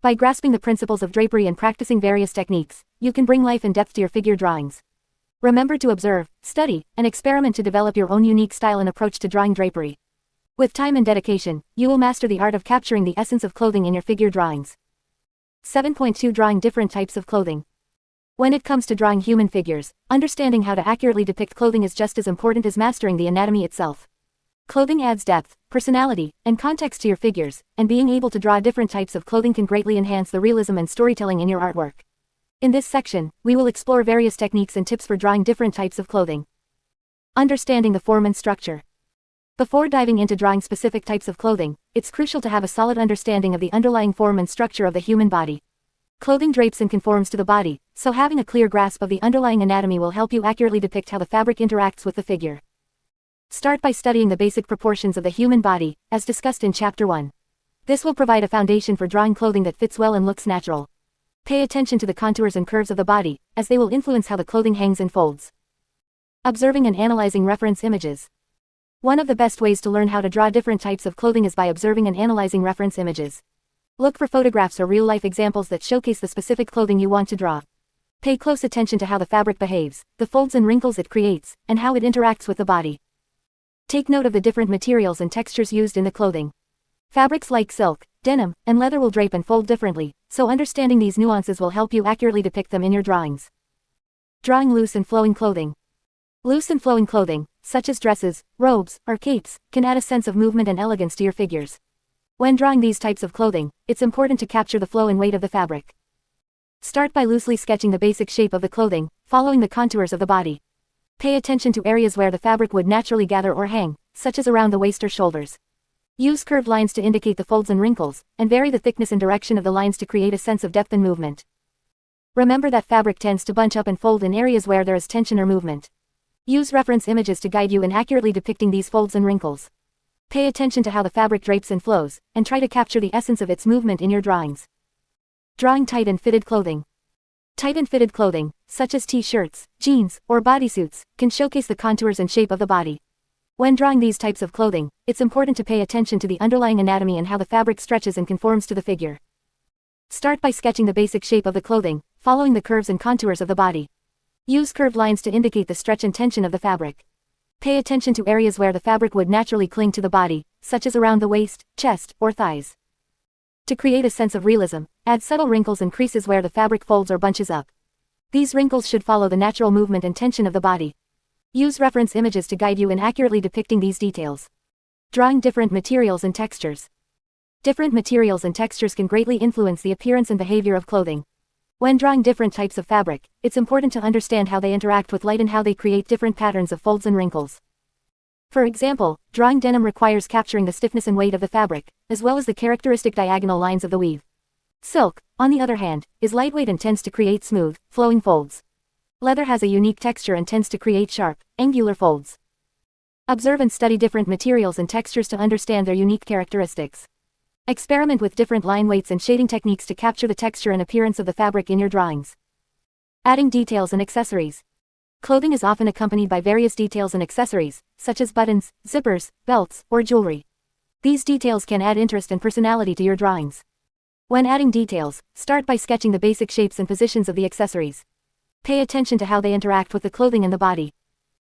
By grasping the principles of drapery and practicing various techniques, you can bring life and depth to your figure drawings. Remember to observe, study, and experiment to develop your own unique style and approach to drawing drapery. With time and dedication, you will master the art of capturing the essence of clothing in your figure drawings. 7.2 Drawing different types of clothing. When it comes to drawing human figures, understanding how to accurately depict clothing is just as important as mastering the anatomy itself. Clothing adds depth, personality, and context to your figures, and being able to draw different types of clothing can greatly enhance the realism and storytelling in your artwork. In this section, we will explore various techniques and tips for drawing different types of clothing. Understanding the form and structure. Before diving into drawing specific types of clothing, it's crucial to have a solid understanding of the underlying form and structure of the human body. Clothing drapes and conforms to the body, so having a clear grasp of the underlying anatomy will help you accurately depict how the fabric interacts with the figure. Start by studying the basic proportions of the human body, as discussed in Chapter 1. This will provide a foundation for drawing clothing that fits well and looks natural. Pay attention to the contours and curves of the body, as they will influence how the clothing hangs and folds. Observing and analyzing reference images. One of the best ways to learn how to draw different types of clothing is by observing and analyzing reference images. Look for photographs or real-life examples that showcase the specific clothing you want to draw. Pay close attention to how the fabric behaves, the folds and wrinkles it creates, and how it interacts with the body. Take note of the different materials and textures used in the clothing. Fabrics like silk, denim, and leather will drape and fold differently, so understanding these nuances will help you accurately depict them in your drawings. Drawing loose and flowing clothing. Loose and flowing clothing, such as dresses, robes, or capes, can add a sense of movement and elegance to your figures. When drawing these types of clothing, it's important to capture the flow and weight of the fabric. Start by loosely sketching the basic shape of the clothing, following the contours of the body. Pay attention to areas where the fabric would naturally gather or hang, such as around the waist or shoulders. Use curved lines to indicate the folds and wrinkles, and vary the thickness and direction of the lines to create a sense of depth and movement. Remember that fabric tends to bunch up and fold in areas where there is tension or movement. Use reference images to guide you in accurately depicting these folds and wrinkles. Pay attention to how the fabric drapes and flows, and try to capture the essence of its movement in your drawings. Drawing tight and fitted clothing. Tight and fitted clothing, such as t-shirts, jeans, or bodysuits, can showcase the contours and shape of the body. When drawing these types of clothing, it's important to pay attention to the underlying anatomy and how the fabric stretches and conforms to the figure. Start by sketching the basic shape of the clothing, following the curves and contours of the body. Use curved lines to indicate the stretch and tension of the fabric. Pay attention to areas where the fabric would naturally cling to the body, such as around the waist, chest, or thighs. To create a sense of realism, add subtle wrinkles and creases where the fabric folds or bunches up. These wrinkles should follow the natural movement and tension of the body. Use reference images to guide you in accurately depicting these details. Drawing different materials and textures. Different materials and textures can greatly influence the appearance and behavior of clothing. When drawing different types of fabric, it's important to understand how they interact with light and how they create different patterns of folds and wrinkles. For example, drawing denim requires capturing the stiffness and weight of the fabric, as well as the characteristic diagonal lines of the weave. Silk, on the other hand, is lightweight and tends to create smooth, flowing folds. Leather has a unique texture and tends to create sharp, angular folds. Observe and study different materials and textures to understand their unique characteristics. Experiment with different line weights and shading techniques to capture the texture and appearance of the fabric in your drawings. Adding details and accessories. Clothing is often accompanied by various details and accessories, such as buttons, zippers, belts, or jewelry. These details can add interest and personality to your drawings. When adding details, start by sketching the basic shapes and positions of the accessories. Pay attention to how they interact with the clothing and the body.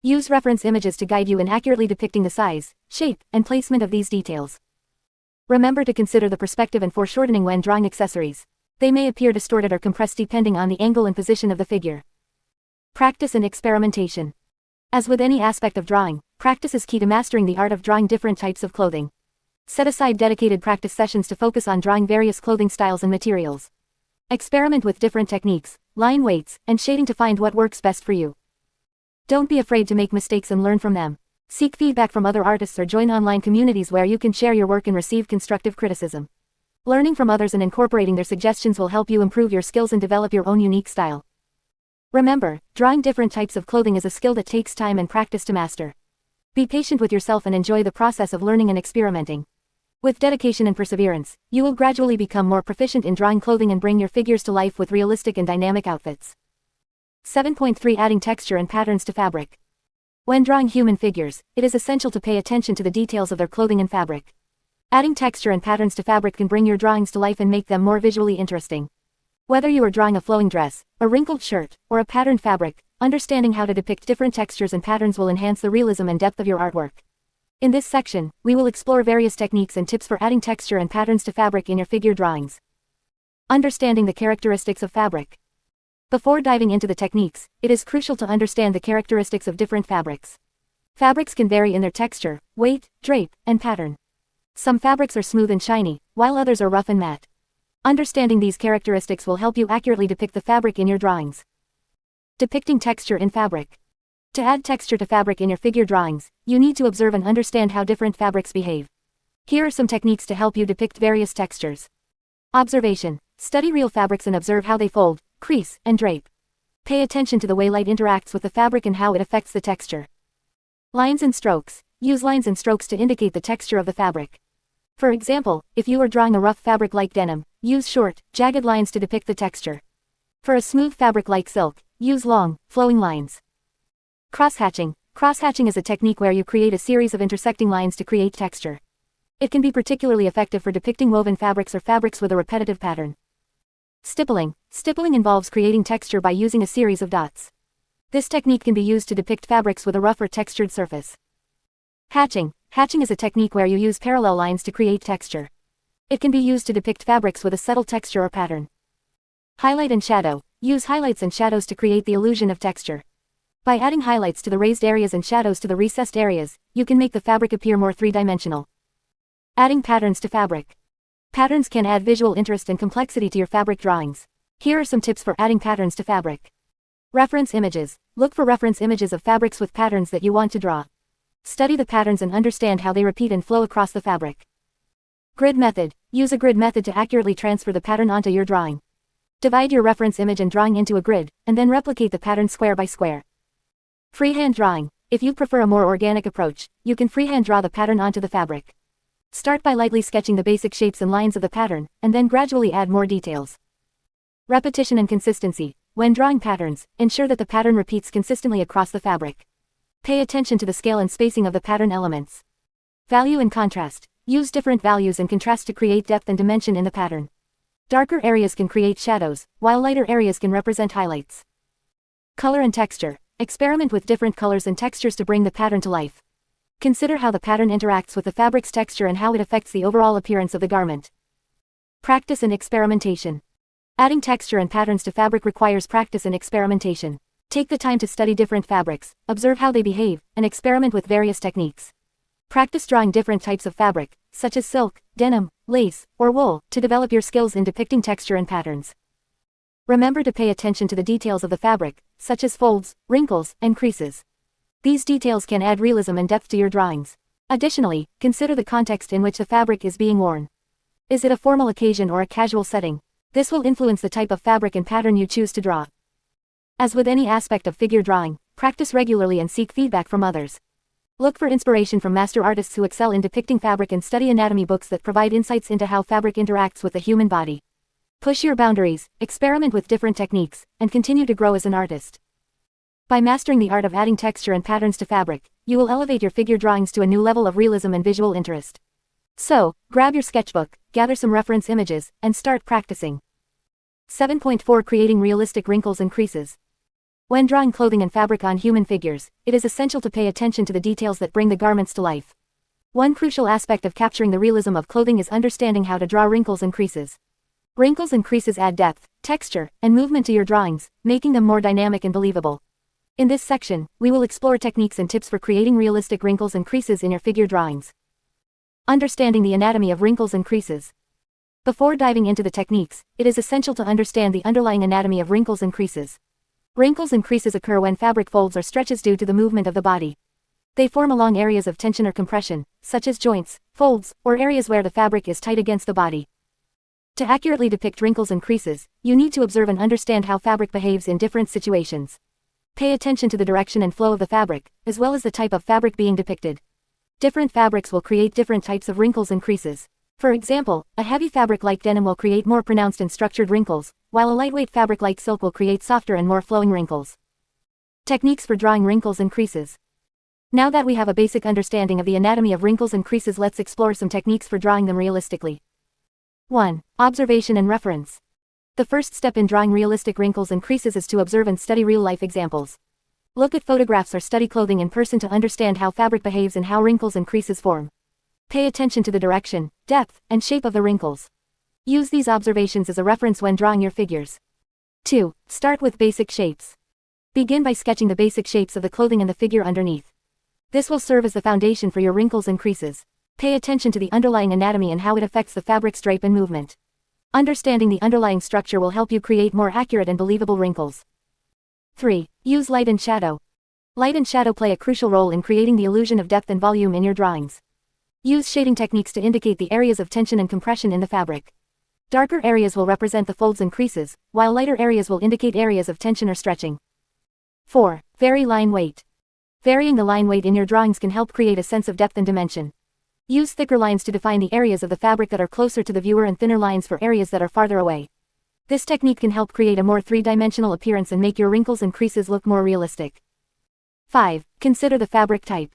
Use reference images to guide you in accurately depicting the size, shape, and placement of these details. Remember to consider the perspective and foreshortening when drawing accessories. They may appear distorted or compressed depending on the angle and position of the figure. Practice and experimentation. As with any aspect of drawing, practice is key to mastering the art of drawing different types of clothing. Set aside dedicated practice sessions to focus on drawing various clothing styles and materials. Experiment with different techniques, line weights, and shading to find what works best for you. Don't be afraid to make mistakes and learn from them. Seek feedback from other artists or join online communities where you can share your work and receive constructive criticism. Learning from others and incorporating their suggestions will help you improve your skills and develop your own unique style. Remember, drawing different types of clothing is a skill that takes time and practice to master. Be patient with yourself and enjoy the process of learning and experimenting. With dedication and perseverance, you will gradually become more proficient in drawing clothing and bring your figures to life with realistic and dynamic outfits. 7.3 Adding texture and patterns to fabric. When drawing human figures, it is essential to pay attention to the details of their clothing and fabric. Adding texture and patterns to fabric can bring your drawings to life and make them more visually interesting. Whether you are drawing a flowing dress, a wrinkled shirt, or a patterned fabric, understanding how to depict different textures and patterns will enhance the realism and depth of your artwork. In this section, we will explore various techniques and tips for adding texture and patterns to fabric in your figure drawings. Understanding the characteristics of fabric. Before diving into the techniques, it is crucial to understand the characteristics of different fabrics. Fabrics can vary in their texture, weight, drape, and pattern. Some fabrics are smooth and shiny, while others are rough and matte. Understanding these characteristics will help you accurately depict the fabric in your drawings. Depicting texture in fabric. To add texture to fabric in your figure drawings, you need to observe and understand how different fabrics behave. Here are some techniques to help you depict various textures. Observation. Study real fabrics and observe how they fold, crease, and drape. Pay attention to the way light interacts with the fabric and how it affects the texture. Lines and strokes. Use lines and strokes to indicate the texture of the fabric. For example, if you are drawing a rough fabric like denim, use short, jagged lines to depict the texture. For a smooth fabric like silk, use long, flowing lines. Cross-hatching. Cross-hatching is a technique where you create a series of intersecting lines to create texture. It can be particularly effective for depicting woven fabrics or fabrics with a repetitive pattern. Stippling. Stippling involves creating texture by using a series of dots. This technique can be used to depict fabrics with a rough or textured surface. Hatching. Hatching is a technique where you use parallel lines to create texture. It can be used to depict fabrics with a subtle texture or pattern. Highlight and shadow. Use highlights and shadows to create the illusion of texture. By adding highlights to the raised areas and shadows to the recessed areas, you can make the fabric appear more three-dimensional. Adding patterns to fabric. Patterns can add visual interest and complexity to your fabric drawings. Here are some tips for adding patterns to fabric. Reference images. Look for reference images of fabrics with patterns that you want to draw. Study the patterns and understand how they repeat and flow across the fabric. Grid method. Use a grid method to accurately transfer the pattern onto your drawing. Divide your reference image and drawing into a grid, and then replicate the pattern square by square. Freehand drawing. If you prefer a more organic approach, you can freehand draw the pattern onto the fabric. Start by lightly sketching the basic shapes and lines of the pattern, and then gradually add more details. Repetition and consistency. When drawing patterns, ensure that the pattern repeats consistently across the fabric. Pay attention to the scale and spacing of the pattern elements. Value and contrast. Use different values and contrast to create depth and dimension in the pattern. Darker areas can create shadows, while lighter areas can represent highlights. Color and texture. Experiment with different colors and textures to bring the pattern to life. Consider how the pattern interacts with the fabric's texture and how it affects the overall appearance of the garment. Practice and experimentation. Adding texture and patterns to fabric requires practice and experimentation. Take the time to study different fabrics, observe how they behave, and experiment with various techniques. Practice drawing different types of fabric, such as silk, denim, lace, or wool, to develop your skills in depicting texture and patterns. Remember to pay attention to the details of the fabric, such as folds, wrinkles, and creases. These details can add realism and depth to your drawings. Additionally, consider the context in which the fabric is being worn. Is it a formal occasion or a casual setting? This will influence the type of fabric and pattern you choose to draw. As with any aspect of figure drawing, practice regularly and seek feedback from others. Look for inspiration from master artists who excel in depicting fabric and study anatomy books that provide insights into how fabric interacts with the human body. Push your boundaries, experiment with different techniques, and continue to grow as an artist. By mastering the art of adding texture and patterns to fabric, you will elevate your figure drawings to a new level of realism and visual interest. So, grab your sketchbook, gather some reference images, and start practicing. 7.4 Creating realistic wrinkles and creases. When drawing clothing and fabric on human figures, it is essential to pay attention to the details that bring the garments to life. One crucial aspect of capturing the realism of clothing is understanding how to draw wrinkles and creases. Wrinkles and creases add depth, texture, and movement to your drawings, making them more dynamic and believable. In this section, we will explore techniques and tips for creating realistic wrinkles and creases in your figure drawings. Understanding the anatomy of wrinkles and creases. Before diving into the techniques, it is essential to understand the underlying anatomy of wrinkles and creases. Wrinkles and creases occur when fabric folds or stretches due to the movement of the body. They form along areas of tension or compression, such as joints, folds, or areas where the fabric is tight against the body. To accurately depict wrinkles and creases, you need to observe and understand how fabric behaves in different situations. Pay attention to the direction and flow of the fabric, as well as the type of fabric being depicted. Different fabrics will create different types of wrinkles and creases. For example, a heavy fabric like denim will create more pronounced and structured wrinkles, while a lightweight fabric like silk will create softer and more flowing wrinkles. Techniques for drawing wrinkles and creases. Now that we have a basic understanding of the anatomy of wrinkles and creases, let's explore some techniques for drawing them realistically. 1. Observation and reference. The first step in drawing realistic wrinkles and creases is to observe and study real-life examples. Look at photographs or study clothing in person to understand how fabric behaves and how wrinkles and creases form. Pay attention to the direction, depth, and shape of the wrinkles. Use these observations as a reference when drawing your figures. 2. Start with basic shapes. Begin by sketching the basic shapes of the clothing and the figure underneath. This will serve as the foundation for your wrinkles and creases. Pay attention to the underlying anatomy and how it affects the fabric's drape and movement. Understanding the underlying structure will help you create more accurate and believable wrinkles. 3. Use light and shadow. Light and shadow play a crucial role in creating the illusion of depth and volume in your drawings. Use shading techniques to indicate the areas of tension and compression in the fabric. Darker areas will represent the folds and creases, while lighter areas will indicate areas of tension or stretching. 4. Vary line weight. Varying the line weight in your drawings can help create a sense of depth and dimension. Use thicker lines to define the areas of the fabric that are closer to the viewer and thinner lines for areas that are farther away. This technique can help create a more three-dimensional appearance and make your wrinkles and creases look more realistic. 5. Consider the fabric type.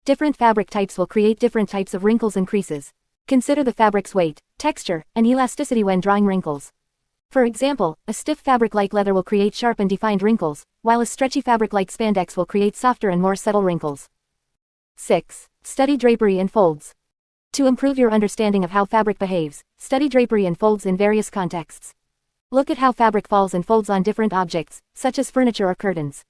Different fabric types will create different types of wrinkles and creases. Consider the fabric's weight, texture, and elasticity when drawing wrinkles. For example, a stiff fabric like leather will create sharp and defined wrinkles, while a stretchy fabric like spandex will create softer and more subtle wrinkles. 6. Study drapery and folds. To improve your understanding of how fabric behaves, study drapery and folds in various contexts. Look at how fabric falls and folds on different objects, such as furniture or curtains.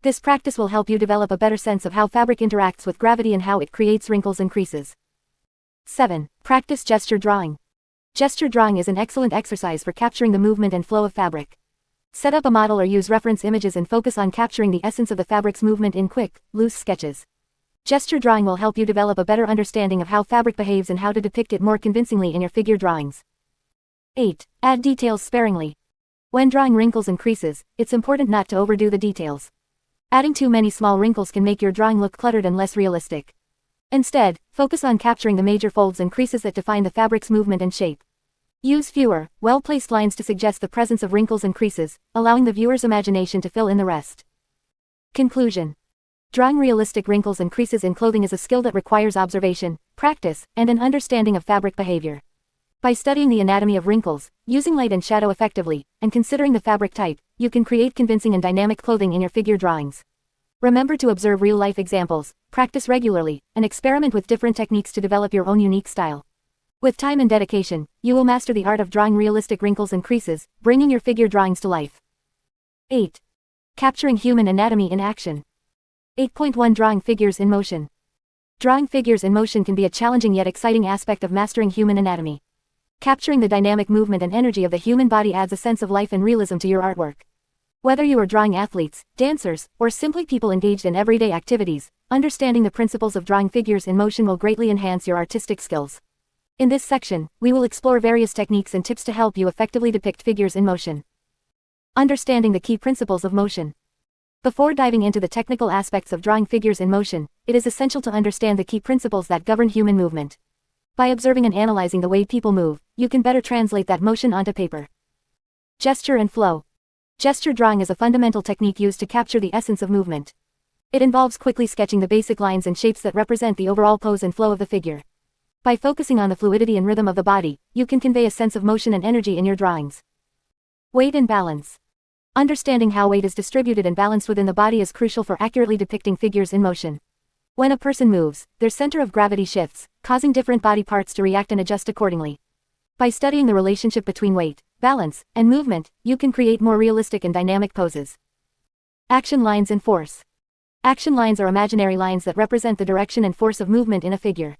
This practice will help you develop a better sense of how fabric interacts with gravity and how it creates wrinkles and creases. 7. Practice gesture drawing. Gesture drawing is an excellent exercise for capturing the movement and flow of fabric. Set up a model or use reference images and focus on capturing the essence of the fabric's movement in quick, loose sketches. Gesture drawing will help you develop a better understanding of how fabric behaves and how to depict it more convincingly in your figure drawings. 8. Add details sparingly. When drawing wrinkles and creases, it's important not to overdo the details. Adding too many small wrinkles can make your drawing look cluttered and less realistic. Instead, focus on capturing the major folds and creases that define the fabric's movement and shape. Use fewer, well-placed lines to suggest the presence of wrinkles and creases, allowing the viewer's imagination to fill in the rest. Conclusion. Drawing realistic wrinkles and creases in clothing is a skill that requires observation, practice, and an understanding of fabric behavior. By studying the anatomy of wrinkles, using light and shadow effectively, and considering the fabric type, you can create convincing and dynamic clothing in your figure drawings. Remember to observe real-life examples, practice regularly, and experiment with different techniques to develop your own unique style. With time and dedication, you will master the art of drawing realistic wrinkles and creases, bringing your figure drawings to life. 8. Capturing human anatomy in action. 8.1 Drawing figures in motion. Drawing figures in motion can be a challenging yet exciting aspect of mastering human anatomy. Capturing the dynamic movement and energy of the human body adds a sense of life and realism to your artwork. Whether you are drawing athletes, dancers, or simply people engaged in everyday activities, understanding the principles of drawing figures in motion will greatly enhance your artistic skills. In this section, we will explore various techniques and tips to help you effectively depict figures in motion. Understanding the key principles of motion. Before diving into the technical aspects of drawing figures in motion, it is essential to understand the key principles that govern human movement. By observing and analyzing the way people move, you can better translate that motion onto paper. Gesture and flow. Gesture drawing is a fundamental technique used to capture the essence of movement. It involves quickly sketching the basic lines and shapes that represent the overall pose and flow of the figure. By focusing on the fluidity and rhythm of the body, you can convey a sense of motion and energy in your drawings. Weight and balance. Understanding how weight is distributed and balanced within the body is crucial for accurately depicting figures in motion. When a person moves, their center of gravity shifts, causing different body parts to react and adjust accordingly. By studying the relationship between weight, balance, and movement, you can create more realistic and dynamic poses. Action lines and force. Action lines are imaginary lines that represent the direction and force of movement in a figure.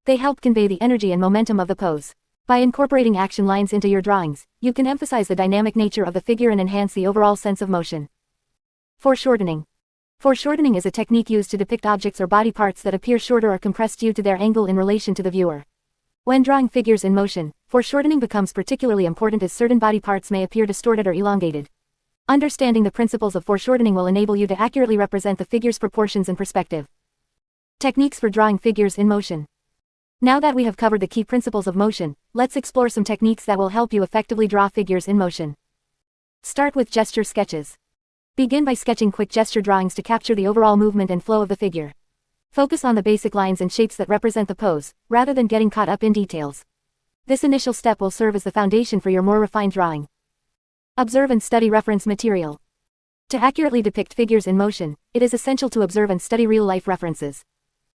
They help convey the energy and momentum of the pose. By incorporating action lines into your drawings, you can emphasize the dynamic nature of the figure and enhance the overall sense of motion. Foreshortening. Foreshortening is a technique used to depict objects or body parts that appear shorter or compressed due to their angle in relation to the viewer. When drawing figures in motion, foreshortening becomes particularly important as certain body parts may appear distorted or elongated. Understanding the principles of foreshortening will enable you to accurately represent the figure's proportions and perspective. Techniques for drawing figures in motion. Now that we have covered the key principles of motion, let's explore some techniques that will help you effectively draw figures in motion. Start with gesture sketches. Begin by sketching quick gesture drawings to capture the overall movement and flow of the figure. Focus on the basic lines and shapes that represent the pose, rather than getting caught up in details. This initial step will serve as the foundation for your more refined drawing. Observe and study reference material. To accurately depict figures in motion, it is essential to observe and study real-life references.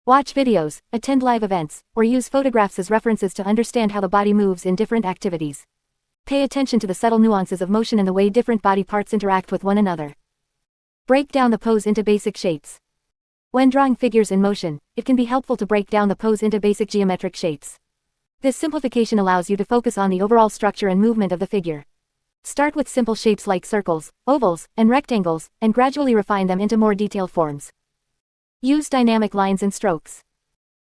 Watch videos, attend live events, or use photographs as references to understand how the body moves in different activities. Pay attention to the subtle nuances of motion and the way different body parts interact with one another. Break down the pose into basic shapes. When drawing figures in motion, it can be helpful to break down the pose into basic geometric shapes. This simplification allows you to focus on the overall structure and movement of the figure. Start with simple shapes like circles, ovals, and rectangles, and gradually refine them into more detailed forms. Use dynamic lines and strokes.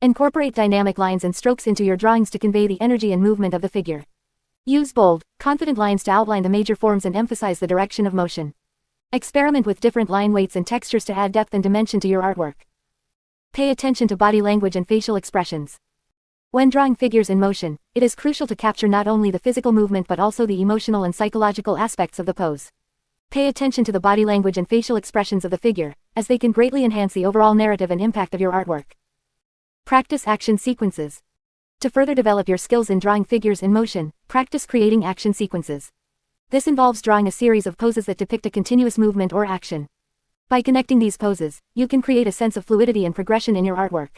Incorporate dynamic lines and strokes into your drawings to convey the energy and movement of the figure. Use bold, confident lines to outline the major forms and emphasize the direction of motion. Experiment with different line weights and textures to add depth and dimension to your artwork. Pay attention to body language and facial expressions. When drawing figures in motion, it is crucial to capture not only the physical movement but also the emotional and psychological aspects of the pose. Pay attention to the body language and facial expressions of the figure, as they can greatly enhance the overall narrative and impact of your artwork. Practice action sequences. To further develop your skills in drawing figures in motion, practice creating action sequences. This involves drawing a series of poses that depict a continuous movement or action. By connecting these poses, you can create a sense of fluidity and progression in your artwork.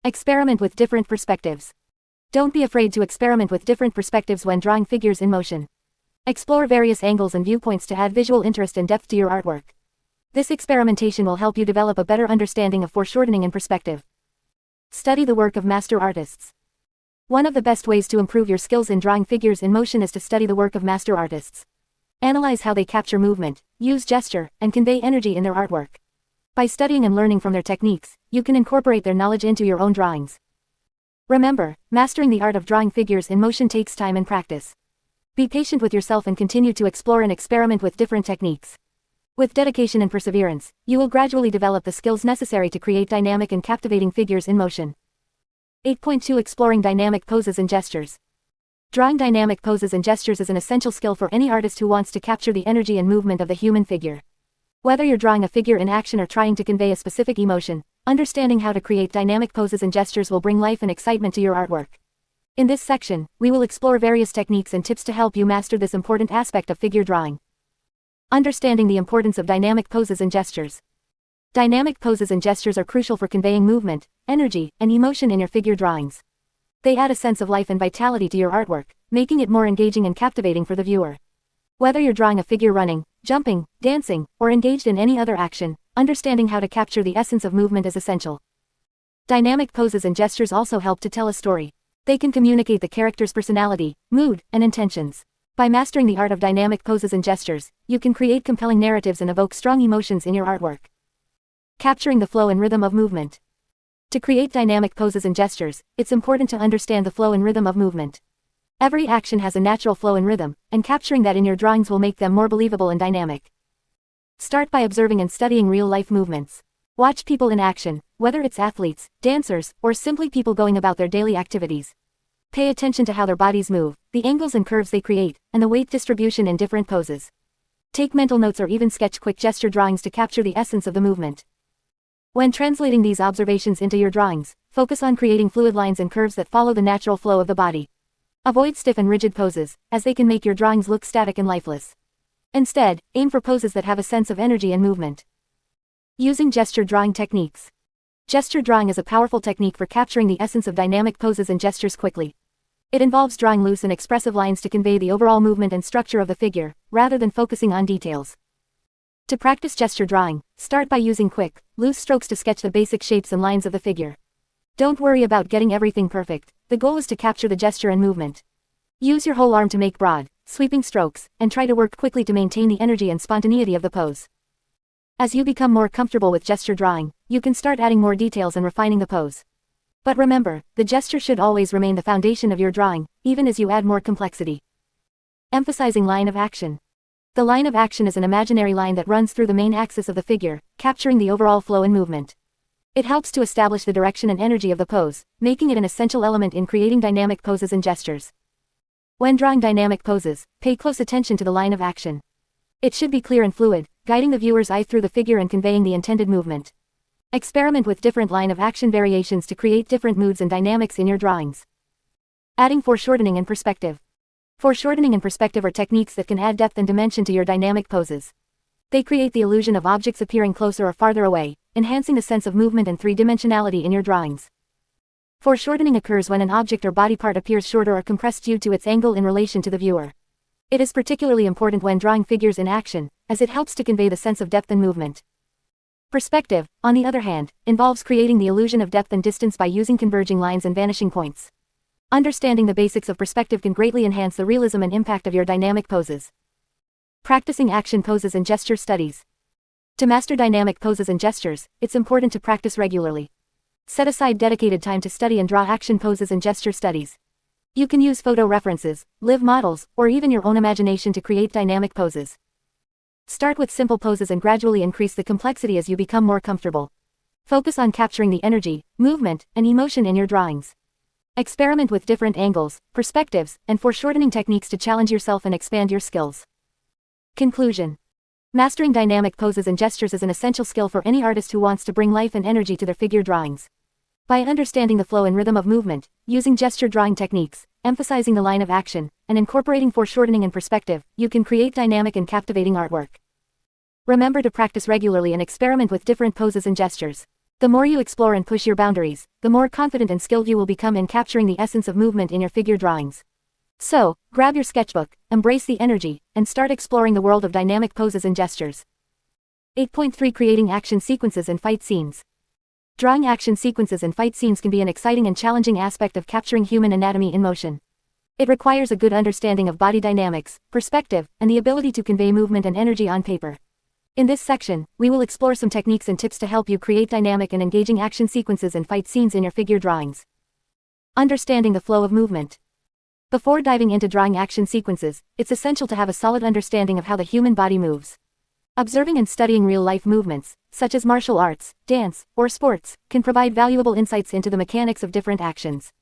Experiment with different perspectives. Don't be afraid to experiment with different perspectives when drawing figures in motion. Explore various angles and viewpoints to add visual interest and depth to your artwork. This experimentation will help you develop a better understanding of foreshortening and perspective. Study the work of master artists. One of the best ways to improve your skills in drawing figures in motion is to study the work of master artists. Analyze how they capture movement, use gesture, and convey energy in their artwork. By studying and learning from their techniques, you can incorporate their knowledge into your own drawings. Remember, mastering the art of drawing figures in motion takes time and practice. Be patient with yourself and continue to explore and experiment with different techniques. With dedication and perseverance, you will gradually develop the skills necessary to create dynamic and captivating figures in motion. 8.2 Exploring dynamic poses and gestures. Drawing dynamic poses and gestures is an essential skill for any artist who wants to capture the energy and movement of the human figure. Whether you're drawing a figure in action or trying to convey a specific emotion, understanding how to create dynamic poses and gestures will bring life and excitement to your artwork. In this section, we will explore various techniques and tips to help you master this important aspect of figure drawing. Understanding the importance of dynamic poses and gestures. Dynamic poses and gestures are crucial for conveying movement, energy, and emotion in your figure drawings. They add a sense of life and vitality to your artwork, making it more engaging and captivating for the viewer. Whether you're drawing a figure running, jumping, dancing, or engaged in any other action, understanding how to capture the essence of movement is essential. Dynamic poses and gestures also help to tell a story. They can communicate the character's personality, mood, and intentions. By mastering the art of dynamic poses and gestures, you can create compelling narratives and evoke strong emotions in your artwork. Capturing the flow and rhythm of movement. To create dynamic poses and gestures, it's important to understand the flow and rhythm of movement. Every action has a natural flow and rhythm, and capturing that in your drawings will make them more believable and dynamic. Start by observing and studying real-life movements. Watch people in action, whether it's athletes, dancers, or simply people going about their daily activities. Pay attention to how their bodies move, the angles and curves they create, and the weight distribution in different poses. Take mental notes or even sketch quick gesture drawings to capture the essence of the movement. When translating these observations into your drawings, focus on creating fluid lines and curves that follow the natural flow of the body. Avoid stiff and rigid poses, as they can make your drawings look static and lifeless. Instead, aim for poses that have a sense of energy and movement. Using gesture drawing techniques. Gesture drawing is a powerful technique for capturing the essence of dynamic poses and gestures quickly. It involves drawing loose and expressive lines to convey the overall movement and structure of the figure, rather than focusing on details. To practice gesture drawing, start by using quick, loose strokes to sketch the basic shapes and lines of the figure. Don't worry about getting everything perfect, the goal is to capture the gesture and movement. Use your whole arm to make broad, sweeping strokes, and try to work quickly to maintain the energy and spontaneity of the pose. As you become more comfortable with gesture drawing, you can start adding more details and refining the pose. But remember, the gesture should always remain the foundation of your drawing, even as you add more complexity. Emphasizing line of action. The line of action is an imaginary line that runs through the main axis of the figure, capturing the overall flow and movement. It helps to establish the direction and energy of the pose, making it an essential element in creating dynamic poses and gestures. When drawing dynamic poses, pay close attention to the line of action. It should be clear and fluid, guiding the viewer's eye through the figure and conveying the intended movement. Experiment with different line of action variations to create different moods and dynamics in your drawings. Adding foreshortening and perspective. Foreshortening and perspective are techniques that can add depth and dimension to your dynamic poses. They create the illusion of objects appearing closer or farther away, enhancing the sense of movement and three-dimensionality in your drawings. Foreshortening occurs when an object or body part appears shorter or compressed due to its angle in relation to the viewer. It is particularly important when drawing figures in action, as it helps to convey the sense of depth and movement. Perspective, on the other hand, involves creating the illusion of depth and distance by using converging lines and vanishing points. Understanding the basics of perspective can greatly enhance the realism and impact of your dynamic poses. Practicing action poses and gesture studies. To master dynamic poses and gestures, it's important to practice regularly. Set aside dedicated time to study and draw action poses and gesture studies. You can use photo references, live models, or even your own imagination to create dynamic poses. Start with simple poses and gradually increase the complexity as you become more comfortable. Focus on capturing the energy, movement, and emotion in your drawings. Experiment with different angles, perspectives, and foreshortening techniques to challenge yourself and expand your skills. Conclusion. Mastering dynamic poses and gestures is an essential skill for any artist who wants to bring life and energy to their figure drawings. By understanding the flow and rhythm of movement, using gesture drawing techniques, emphasizing the line of action, and incorporating foreshortening and perspective, you can create dynamic and captivating artwork. Remember to practice regularly and experiment with different poses and gestures. The more you explore and push your boundaries, the more confident and skilled you will become in capturing the essence of movement in your figure drawings. So, grab your sketchbook, embrace the energy, and start exploring the world of dynamic poses and gestures. 8.3 Creating action sequences and fight scenes. Drawing action sequences and fight scenes can be an exciting and challenging aspect of capturing human anatomy in motion. It requires a good understanding of body dynamics, perspective, and the ability to convey movement and energy on paper. In this section, we will explore some techniques and tips to help you create dynamic and engaging action sequences and fight scenes in your figure drawings. Understanding the flow of movement. Before diving into drawing action sequences, it's essential to have a solid understanding of how the human body moves. Observing and studying real-life movements, such as martial arts, dance, or sports, can provide valuable insights into the mechanics of different actions.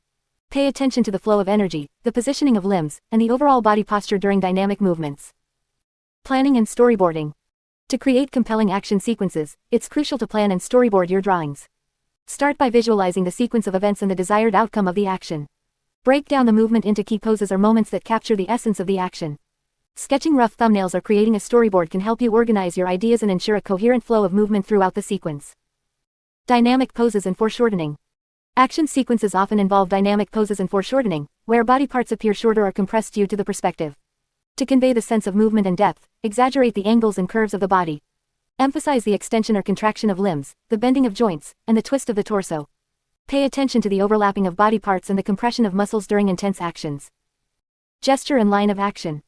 Pay attention to the flow of energy, the positioning of limbs, and the overall body posture during dynamic movements. Planning and storyboarding. To create compelling action sequences, it's crucial to plan and storyboard your drawings. Start by visualizing the sequence of events and the desired outcome of the action. Break down the movement into key poses or moments that capture the essence of the action. Sketching rough thumbnails or creating a storyboard can help you organize your ideas and ensure a coherent flow of movement throughout the sequence. Dynamic poses and foreshortening. Action sequences often involve dynamic poses and foreshortening, where body parts appear shorter or compressed due to the perspective. To convey the sense of movement and depth, exaggerate the angles and curves of the body. Emphasize the extension or contraction of limbs, the bending of joints, and the twist of the torso. Pay attention to the overlapping of body parts and the compression of muscles during intense actions. Gesture and line of action.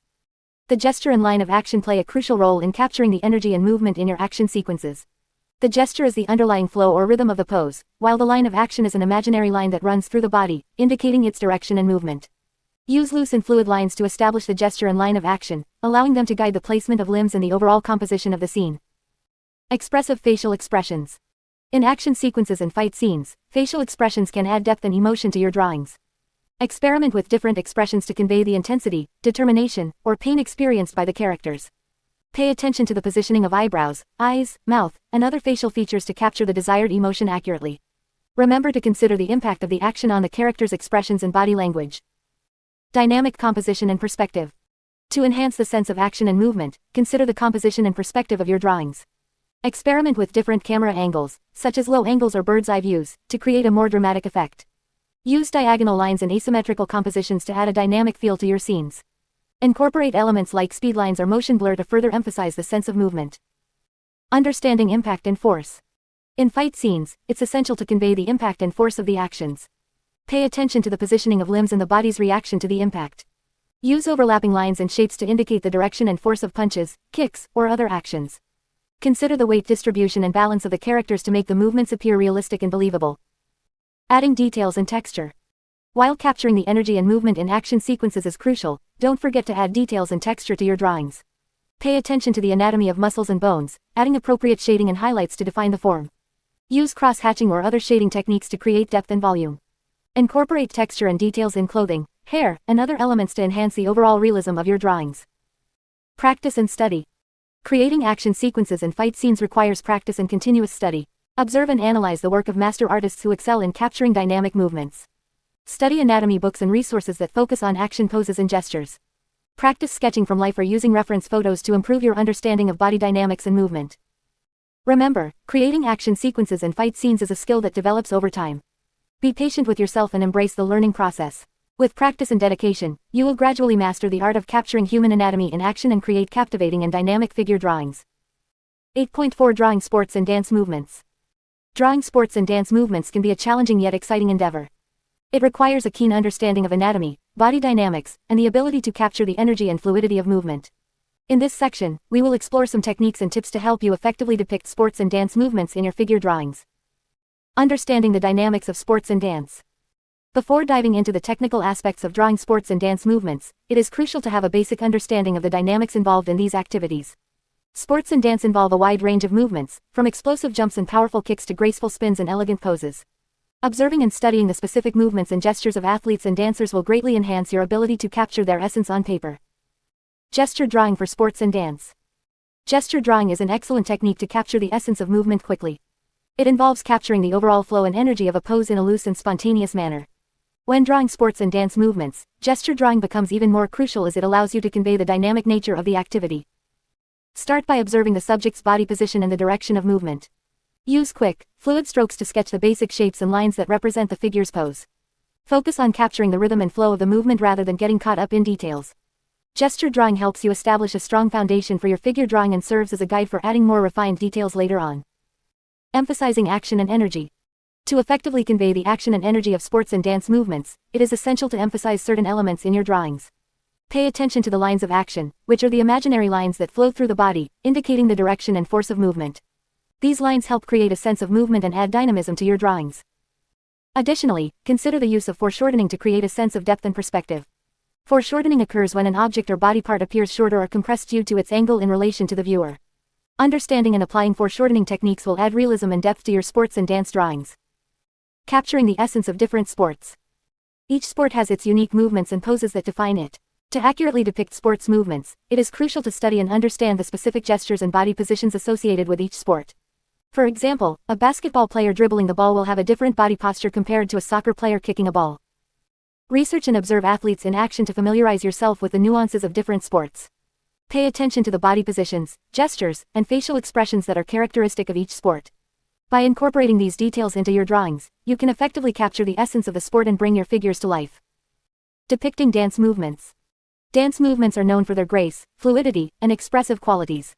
The gesture and line of action play a crucial role in capturing the energy and movement in your action sequences. The gesture is the underlying flow or rhythm of the pose, while the line of action is an imaginary line that runs through the body, indicating its direction and movement. Use loose and fluid lines to establish the gesture and line of action, allowing them to guide the placement of limbs and the overall composition of the scene. Expressive facial expressions. In action sequences and fight scenes, facial expressions can add depth and emotion to your drawings. Experiment with different expressions to convey the intensity, determination, or pain experienced by the characters. Pay attention to the positioning of eyebrows, eyes, mouth, and other facial features to capture the desired emotion accurately. Remember to consider the impact of the action on the character's expressions and body language. Dynamic composition and perspective. To enhance the sense of action and movement, consider the composition and perspective of your drawings. Experiment with different camera angles, such as low angles or bird's eye views, to create a more dramatic effect. Use diagonal lines and asymmetrical compositions to add a dynamic feel to your scenes. Incorporate elements like speed lines or motion blur to further emphasize the sense of movement. Understanding impact and force. In fight scenes, it's essential to convey the impact and force of the actions. Pay attention to the positioning of limbs and the body's reaction to the impact. Use overlapping lines and shapes to indicate the direction and force of punches, kicks, or other actions. Consider the weight distribution and balance of the characters to make the movements appear realistic and believable. Adding details and texture. While capturing the energy and movement in action sequences is crucial, don't forget to add details and texture to your drawings. Pay attention to the anatomy of muscles and bones, adding appropriate shading and highlights to define the form. Use cross-hatching or other shading techniques to create depth and volume. Incorporate texture and details in clothing, hair, and other elements to enhance the overall realism of your drawings. Practice and study. Creating action sequences and fight scenes requires practice and continuous study. Observe and analyze the work of master artists who excel in capturing dynamic movements. Study anatomy books and resources that focus on action poses and gestures. Practice sketching from life or using reference photos to improve your understanding of body dynamics and movement. Remember, creating action sequences and fight scenes is a skill that develops over time. Be patient with yourself and embrace the learning process. With practice and dedication, you will gradually master the art of capturing human anatomy in action and create captivating and dynamic figure drawings. 8.4 Drawing sports and dance movements. Drawing sports and dance movements can be a challenging yet exciting endeavor. It requires a keen understanding of anatomy, body dynamics, and the ability to capture the energy and fluidity of movement. In this section, we will explore some techniques and tips to help you effectively depict sports and dance movements in your figure drawings. Understanding the dynamics of sports and dance. Before diving into the technical aspects of drawing sports and dance movements, it is crucial to have a basic understanding of the dynamics involved in these activities. Sports and dance involve a wide range of movements, from explosive jumps and powerful kicks to graceful spins and elegant poses. Observing and studying the specific movements and gestures of athletes and dancers will greatly enhance your ability to capture their essence on paper. Gesture drawing for sports and dance. Gesture drawing is an excellent technique to capture the essence of movement quickly. It involves capturing the overall flow and energy of a pose in a loose and spontaneous manner. When drawing sports and dance movements, gesture drawing becomes even more crucial as it allows you to convey the dynamic nature of the activity. Start by observing the subject's body position and the direction of movement. Use quick, fluid strokes to sketch the basic shapes and lines that represent the figure's pose. Focus on capturing the rhythm and flow of the movement rather than getting caught up in details. Gesture drawing helps you establish a strong foundation for your figure drawing and serves as a guide for adding more refined details later on. Emphasizing action and energy. To effectively convey the action and energy of sports and dance movements, it is essential to emphasize certain elements in your drawings. Pay attention to the lines of action, which are the imaginary lines that flow through the body, indicating the direction and force of movement. These lines help create a sense of movement and add dynamism to your drawings. Additionally, consider the use of foreshortening to create a sense of depth and perspective. Foreshortening occurs when an object or body part appears shorter or compressed due to its angle in relation to the viewer. Understanding and applying foreshortening techniques will add realism and depth to your sports and dance drawings. Capturing the essence of different sports. Each sport has its unique movements and poses that define it. To accurately depict sports movements, it is crucial to study and understand the specific gestures and body positions associated with each sport. For example, a basketball player dribbling the ball will have a different body posture compared to a soccer player kicking a ball. Research and observe athletes in action to familiarize yourself with the nuances of different sports. Pay attention to the body positions, gestures, and facial expressions that are characteristic of each sport. By incorporating these details into your drawings, you can effectively capture the essence of the sport and bring your figures to life. Depicting dance movements. Dance movements are known for their grace, fluidity, and expressive qualities.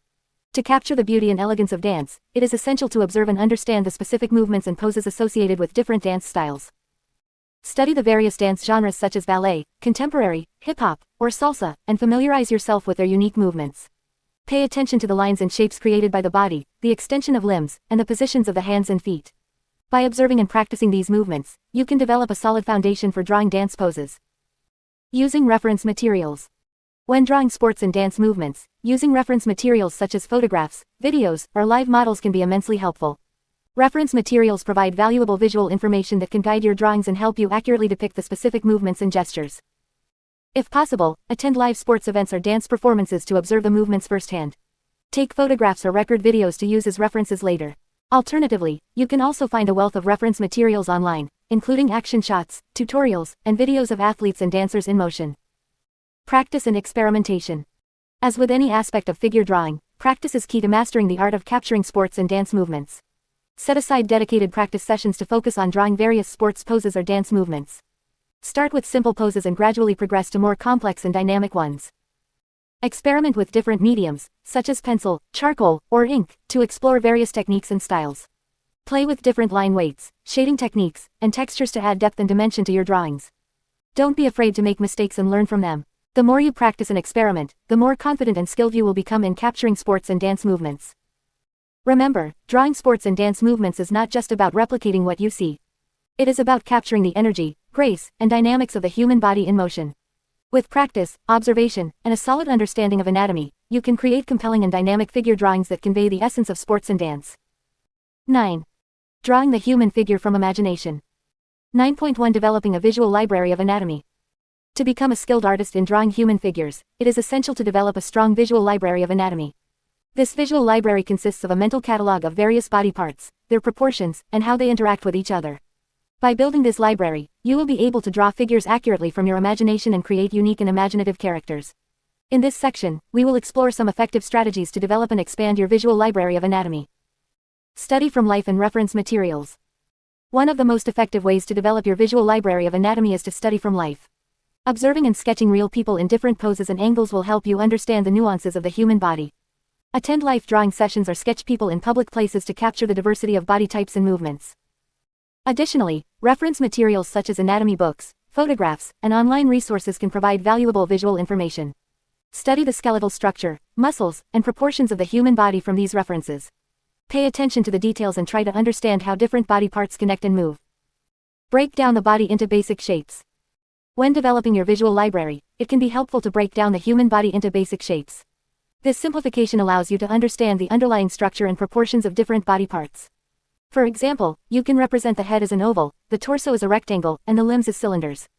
To capture the beauty and elegance of dance, it is essential to observe and understand the specific movements and poses associated with different dance styles. Study the various dance genres such as ballet, contemporary, hip-hop, or salsa, and familiarize yourself with their unique movements. Pay attention to the lines and shapes created by the body, the extension of limbs, and the positions of the hands and feet. By observing and practicing these movements, you can develop a solid foundation for drawing dance poses. Using reference materials. When drawing sports and dance movements, using reference materials such as photographs, videos, or live models can be immensely helpful. Reference materials provide valuable visual information that can guide your drawings and help you accurately depict the specific movements and gestures. If possible, attend live sports events or dance performances to observe the movements firsthand. Take photographs or record videos to use as references later. Alternatively, you can also find a wealth of reference materials online, including action shots, tutorials, and videos of athletes and dancers in motion. Practice and experimentation. As with any aspect of figure drawing, practice is key to mastering the art of capturing sports and dance movements. Set aside dedicated practice sessions to focus on drawing various sports poses or dance movements. Start with simple poses and gradually progress to more complex and dynamic ones. Experiment with different mediums, such as pencil, charcoal, or ink, to explore various techniques and styles. Play with different line weights, shading techniques, and textures to add depth and dimension to your drawings. Don't be afraid to make mistakes and learn from them. The more you practice and experiment, the more confident and skilled you will become in capturing sports and dance movements. Remember, drawing sports and dance movements is not just about replicating what you see. It is about capturing the energy, grace, and dynamics of the human body in motion. With practice, observation, and a solid understanding of anatomy, you can create compelling and dynamic figure drawings that convey the essence of sports and dance. 9. Drawing the human figure from imagination. 9.1 Developing a visual library of anatomy. To become a skilled artist in drawing human figures, it is essential to develop a strong visual library of anatomy. This visual library consists of a mental catalog of various body parts, their proportions, and how they interact with each other. By building this library, you will be able to draw figures accurately from your imagination and create unique and imaginative characters. In this section, we will explore some effective strategies to develop and expand your visual library of anatomy. Study from life and reference materials. One of the most effective ways to develop your visual library of anatomy is to study from life. Observing and sketching real people in different poses and angles will help you understand the nuances of the human body. Attend life drawing sessions or sketch people in public places to capture the diversity of body types and movements. Additionally, reference materials such as anatomy books, photographs, and online resources can provide valuable visual information. Study the skeletal structure, muscles, and proportions of the human body from these references. Pay attention to the details and try to understand how different body parts connect and move. Break down the body into basic shapes. When developing your visual library, it can be helpful to break down the human body into basic shapes. This simplification allows you to understand the underlying structure and proportions of different body parts. For example, you can represent the head as an oval, the torso as a rectangle, and the limbs as cylinders.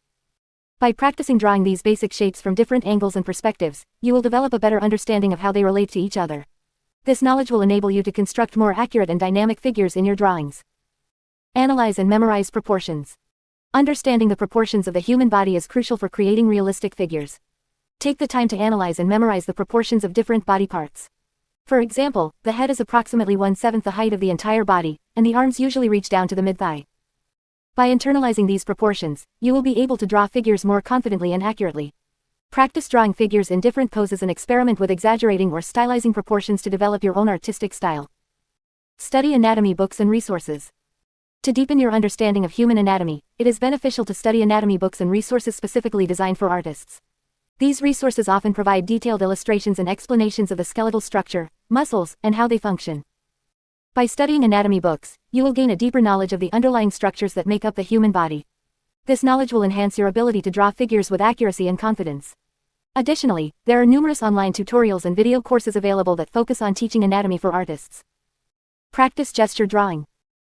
By practicing drawing these basic shapes from different angles and perspectives, you will develop a better understanding of how they relate to each other. This knowledge will enable you to construct more accurate and dynamic figures in your drawings. Analyze and memorize proportions. Understanding the proportions of the human body is crucial for creating realistic figures. Take the time to analyze and memorize the proportions of different body parts. For example, the head is approximately 1/7 the height of the entire body, and the arms usually reach down to the mid-thigh. By internalizing these proportions, you will be able to draw figures more confidently and accurately. Practice drawing figures in different poses and experiment with exaggerating or stylizing proportions to develop your own artistic style. Study anatomy books and resources. To deepen your understanding of human anatomy, it is beneficial to study anatomy books and resources specifically designed for artists. These resources often provide detailed illustrations and explanations of the skeletal structure, muscles, and how they function. By studying anatomy books, you will gain a deeper knowledge of the underlying structures that make up the human body. This knowledge will enhance your ability to draw figures with accuracy and confidence. Additionally, there are numerous online tutorials and video courses available that focus on teaching anatomy for artists. Practice gesture drawing.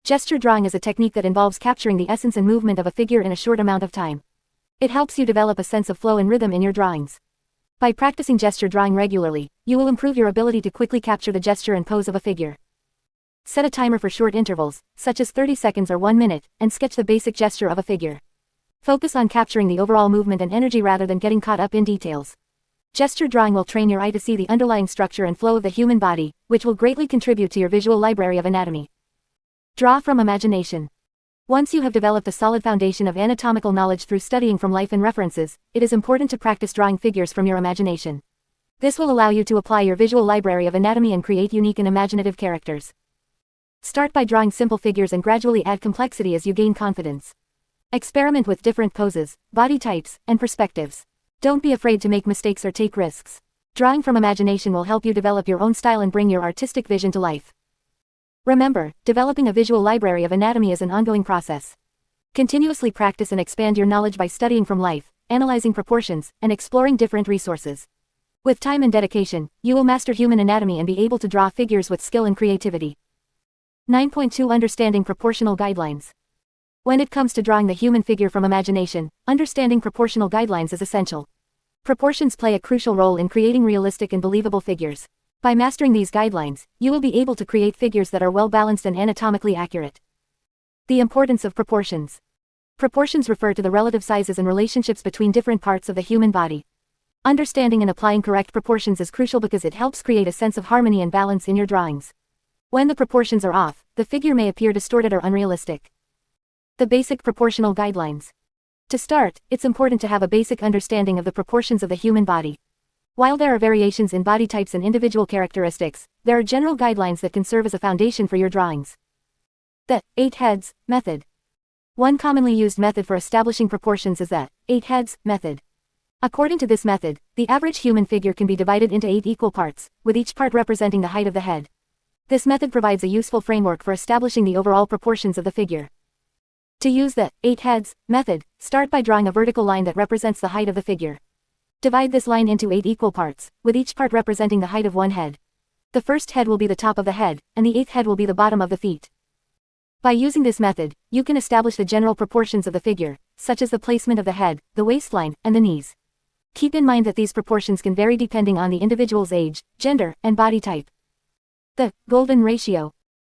Gesture drawing is a technique that involves capturing the essence and movement of a figure in a short amount of time. It helps you develop a sense of flow and rhythm in your drawings. By practicing gesture drawing regularly, you will improve your ability to quickly capture the gesture and pose of a figure. Set a timer for short intervals, such as 30 seconds or 1 minute, and sketch the basic gesture of a figure. Focus on capturing the overall movement and energy rather than getting caught up in details. Gesture drawing will train your eye to see the underlying structure and flow of the human body, which will greatly contribute to your visual library of anatomy. Draw from imagination. Once you have developed a solid foundation of anatomical knowledge through studying from life and references, it is important to practice drawing figures from your imagination. This will allow you to apply your visual library of anatomy and create unique and imaginative characters. Start by drawing simple figures and gradually add complexity as you gain confidence. Experiment with different poses, body types, and perspectives. Don't be afraid to make mistakes or take risks. Drawing from imagination will help you develop your own style and bring your artistic vision to life. Remember, developing a visual library of anatomy is an ongoing process. Continuously practice and expand your knowledge by studying from life, analyzing proportions, and exploring different resources. With time and dedication, you will master human anatomy and be able to draw figures with skill and creativity. 9.2 Understanding proportional guidelines. When it comes to drawing the human figure from imagination, understanding proportional guidelines is essential. Proportions play a crucial role in creating realistic and believable figures. By mastering these guidelines, you will be able to create figures that are well balanced and anatomically accurate. The importance of proportions. Proportions refer to the relative sizes and relationships between different parts of the human body. Understanding and applying correct proportions is crucial because it helps create a sense of harmony and balance in your drawings. When the proportions are off, the figure may appear distorted or unrealistic. The basic proportional guidelines. To start, it's important to have a basic understanding of the proportions of the human body. While there are variations in body types and individual characteristics, there are general guidelines that can serve as a foundation for your drawings. The 8 heads method. One commonly used method for establishing proportions is the 8 heads method. According to this method, the average human figure can be divided into 8 equal parts, with each part representing the height of the head. This method provides a useful framework for establishing the overall proportions of the figure. To use the 8 heads method, start by drawing a vertical line that represents the height of the figure. Divide this line into 8 equal parts, with each part representing the height of one head. The first head will be the top of the head, and the 8th head will be the bottom of the feet. By using this method, you can establish the general proportions of the figure, such as the placement of the head, the waistline, and the knees. Keep in mind that these proportions can vary depending on the individual's age, gender, and body type. The golden ratio.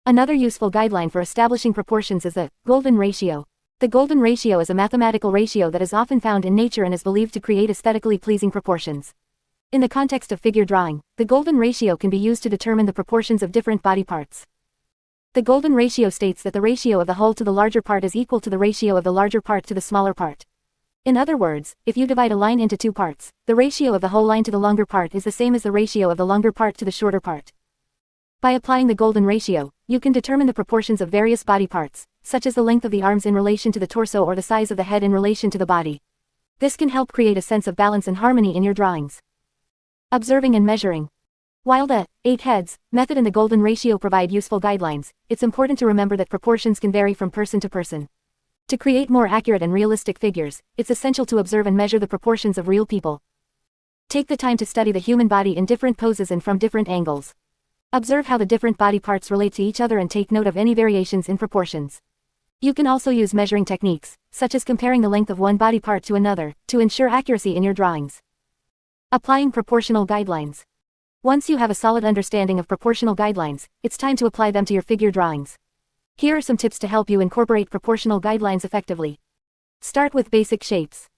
Another useful guideline for establishing proportions is the golden ratio. The golden ratio is a mathematical ratio that is often found in nature and is believed to create aesthetically pleasing proportions. In the context of figure drawing, the golden ratio can be used to determine the proportions of different body parts. The golden ratio states that the ratio of the whole to the larger part is equal to the ratio of the larger part to the smaller part. In other words, if you divide a line into 2 parts, the ratio of the whole line to the longer part is the same as the ratio of the longer part to the shorter part. By applying the golden ratio, you can determine the proportions of various body parts, such as the length of the arms in relation to the torso or the size of the head in relation to the body. This can help create a sense of balance and harmony in your drawings. Observing and measuring. While the 8 heads method and the golden ratio provide useful guidelines, it's important to remember that proportions can vary from person to person. To create more accurate and realistic figures, it's essential to observe and measure the proportions of real people. Take the time to study the human body in different poses and from different angles. Observe how the different body parts relate to each other and take note of any variations in proportions. You can also use measuring techniques, such as comparing the length of one body part to another, to ensure accuracy in your drawings. Applying proportional guidelines. Once you have a solid understanding of proportional guidelines, it's time to apply them to your figure drawings. Here are some tips to help you incorporate proportional guidelines effectively. Start with basic shapes.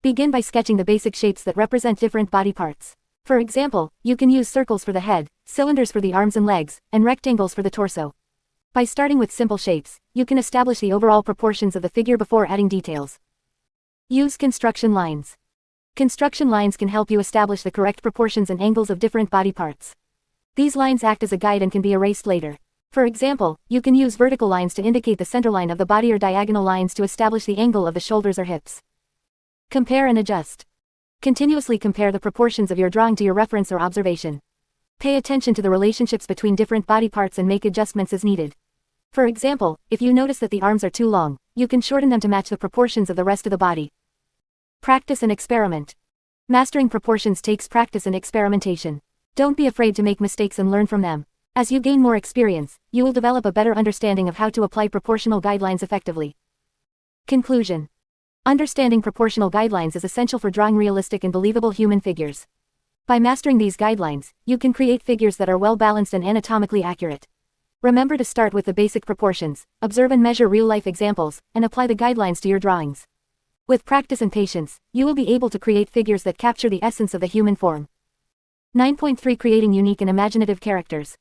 Begin by sketching the basic shapes that represent different body parts. For example, you can use circles for the head, cylinders for the arms and legs, and rectangles for the torso. By starting with simple shapes, you can establish the overall proportions of the figure before adding details. Use construction lines. Construction lines can help you establish the correct proportions and angles of different body parts. These lines act as a guide and can be erased later. For example, you can use vertical lines to indicate the center line of the body or diagonal lines to establish the angle of the shoulders or hips. Compare and adjust. Continuously compare the proportions of your drawing to your reference or observation. Pay attention to the relationships between different body parts and make adjustments as needed. For example, if you notice that the arms are too long, you can shorten them to match the proportions of the rest of the body. Practice and experiment. Mastering proportions takes practice and experimentation. Don't be afraid to make mistakes and learn from them. As you gain more experience, you will develop a better understanding of how to apply proportional guidelines effectively. Conclusion. Understanding proportional guidelines is essential for drawing realistic and believable human figures. By mastering these guidelines, you can create figures that are well balanced and anatomically accurate. Remember to start with the basic proportions, observe and measure real-life examples, and apply the guidelines to your drawings. With practice and patience, you will be able to create figures that capture the essence of the human form. 9.3 Creating unique and imaginative characters.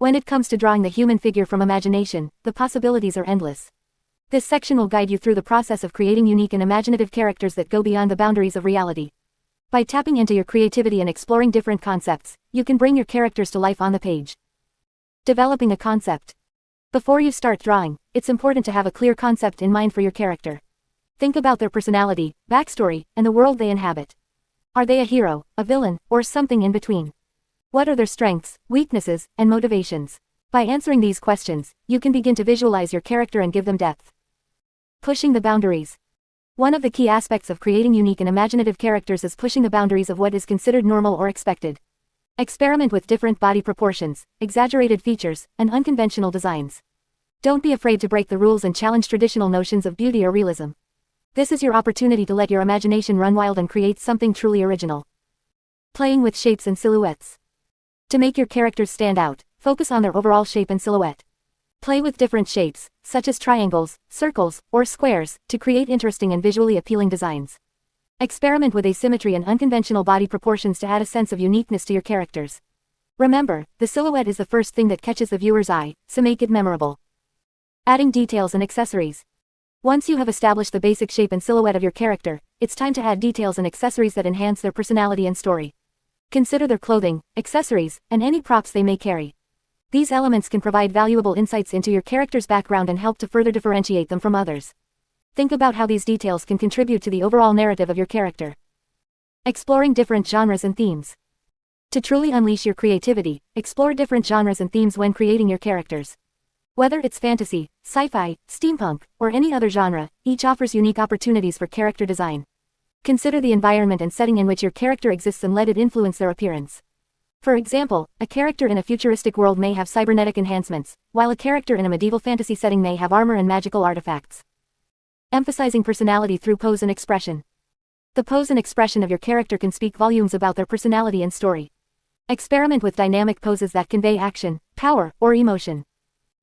When it comes to drawing the human figure from imagination, the possibilities are endless. This section will guide you through the process of creating unique and imaginative characters that go beyond the boundaries of reality. By tapping into your creativity and exploring different concepts, you can bring your characters to life on the page. Developing a concept. Before you start drawing, it's important to have a clear concept in mind for your character. Think about their personality, backstory, and the world they inhabit. Are they a hero, a villain, or something in between? What are their strengths, weaknesses, and motivations? By answering these questions, you can begin to visualize your character and give them depth. Pushing the boundaries. One of the key aspects of creating unique and imaginative characters is pushing the boundaries of what is considered normal or expected. Experiment with different body proportions, exaggerated features, and unconventional designs. Don't be afraid to break the rules and challenge traditional notions of beauty or realism. This is your opportunity to let your imagination run wild and create something truly original. Playing with shapes and silhouettes. To make your characters stand out, focus on their overall shape and silhouette. Play with different shapes, such as triangles, circles, or squares, to create interesting and visually appealing designs. Experiment with asymmetry and unconventional body proportions to add a sense of uniqueness to your characters. Remember, the silhouette is the first thing that catches the viewer's eye, so make it memorable. Adding details and accessories. Once you have established the basic shape and silhouette of your character, it's time to add details and accessories that enhance their personality and story. Consider their clothing, accessories, and any props they may carry. These elements can provide valuable insights into your character's background and help to further differentiate them from others. Think about how these details can contribute to the overall narrative of your character. Exploring different genres and themes. To truly unleash your creativity, explore different genres and themes when creating your characters. Whether it's fantasy, sci-fi, steampunk, or any other genre, each offers unique opportunities for character design. Consider the environment and setting in which your character exists and let it influence their appearance. For example, a character in a futuristic world may have cybernetic enhancements, while a character in a medieval fantasy setting may have armor and magical artifacts. Emphasizing personality through pose and expression. The pose and expression of your character can speak volumes about their personality and story. Experiment with dynamic poses that convey action, power, or emotion.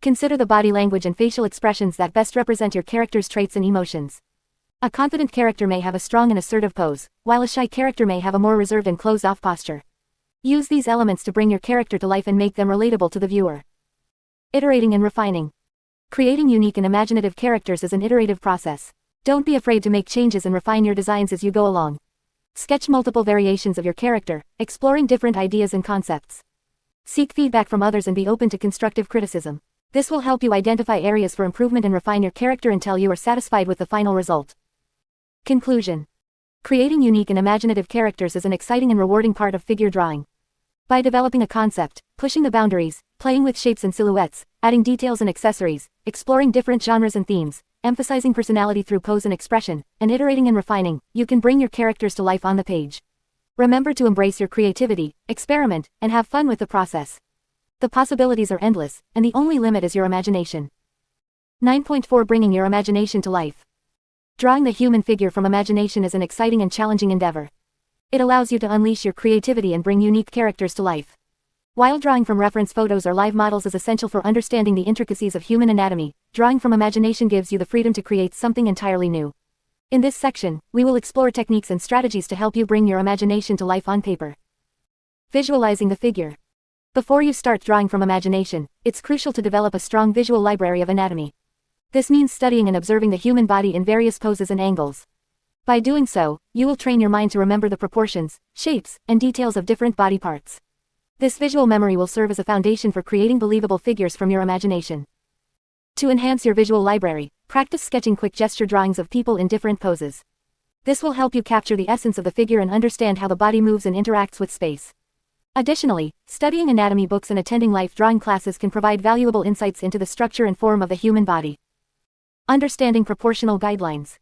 Consider the body language and facial expressions that best represent your character's traits and emotions. A confident character may have a strong and assertive pose, while a shy character may have a more reserved and closed-off posture. Use these elements to bring your character to life and make them relatable to the viewer. Iterating and refining. Creating unique and imaginative characters is an iterative process. Don't be afraid to make changes and refine your designs as you go along. Sketch multiple variations of your character, exploring different ideas and concepts. Seek feedback from others and be open to constructive criticism. This will help you identify areas for improvement and refine your character until you are satisfied with the final result. Conclusion. Creating unique and imaginative characters is an exciting and rewarding part of figure drawing. By developing a concept, pushing the boundaries, playing with shapes and silhouettes, adding details and accessories, exploring different genres and themes, emphasizing personality through pose and expression, and iterating and refining, you can bring your characters to life on the page. Remember to embrace your creativity, experiment, and have fun with the process. The possibilities are endless, and the only limit is your imagination. 9.4 Bringing your imagination to life. Drawing the human figure from imagination is an exciting and challenging endeavor. It allows you to unleash your creativity and bring unique characters to life. While drawing from reference photos or live models is essential for understanding the intricacies of human anatomy, drawing from imagination gives you the freedom to create something entirely new. In this section, we will explore techniques and strategies to help you bring your imagination to life on paper. Visualizing the figure. Before you start drawing from imagination, it's crucial to develop a strong visual library of anatomy. This means studying and observing the human body in various poses and angles. By doing so, you will train your mind to remember the proportions, shapes, and details of different body parts. This visual memory will serve as a foundation for creating believable figures from your imagination. To enhance your visual library, practice sketching quick gesture drawings of people in different poses. This will help you capture the essence of the figure and understand how the body moves and interacts with space. Additionally, studying anatomy books and attending life drawing classes can provide valuable insights into the structure and form of the human body. Understanding proportional guidelines.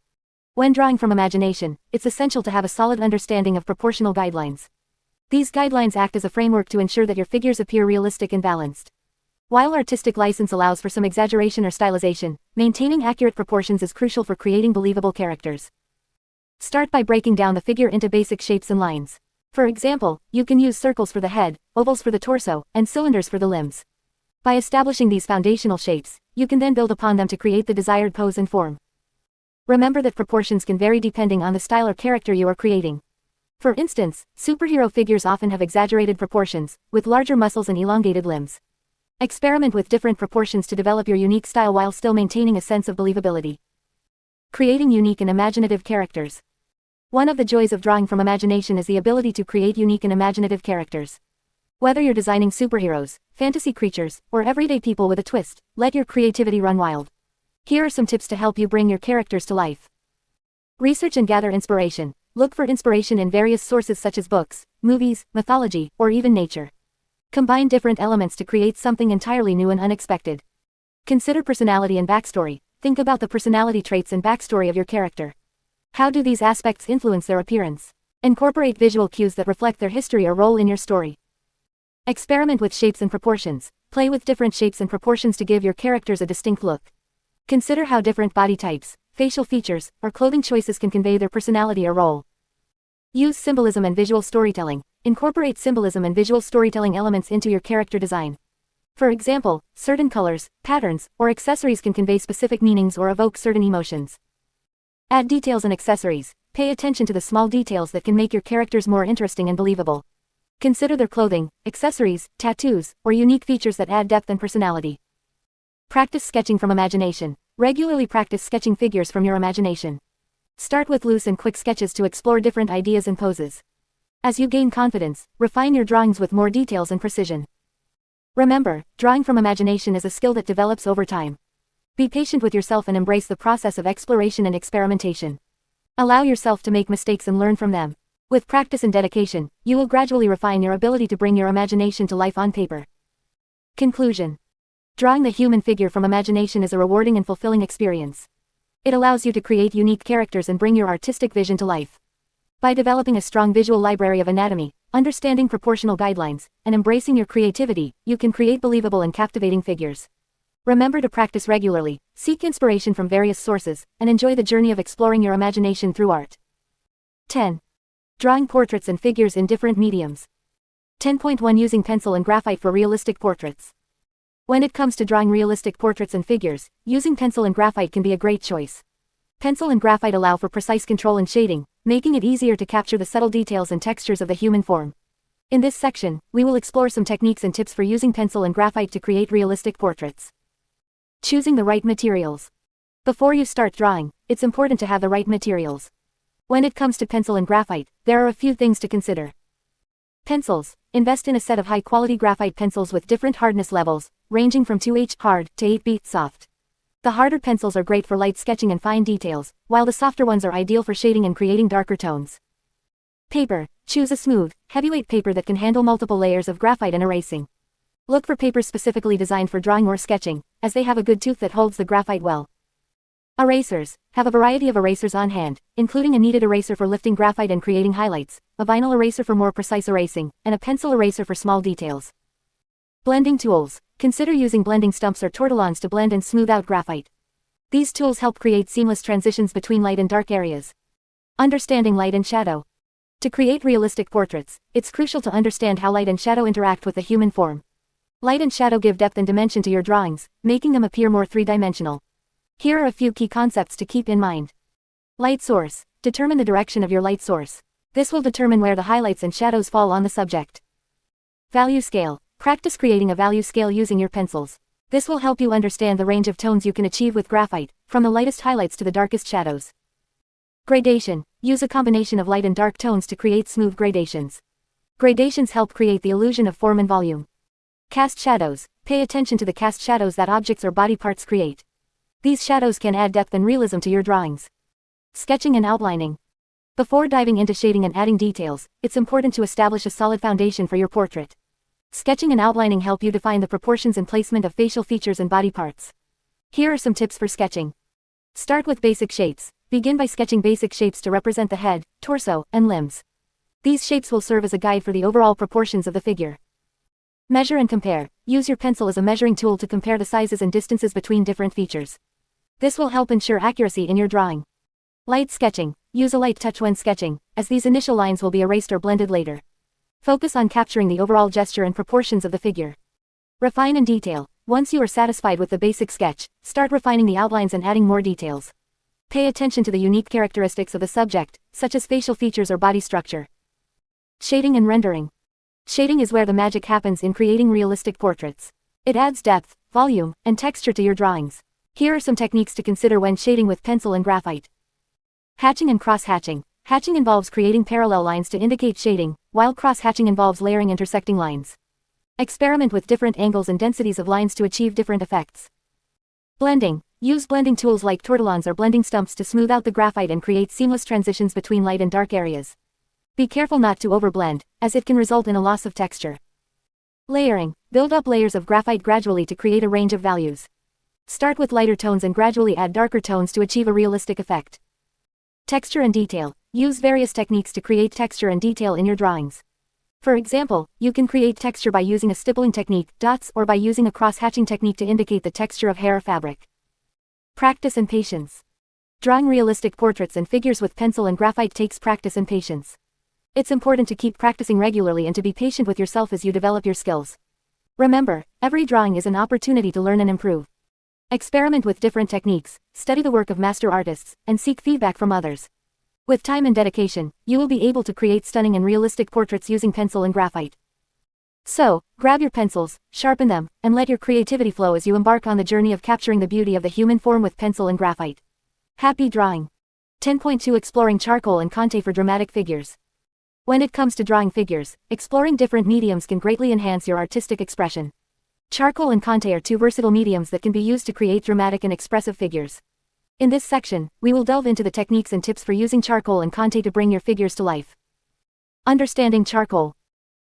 When drawing from imagination, it's essential to have a solid understanding of proportional guidelines. These guidelines act as a framework to ensure that your figures appear realistic and balanced. While artistic license allows for some exaggeration or stylization, maintaining accurate proportions is crucial for creating believable characters. Start by breaking down the figure into basic shapes and lines. For example, you can use circles for the head, ovals for the torso, and cylinders for the limbs. By establishing these foundational shapes, you can then build upon them to create the desired pose and form. Remember that proportions can vary depending on the style or character you are creating. For instance, superhero figures often have exaggerated proportions, with larger muscles and elongated limbs. Experiment with different proportions to develop your unique style while still maintaining a sense of believability. Creating unique and imaginative characters. One of the joys of drawing from imagination is the ability to create unique and imaginative characters. Whether you're designing superheroes, fantasy creatures, or everyday people with a twist, let your creativity run wild. Here are some tips to help you bring your characters to life. Research and gather inspiration. Look for inspiration in various sources such as books, movies, mythology, or even nature. Combine different elements to create something entirely new and unexpected. Consider personality and backstory. Think about the personality traits and backstory of your character. How do these aspects influence their appearance? Incorporate visual cues that reflect their history or role in your story. Experiment with shapes and proportions. Play with different shapes and proportions to give your characters a distinct look. Consider how different body types, facial features, or clothing choices can convey their personality or role. Use symbolism and visual storytelling. Incorporate symbolism and visual storytelling elements into your character design. For example, certain colors, patterns, or accessories can convey specific meanings or evoke certain emotions. Add details and accessories. Pay attention to the small details that can make your characters more interesting and believable. Consider their clothing, accessories, tattoos, or unique features that add depth and personality. Practice sketching from imagination. Regularly practice sketching figures from your imagination. Start with loose and quick sketches to explore different ideas and poses. As you gain confidence, refine your drawings with more details and precision. Remember, drawing from imagination is a skill that develops over time. Be patient with yourself and embrace the process of exploration and experimentation. Allow yourself to make mistakes and learn from them. With practice and dedication, you will gradually refine your ability to bring your imagination to life on paper. Conclusion. Drawing the human figure from imagination is a rewarding and fulfilling experience. It allows you to create unique characters and bring your artistic vision to life. By developing a strong visual library of anatomy, understanding proportional guidelines, and embracing your creativity, you can create believable and captivating figures. Remember to practice regularly, seek inspiration from various sources, and enjoy the journey of exploring your imagination through art. 10. Drawing portraits and figures in different mediums. 10.1 Using pencil and graphite for realistic portraits. When it comes to drawing realistic portraits and figures, using pencil and graphite can be a great choice. Pencil and graphite allow for precise control and shading, making it easier to capture the subtle details and textures of the human form. In this section, we will explore some techniques and tips for using pencil and graphite to create realistic portraits. Choosing the right materials. Before you start drawing, it's important to have the right materials. When it comes to pencil and graphite, there are a few things to consider. Pencils. Invest in a set of high-quality graphite pencils with different hardness levels, ranging from 2H hard to 8B soft. The harder pencils are great for light sketching and fine details, while the softer ones are ideal for shading and creating darker tones. Paper. Choose a smooth, heavyweight paper that can handle multiple layers of graphite and erasing. Look for papers specifically designed for drawing or sketching, as they have a good tooth that holds the graphite well. Erasers. Have a variety of erasers on hand, including a kneaded eraser for lifting graphite and creating highlights, a vinyl eraser for more precise erasing, and a pencil eraser for small details. Blending tools. Consider using blending stumps or tortillons to blend and smooth out graphite. These tools help create seamless transitions between light and dark areas. Understanding light and shadow. To create realistic portraits, it's crucial to understand how light and shadow interact with the human form. Light and shadow give depth and dimension to your drawings, making them appear more three-dimensional. Here are a few key concepts to keep in mind. Light source. Determine the direction of your light source. This will determine where the highlights and shadows fall on the subject. Value scale. Practice creating a value scale using your pencils. This will help you understand the range of tones you can achieve with graphite, from the lightest highlights to the darkest shadows. Gradation. Use a combination of light and dark tones to create smooth gradations. Gradations help create the illusion of form and volume. Cast shadows. Pay attention to the cast shadows that objects or body parts create. These shadows can add depth and realism to your drawings. Sketching and outlining. Before diving into shading and adding details, it's important to establish a solid foundation for your portrait. Sketching and outlining help you define the proportions and placement of facial features and body parts. Here are some tips for sketching. Start with basic shapes. Begin by sketching basic shapes to represent the head, torso, and limbs. These shapes will serve as a guide for the overall proportions of the figure. Measure and compare. Use your pencil as a measuring tool to compare the sizes and distances between different features. This will help ensure accuracy in your drawing. Light sketching. Use a light touch when sketching, as these initial lines will be erased or blended later. Focus on capturing the overall gesture and proportions of the figure. Refine and detail. Once you are satisfied with the basic sketch, start refining the outlines and adding more details. Pay attention to the unique characteristics of the subject, such as facial features or body structure. Shading and rendering. Shading is where the magic happens in creating realistic portraits. It adds depth, volume, and texture to your drawings. Here are some techniques to consider when shading with pencil and graphite. Hatching and cross-hatching. Hatching involves creating parallel lines to indicate shading, while cross-hatching involves layering intersecting lines. Experiment with different angles and densities of lines to achieve different effects. Blending. Use blending tools like tortillons or blending stumps to smooth out the graphite and create seamless transitions between light and dark areas. Be careful not to overblend, as it can result in a loss of texture. Layering. Build up layers of graphite gradually to create a range of values. Start with lighter tones and gradually add darker tones to achieve a realistic effect. Texture and detail. Use various techniques to create texture and detail in your drawings. For example, you can create texture by using a stippling technique, dots, or by using a cross-hatching technique to indicate the texture of hair or fabric. Practice and patience. Drawing realistic portraits and figures with pencil and graphite takes practice and patience. It's important to keep practicing regularly and to be patient with yourself as you develop your skills. Remember, every drawing is an opportunity to learn and improve. Experiment with different techniques, study the work of master artists, and seek feedback from others. With time and dedication, you will be able to create stunning and realistic portraits using pencil and graphite. So, grab your pencils, sharpen them, and let your creativity flow as you embark on the journey of capturing the beauty of the human form with pencil and graphite. Happy drawing! 10.2 Exploring charcoal and conte for dramatic figures. When it comes to drawing figures, exploring different mediums can greatly enhance your artistic expression. Charcoal and conte are two versatile mediums that can be used to create dramatic and expressive figures. In this section, we will delve into the techniques and tips for using charcoal and conte to bring your figures to life. Understanding charcoal.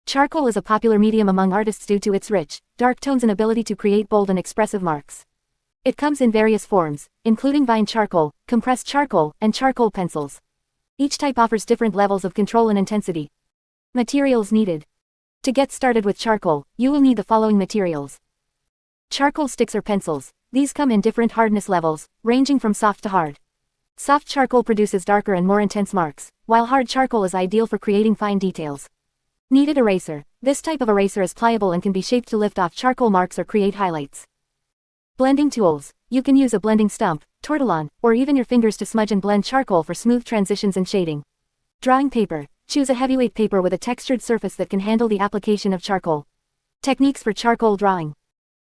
Charcoal is a popular medium among artists due to its rich, dark tones and ability to create bold and expressive marks. It comes in various forms, including vine charcoal, compressed charcoal, and charcoal pencils. Each type offers different levels of control and intensity. Materials needed. To get started with charcoal, you will need the following materials. Charcoal sticks or pencils. These come in different hardness levels, ranging from soft to hard. Soft charcoal produces darker and more intense marks, while hard charcoal is ideal for creating fine details. Kneaded eraser. This type of eraser is pliable and can be shaped to lift off charcoal marks or create highlights. Blending tools. You can use a blending stump, tortillon, or even your fingers to smudge and blend charcoal for smooth transitions and shading. Drawing paper. Choose a heavyweight paper with a textured surface that can handle the application of charcoal. Techniques for charcoal drawing.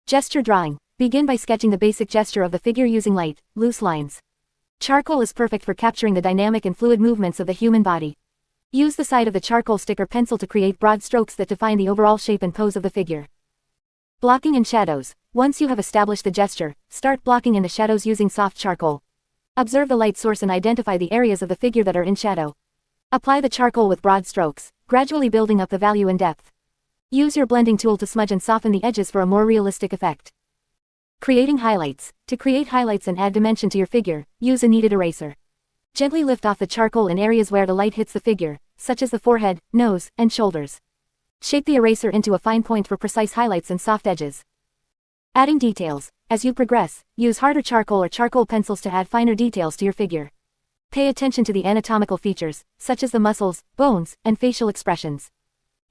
Gesture drawing. Begin by sketching the basic gesture of the figure using light, loose lines. Charcoal is perfect for capturing the dynamic and fluid movements of the human body. Use the side of the charcoal stick or pencil to create broad strokes that define the overall shape and pose of the figure. Blocking and shadows. Once you have established the gesture, start blocking in the shadows using soft charcoal. Observe the light source and identify the areas of the figure that are in shadow. Apply the charcoal with broad strokes, gradually building up the value and depth. Use your blending tool to smudge and soften the edges for a more realistic effect. Creating highlights. To create highlights and add dimension to your figure, use a kneaded eraser. Gently lift off the charcoal in areas where the light hits the figure, such as the forehead, nose, and shoulders. Shape the eraser into a fine point for precise highlights and soft edges. Adding details. As you progress, use harder charcoal or charcoal pencils to add finer details to your figure. Pay attention to the anatomical features, such as the muscles, bones, and facial expressions.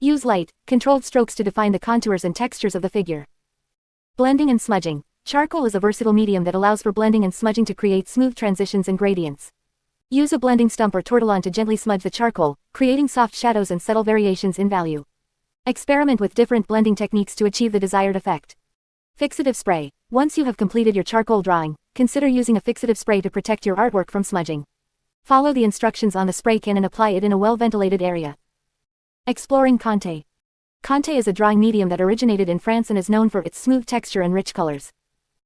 Use light, controlled strokes to define the contours and textures of the figure. Blending and smudging. Charcoal is a versatile medium that allows for blending and smudging to create smooth transitions and gradients. Use a blending stump or tortillon to gently smudge the charcoal, creating soft shadows and subtle variations in value. Experiment with different blending techniques to achieve the desired effect. Fixative spray. Once you have completed your charcoal drawing, consider using a fixative spray to protect your artwork from smudging. Follow the instructions on the spray can and apply it in a well-ventilated area. Exploring Conte. Conte is a drawing medium that originated in France and is known for its smooth texture and rich colors.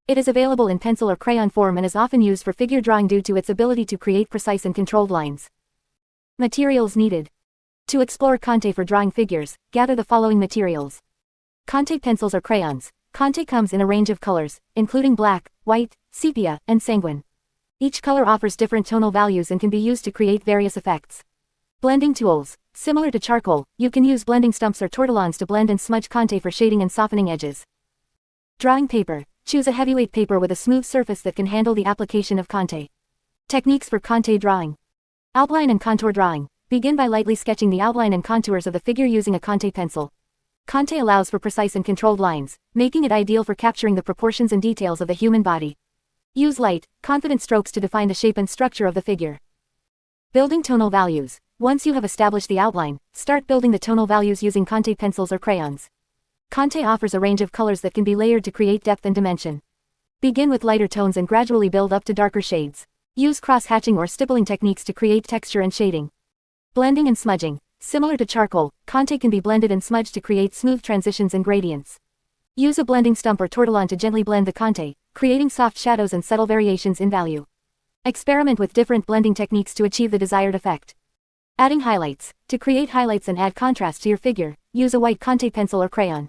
It is available in pencil or crayon form and is often used for figure drawing due to its ability to create precise and controlled lines. Materials needed. To explore Conte for drawing figures, gather the following materials. Conte pencils or crayons. Conte comes in a range of colors, including black, white, sepia, and sanguine. Each color offers different tonal values and can be used to create various effects. Blending tools. Similar to charcoal, you can use blending stumps or tortillons to blend and smudge Conte for shading and softening edges. Drawing paper. Choose a heavyweight paper with a smooth surface that can handle the application of Conte. Techniques for Conte drawing. Outline and contour drawing. Begin by lightly sketching the outline and contours of the figure using a Conte pencil. Conte allows for precise and controlled lines, making it ideal for capturing the proportions and details of the human body. Use light, confident strokes to define the shape and structure of the figure. Building tonal values. Once you have established the outline, start building the tonal values using Conte pencils or crayons. Conte offers a range of colors that can be layered to create depth and dimension. Begin with lighter tones and gradually build up to darker shades. Use cross-hatching or stippling techniques to create texture and shading. Blending and smudging. Similar to charcoal, Conte can be blended and smudged to create smooth transitions and gradients. Use a blending stump or tortillon to gently blend the Conte, creating soft shadows and subtle variations in value. Experiment with different blending techniques to achieve the desired effect. Adding highlights. To create highlights and add contrast to your figure, use a white Conte pencil or crayon.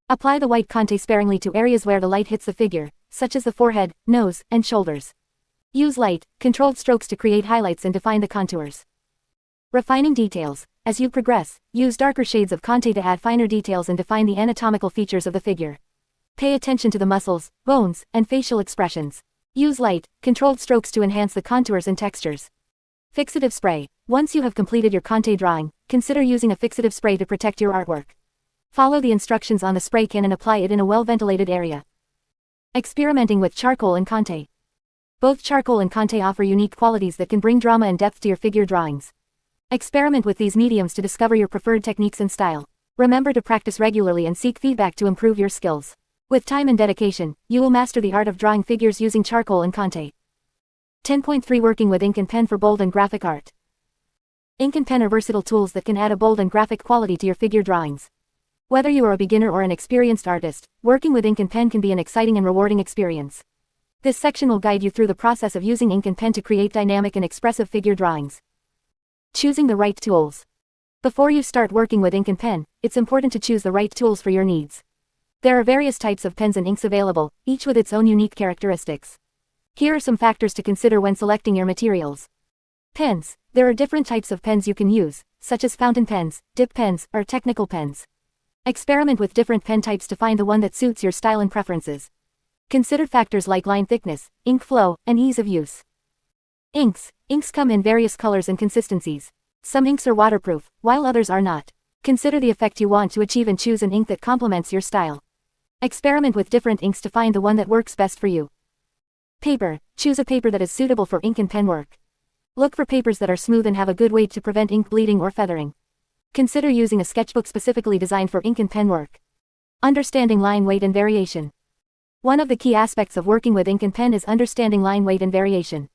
Apply the white Conte sparingly to areas where the light hits the figure, such as the forehead, nose, and shoulders. Use light, controlled strokes to create highlights and define the contours. Refining details. As you progress, use darker shades of Conte to add finer details and define the anatomical features of the figure. Pay attention to the muscles, bones, and facial expressions. Use light, controlled strokes to enhance the contours and textures. Fixative spray. Once you have completed your Conte drawing, consider using a fixative spray to protect your artwork. Follow the instructions on the spray can and apply it in a well-ventilated area. Experimenting with charcoal and Conte. Both charcoal and Conte offer unique qualities that can bring drama and depth to your figure drawings. Experiment with these mediums to discover your preferred techniques and style. Remember to practice regularly and seek feedback to improve your skills. With time and dedication, you will master the art of drawing figures using charcoal and Conte. 10.3 Working with ink and pen for bold and graphic art. Ink and pen are versatile tools that can add a bold and graphic quality to your figure drawings. Whether you are a beginner or an experienced artist, working with ink and pen can be an exciting and rewarding experience. This section will guide you through the process of using ink and pen to create dynamic and expressive figure drawings. Choosing the right tools. Before you start working with ink and pen, it's important to choose the right tools for your needs. There are various types of pens and inks available, each with its own unique characteristics. Here are some factors to consider when selecting your materials. Pens. There are different types of pens you can use, such as fountain pens, dip pens, or technical pens. Experiment with different pen types to find the one that suits your style and preferences. Consider factors like line thickness, ink flow, and ease of use. Inks. Inks come in various colors and consistencies. Some inks are waterproof, while others are not. Consider the effect you want to achieve and choose an ink that complements your style. Experiment with different inks to find the one that works best for you. Paper. Choose a paper that is suitable for ink and pen work. Look for papers that are smooth and have a good weight to prevent ink bleeding or feathering. Consider using a sketchbook specifically designed for ink and pen work. Understanding line weight and variation. One of the key aspects of working with ink and pen is understanding line weight and variation.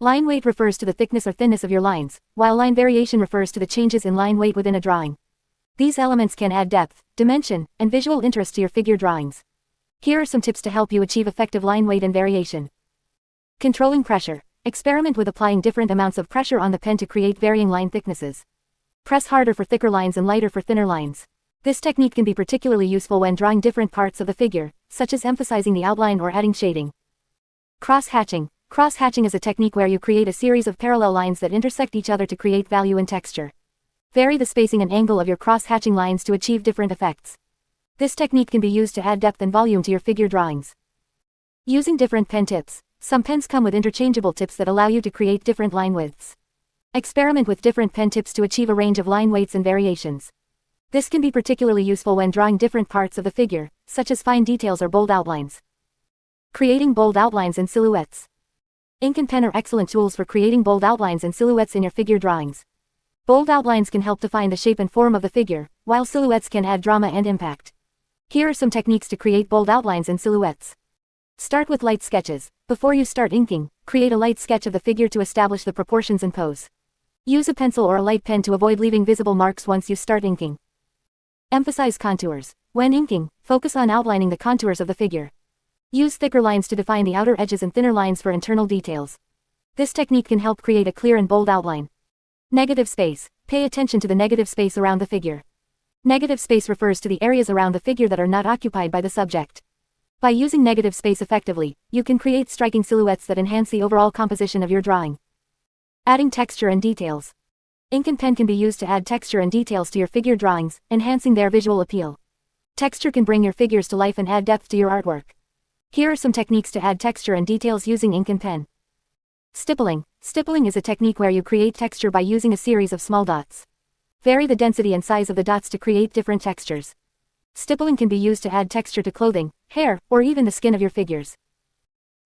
Line weight refers to the thickness or thinness of your lines, while line variation refers to the changes in line weight within a drawing. These elements can add depth, dimension, and visual interest to your figure drawings. Here are some tips to help you achieve effective line weight and variation. Controlling pressure. Experiment with applying different amounts of pressure on the pen to create varying line thicknesses. Press harder for thicker lines and lighter for thinner lines. This technique can be particularly useful when drawing different parts of the figure, such as emphasizing the outline or adding shading. Cross-hatching. Cross-hatching is a technique where you create a series of parallel lines that intersect each other to create value and texture. Vary the spacing and angle of your cross-hatching lines to achieve different effects. This technique can be used to add depth and volume to your figure drawings. Using different pen tips. Some pens come with interchangeable tips that allow you to create different line widths. Experiment with different pen tips to achieve a range of line weights and variations. This can be particularly useful when drawing different parts of the figure, such as fine details or bold outlines. Creating bold outlines and silhouettes. Ink and pen are excellent tools for creating bold outlines and silhouettes in your figure drawings. Bold outlines can help define the shape and form of the figure, while silhouettes can add drama and impact. Here are some techniques to create bold outlines and silhouettes. Start with light sketches. Before you start inking, create a light sketch of the figure to establish the proportions and pose. Use a pencil or a light pen to avoid leaving visible marks once you start inking. Emphasize contours. When inking, focus on outlining the contours of the figure. Use thicker lines to define the outer edges and thinner lines for internal details. This technique can help create a clear and bold outline. Negative space. Pay attention to the negative space around the figure. Negative space refers to the areas around the figure that are not occupied by the subject. By using negative space effectively, you can create striking silhouettes that enhance the overall composition of your drawing. Adding texture and details. Ink and pen can be used to add texture and details to your figure drawings, enhancing their visual appeal. Texture can bring your figures to life and add depth to your artwork. Here are some techniques to add texture and details using ink and pen. Stippling. Stippling is a technique where you create texture by using a series of small dots. Vary the density and size of the dots to create different textures. Stippling can be used to add texture to clothing, hair, or even the skin of your figures.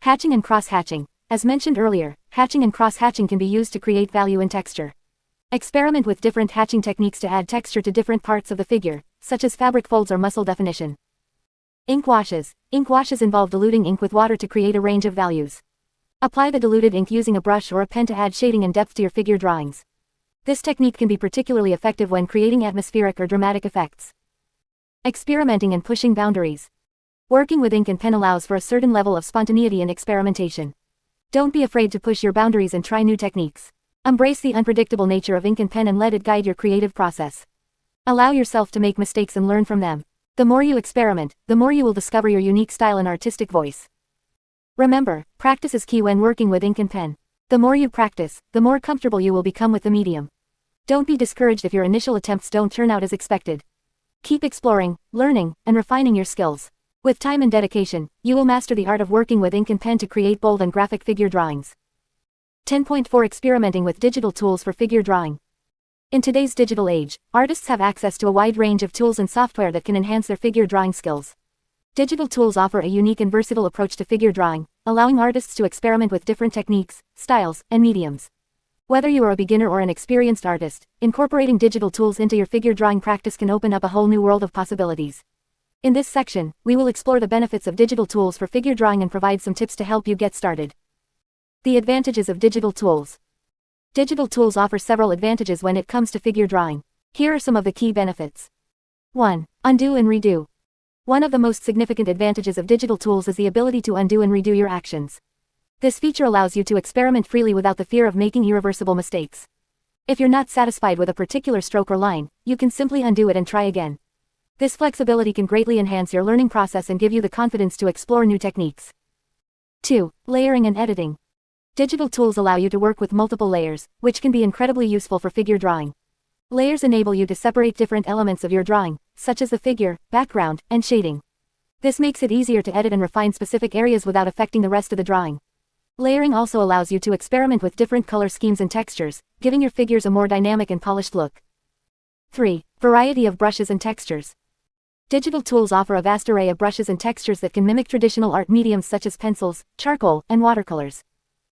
Hatching and cross-hatching. As mentioned earlier, hatching and cross-hatching can be used to create value and texture. Experiment with different hatching techniques to add texture to different parts of the figure, such as fabric folds or muscle definition. Ink washes. Ink washes involve diluting ink with water to create a range of values. Apply the diluted ink using a brush or a pen to add shading and depth to your figure drawings. This technique can be particularly effective when creating atmospheric or dramatic effects. Experimenting and pushing boundaries. Working with ink and pen allows for a certain level of spontaneity and experimentation. Don't be afraid to push your boundaries and try new techniques. Embrace the unpredictable nature of ink and pen and let it guide your creative process. Allow yourself to make mistakes and learn from them. The more you experiment, the more you will discover your unique style and artistic voice. Remember, practice is key when working with ink and pen. The more you practice, the more comfortable you will become with the medium. Don't be discouraged if your initial attempts don't turn out as expected. Keep exploring, learning, and refining your skills. With time and dedication, you will master the art of working with ink and pen to create bold and graphic figure drawings. 10.4 Experimenting with digital tools for figure drawing. In today's digital age, artists have access to a wide range of tools and software that can enhance their figure drawing skills. Digital tools offer a unique and versatile approach to figure drawing, allowing artists to experiment with different techniques, styles, and mediums. Whether you are a beginner or an experienced artist, incorporating digital tools into your figure drawing practice can open up a whole new world of possibilities. In this section, we will explore the benefits of digital tools for figure drawing and provide some tips to help you get started. The advantages of digital tools. Digital tools offer several advantages when it comes to figure drawing. Here are some of the key benefits. 1. Undo and redo. One of the most significant advantages of digital tools is the ability to undo and redo your actions. This feature allows you to experiment freely without the fear of making irreversible mistakes. If you're not satisfied with a particular stroke or line, you can simply undo it and try again. This flexibility can greatly enhance your learning process and give you the confidence to explore new techniques. 2. Layering and editing. Digital tools allow you to work with multiple layers, which can be incredibly useful for figure drawing. Layers enable you to separate different elements of your drawing, such as the figure, background, and shading. This makes it easier to edit and refine specific areas without affecting the rest of the drawing. Layering also allows you to experiment with different color schemes and textures, giving your figures a more dynamic and polished look. 3. Variety of brushes and textures. Digital tools offer a vast array of brushes and textures that can mimic traditional art mediums such as pencils, charcoal, and watercolors.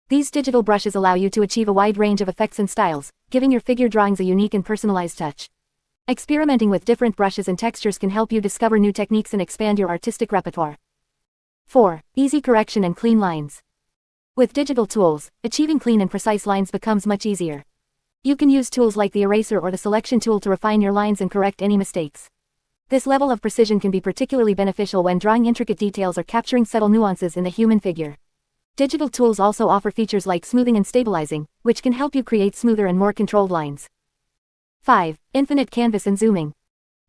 These digital brushes allow you to achieve a wide range of effects and styles, giving your figure drawings a unique and personalized touch. Experimenting with different brushes and textures can help you discover new techniques and expand your artistic repertoire. 4. Easy correction and clean lines. With digital tools, achieving clean and precise lines becomes much easier. You can use tools like the eraser or the selection tool to refine your lines and correct any mistakes. This level of precision can be particularly beneficial when drawing intricate details or capturing subtle nuances in the human figure. Digital tools also offer features like smoothing and stabilizing, which can help you create smoother and more controlled lines. 5. Infinite canvas and zooming.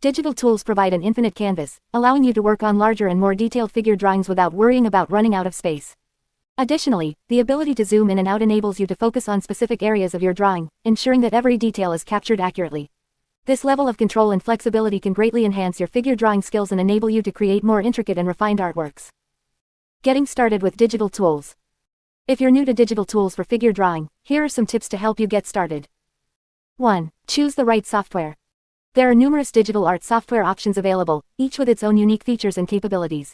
Digital tools provide an infinite canvas, allowing you to work on larger and more detailed figure drawings without worrying about running out of space. Additionally, the ability to zoom in and out enables you to focus on specific areas of your drawing, ensuring that every detail is captured accurately. This level of control and flexibility can greatly enhance your figure drawing skills and enable you to create more intricate and refined artworks. Getting started with digital tools. If you're new to digital tools for figure drawing, here are some tips to help you get started. 1. Choose the right software. There are numerous digital art software options available, each with its own unique features and capabilities.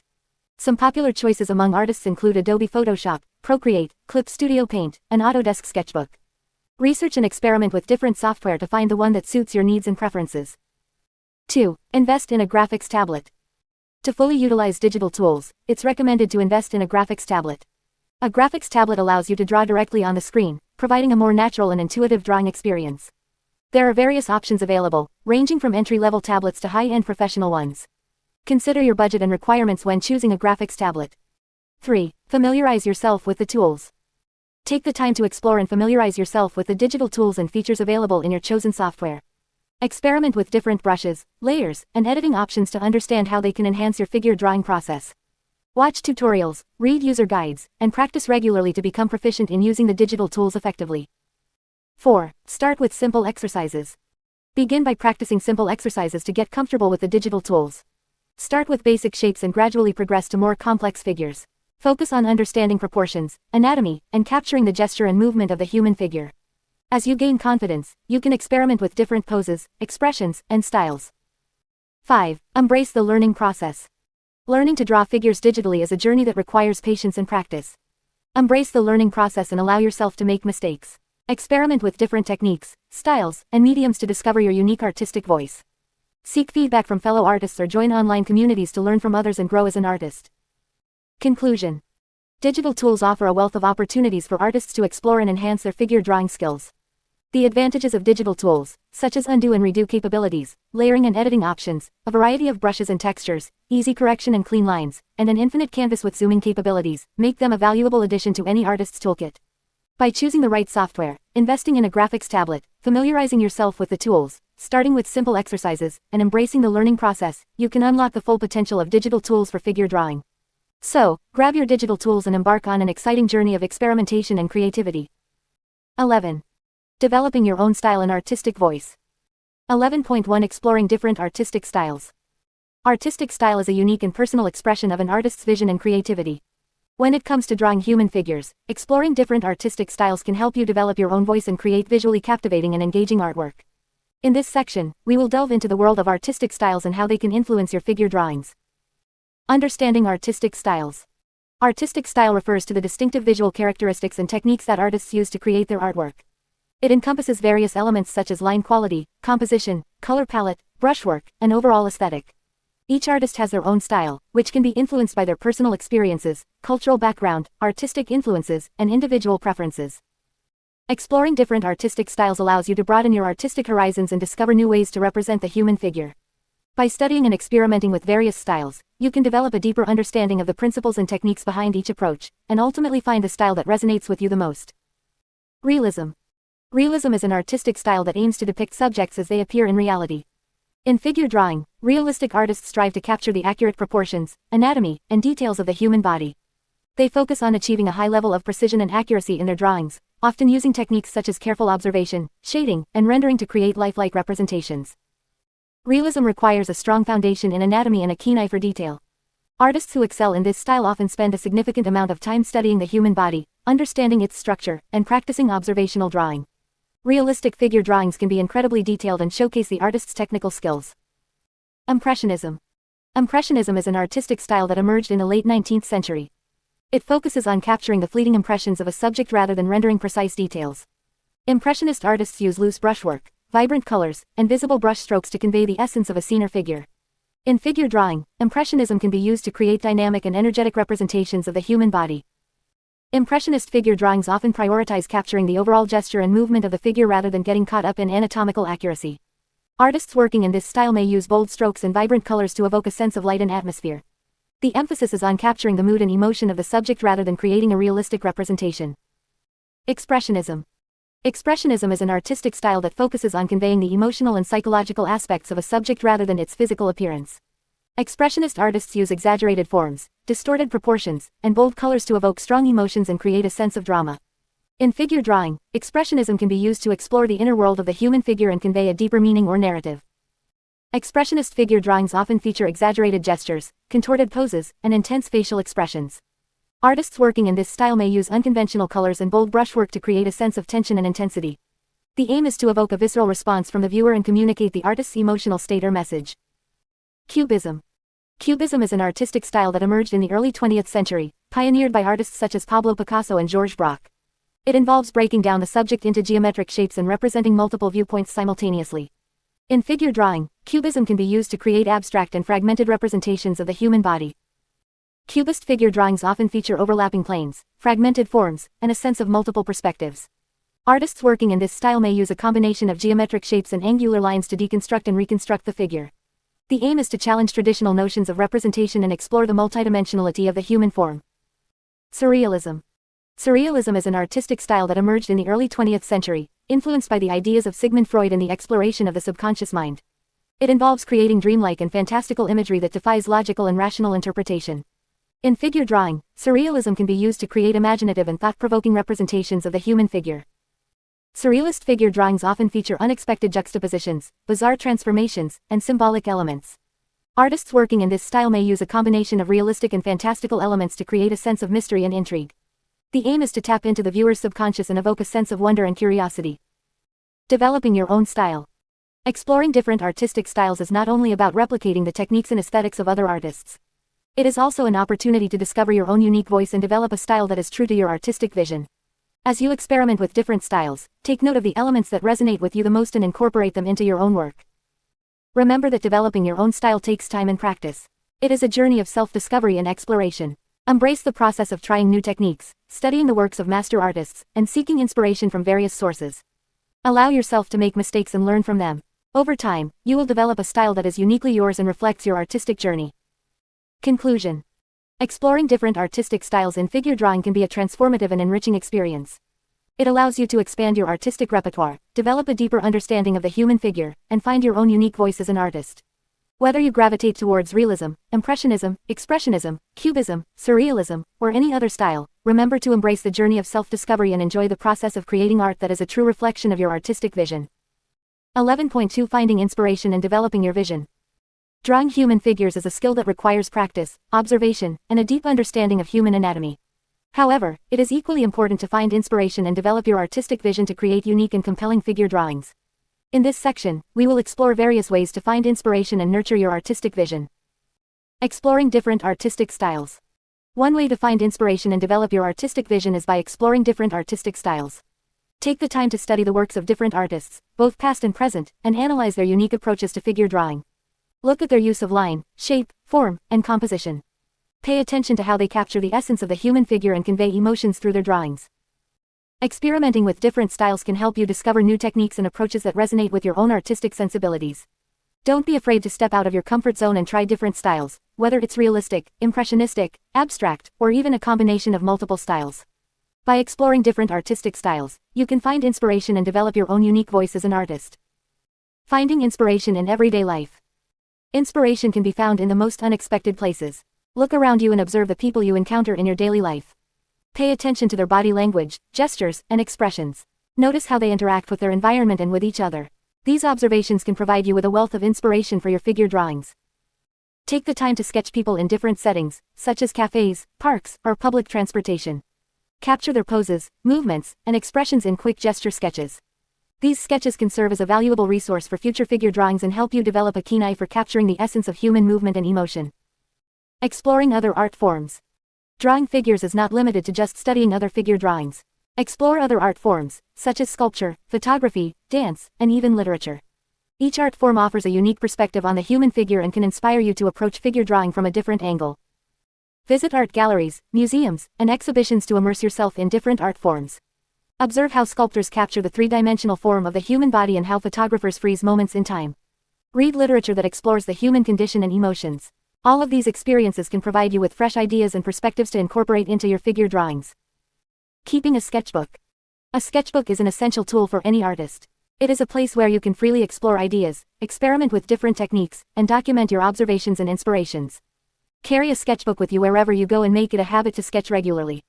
Some popular choices among artists include Adobe Photoshop, Procreate, Clip Studio Paint, and Autodesk Sketchbook. Research and experiment with different software to find the one that suits your needs and preferences. 2. Invest in a graphics tablet. To fully utilize digital tools, it's recommended to invest in a graphics tablet. A graphics tablet allows you to draw directly on the screen, providing a more natural and intuitive drawing experience. There are various options available, ranging from entry-level tablets to high-end professional ones. Consider your budget and requirements when choosing a graphics tablet. 3. Familiarize yourself with the tools. Take the time to explore and familiarize yourself with the digital tools and features available in your chosen software. Experiment with different brushes, layers, and editing options to understand how they can enhance your figure drawing process. Watch tutorials, read user guides, and practice regularly to become proficient in using the digital tools effectively. 4. Start with simple exercises. Begin by practicing simple exercises to get comfortable with the digital tools. Start with basic shapes and gradually progress to more complex figures. Focus on understanding proportions, anatomy, and capturing the gesture and movement of the human figure. As you gain confidence, you can experiment with different poses, expressions, and styles. 5. Embrace the learning process. Learning to draw figures digitally is a journey that requires patience and practice. Embrace the learning process and allow yourself to make mistakes. Experiment with different techniques, styles, and mediums to discover your unique artistic voice. Seek feedback from fellow artists or join online communities to learn from others and grow as an artist. Conclusion. Digital tools offer a wealth of opportunities for artists to explore and enhance their figure drawing skills. The advantages of digital tools, such as undo and redo capabilities, layering and editing options, a variety of brushes and textures, easy correction and clean lines, and an infinite canvas with zooming capabilities, make them a valuable addition to any artist's toolkit. By choosing the right software, investing in a graphics tablet, familiarizing yourself with the tools, starting with simple exercises, and embracing the learning process, you can unlock the full potential of digital tools for figure drawing. So, grab your digital tools and embark on an exciting journey of experimentation and creativity. 11. Developing your own style and artistic voice. 11.1 Exploring different artistic styles. Artistic style is a unique and personal expression of an artist's vision and creativity. When it comes to drawing human figures, exploring different artistic styles can help you develop your own voice and create visually captivating and engaging artwork. In this section, we will delve into the world of artistic styles and how they can influence your figure drawings. Understanding artistic styles. Artistic style refers to the distinctive visual characteristics and techniques that artists use to create their artwork. It encompasses various elements such as line quality, composition, color palette, brushwork, and overall aesthetic. Each artist has their own style, which can be influenced by their personal experiences, cultural background, artistic influences, and individual preferences. Exploring different artistic styles allows you to broaden your artistic horizons and discover new ways to represent the human figure. By studying and experimenting with various styles, you can develop a deeper understanding of the principles and techniques behind each approach, and ultimately find the style that resonates with you the most. Realism. Realism is an artistic style that aims to depict subjects as they appear in reality. In figure drawing, realistic artists strive to capture the accurate proportions, anatomy, and details of the human body. They focus on achieving a high level of precision and accuracy in their drawings, often using techniques such as careful observation, shading, and rendering to create lifelike representations. Realism requires a strong foundation in anatomy and a keen eye for detail. Artists who excel in this style often spend a significant amount of time studying the human body, understanding its structure, and practicing observational drawing. Realistic figure drawings can be incredibly detailed and showcase the artist's technical skills. Impressionism. Impressionism is an artistic style that emerged in the late 19th century. It focuses on capturing the fleeting impressions of a subject rather than rendering precise details. Impressionist artists use loose brushwork, vibrant colors, and visible brush strokes to convey the essence of a scene or figure. In figure drawing, Impressionism can be used to create dynamic and energetic representations of the human body. Impressionist figure drawings often prioritize capturing the overall gesture and movement of the figure rather than getting caught up in anatomical accuracy. Artists working in this style may use bold strokes and vibrant colors to evoke a sense of light and atmosphere. The emphasis is on capturing the mood and emotion of the subject rather than creating a realistic representation. Expressionism. Expressionism is an artistic style that focuses on conveying the emotional and psychological aspects of a subject rather than its physical appearance. Expressionist artists use exaggerated forms, distorted proportions, and bold colors to evoke strong emotions and create a sense of drama. In figure drawing, expressionism can be used to explore the inner world of the human figure and convey a deeper meaning or narrative. Expressionist figure drawings often feature exaggerated gestures, contorted poses, and intense facial expressions. Artists working in this style may use unconventional colors and bold brushwork to create a sense of tension and intensity. The aim is to evoke a visceral response from the viewer and communicate the artist's emotional state or message. Cubism. Cubism is an artistic style that emerged in the early 20th century, pioneered by artists such as Pablo Picasso and Georges Braque. It involves breaking down the subject into geometric shapes and representing multiple viewpoints simultaneously. In figure drawing, cubism can be used to create abstract and fragmented representations of the human body. Cubist figure drawings often feature overlapping planes, fragmented forms, and a sense of multiple perspectives. Artists working in this style may use a combination of geometric shapes and angular lines to deconstruct and reconstruct the figure. The aim is to challenge traditional notions of representation and explore the multidimensionality of the human form. Surrealism. Surrealism is an artistic style that emerged in the early 20th century, influenced by the ideas of Sigmund Freud and the exploration of the subconscious mind. It involves creating dreamlike and fantastical imagery that defies logical and rational interpretation. In figure drawing, surrealism can be used to create imaginative and thought-provoking representations of the human figure. Surrealist figure drawings often feature unexpected juxtapositions, bizarre transformations, and symbolic elements. Artists working in this style may use a combination of realistic and fantastical elements to create a sense of mystery and intrigue. The aim is to tap into the viewer's subconscious and evoke a sense of wonder and curiosity. Developing your own style. Exploring different artistic styles is not only about replicating the techniques and aesthetics of other artists. It is also an opportunity to discover your own unique voice and develop a style that is true to your artistic vision. As you experiment with different styles, take note of the elements that resonate with you the most and incorporate them into your own work. Remember that developing your own style takes time and practice. It is a journey of self-discovery and exploration. Embrace the process of trying new techniques, studying the works of master artists, and seeking inspiration from various sources. Allow yourself to make mistakes and learn from them. Over time, you will develop a style that is uniquely yours and reflects your artistic journey. Conclusion. Exploring different artistic styles in figure drawing can be a transformative and enriching experience. It allows you to expand your artistic repertoire, develop a deeper understanding of the human figure, and find your own unique voice as an artist. Whether you gravitate towards realism, impressionism, expressionism, cubism, surrealism, or any other style, remember to embrace the journey of self-discovery and enjoy the process of creating art that is a true reflection of your artistic vision. 11.2 Finding inspiration and developing your vision. Drawing human figures is a skill that requires practice, observation, and a deep understanding of human anatomy. However, it is equally important to find inspiration and develop your artistic vision to create unique and compelling figure drawings. In this section, we will explore various ways to find inspiration and nurture your artistic vision. Exploring different artistic styles. One way to find inspiration and develop your artistic vision is by exploring different artistic styles. Take the time to study the works of different artists, both past and present, and analyze their unique approaches to figure drawing. Look at their use of line, shape, form, and composition. Pay attention to how they capture the essence of the human figure and convey emotions through their drawings. Experimenting with different styles can help you discover new techniques and approaches that resonate with your own artistic sensibilities. Don't be afraid to step out of your comfort zone and try different styles, whether it's realistic, impressionistic, abstract, or even a combination of multiple styles. By exploring different artistic styles, you can find inspiration and develop your own unique voice as an artist. Finding inspiration in everyday life. Inspiration can be found in the most unexpected places. Look around you and observe the people you encounter in your daily life. Pay attention to their body language, gestures, and expressions. Notice how they interact with their environment and with each other. These observations can provide you with a wealth of inspiration for your figure drawings. Take the time to sketch people in different settings, such as cafes, parks, or public transportation. Capture their poses, movements, and expressions in quick gesture sketches. These sketches can serve as a valuable resource for future figure drawings and help you develop a keen eye for capturing the essence of human movement and emotion. Exploring other art forms. Drawing figures is not limited to just studying other figure drawings. Explore other art forms, such as sculpture, photography, dance, and even literature. Each art form offers a unique perspective on the human figure and can inspire you to approach figure drawing from a different angle. Visit art galleries, museums, and exhibitions to immerse yourself in different art forms. Observe how sculptors capture the three-dimensional form of the human body and how photographers freeze moments in time. Read literature that explores the human condition and emotions. All of these experiences can provide you with fresh ideas and perspectives to incorporate into your figure drawings. Keeping a sketchbook. A sketchbook is an essential tool for any artist. It is a place where you can freely explore ideas, experiment with different techniques, and document your observations and inspirations. Carry a sketchbook with you wherever you go and make it a habit to sketch regularly.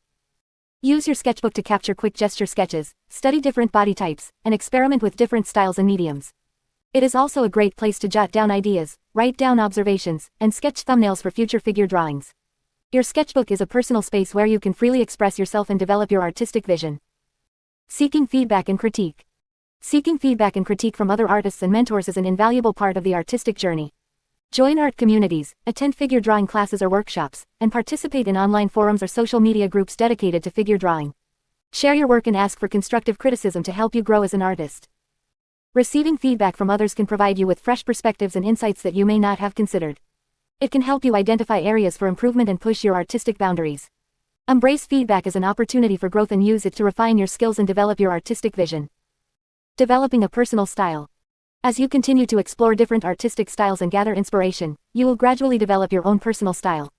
Use your sketchbook to capture quick gesture sketches, study different body types, and experiment with different styles and mediums. It is also a great place to jot down ideas, write down observations, and sketch thumbnails for future figure drawings. Your sketchbook is a personal space where you can freely express yourself and develop your artistic vision. Seeking feedback and critique. Seeking feedback and critique from other artists and mentors is an invaluable part of the artistic journey. Join art communities, attend figure drawing classes or workshops, and participate in online forums or social media groups dedicated to figure drawing. Share your work and ask for constructive criticism to help you grow as an artist. Receiving feedback from others can provide you with fresh perspectives and insights that you may not have considered. It can help you identify areas for improvement and push your artistic boundaries. Embrace feedback as an opportunity for growth and use it to refine your skills and develop your artistic vision. Developing a personal style. As you continue to explore different artistic styles and gather inspiration, you will gradually develop your own personal style.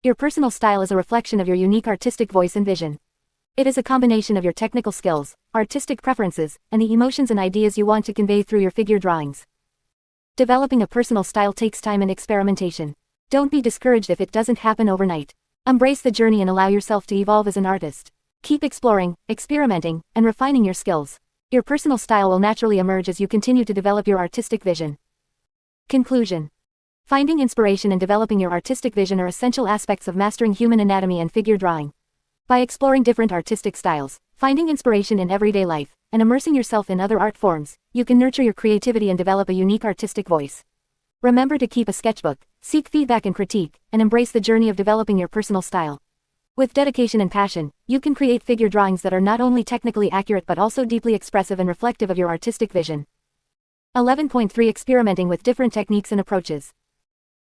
Your personal style is a reflection of your unique artistic voice and vision. It is a combination of your technical skills, artistic preferences, and the emotions and ideas you want to convey through your figure drawings. Developing a personal style takes time and experimentation. Don't be discouraged if it doesn't happen overnight. Embrace the journey and allow yourself to evolve as an artist. Keep exploring, experimenting, and refining your skills. Your personal style will naturally emerge as you continue to develop your artistic vision. Conclusion. Finding inspiration and developing your artistic vision are essential aspects of mastering human anatomy and figure drawing. By exploring different artistic styles, finding inspiration in everyday life, and immersing yourself in other art forms, you can nurture your creativity and develop a unique artistic voice. Remember to keep a sketchbook, seek feedback and critique, and embrace the journey of developing your personal style. With dedication and passion, you can create figure drawings that are not only technically accurate but also deeply expressive and reflective of your artistic vision. 11.3 Experimenting with different techniques and approaches.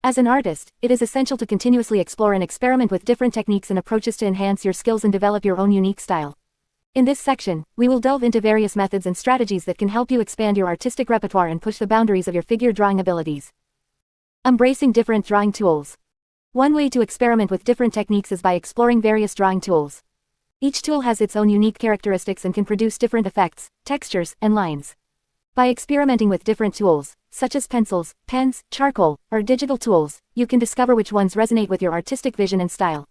As an artist, it is essential to continuously explore and experiment with different techniques and approaches to enhance your skills and develop your own unique style. In this section, we will delve into various methods and strategies that can help you expand your artistic repertoire and push the boundaries of your figure drawing abilities. Embracing different drawing tools. One way to experiment with different techniques is by exploring various drawing tools. Each tool has its own unique characteristics and can produce different effects, textures, and lines. By experimenting with different tools, such as pencils, pens, charcoal, or digital tools, you can discover which ones resonate with your artistic vision and style.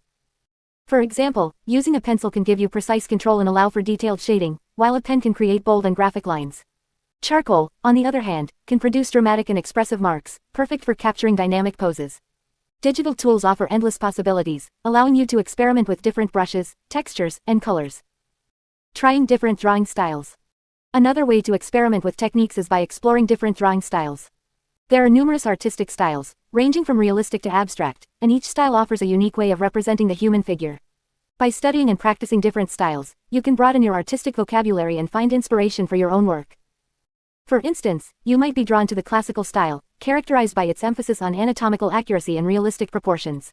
For example, using a pencil can give you precise control and allow for detailed shading, while a pen can create bold and graphic lines. Charcoal, on the other hand, can produce dramatic and expressive marks, perfect for capturing dynamic poses. Digital tools offer endless possibilities, allowing you to experiment with different brushes, textures, and colors. Trying different drawing styles. Another way to experiment with techniques is by exploring different drawing styles. There are numerous artistic styles, ranging from realistic to abstract, and each style offers a unique way of representing the human figure. By studying and practicing different styles, you can broaden your artistic vocabulary and find inspiration for your own work. For instance, you might be drawn to the classical style, characterized by its emphasis on anatomical accuracy and realistic proportions.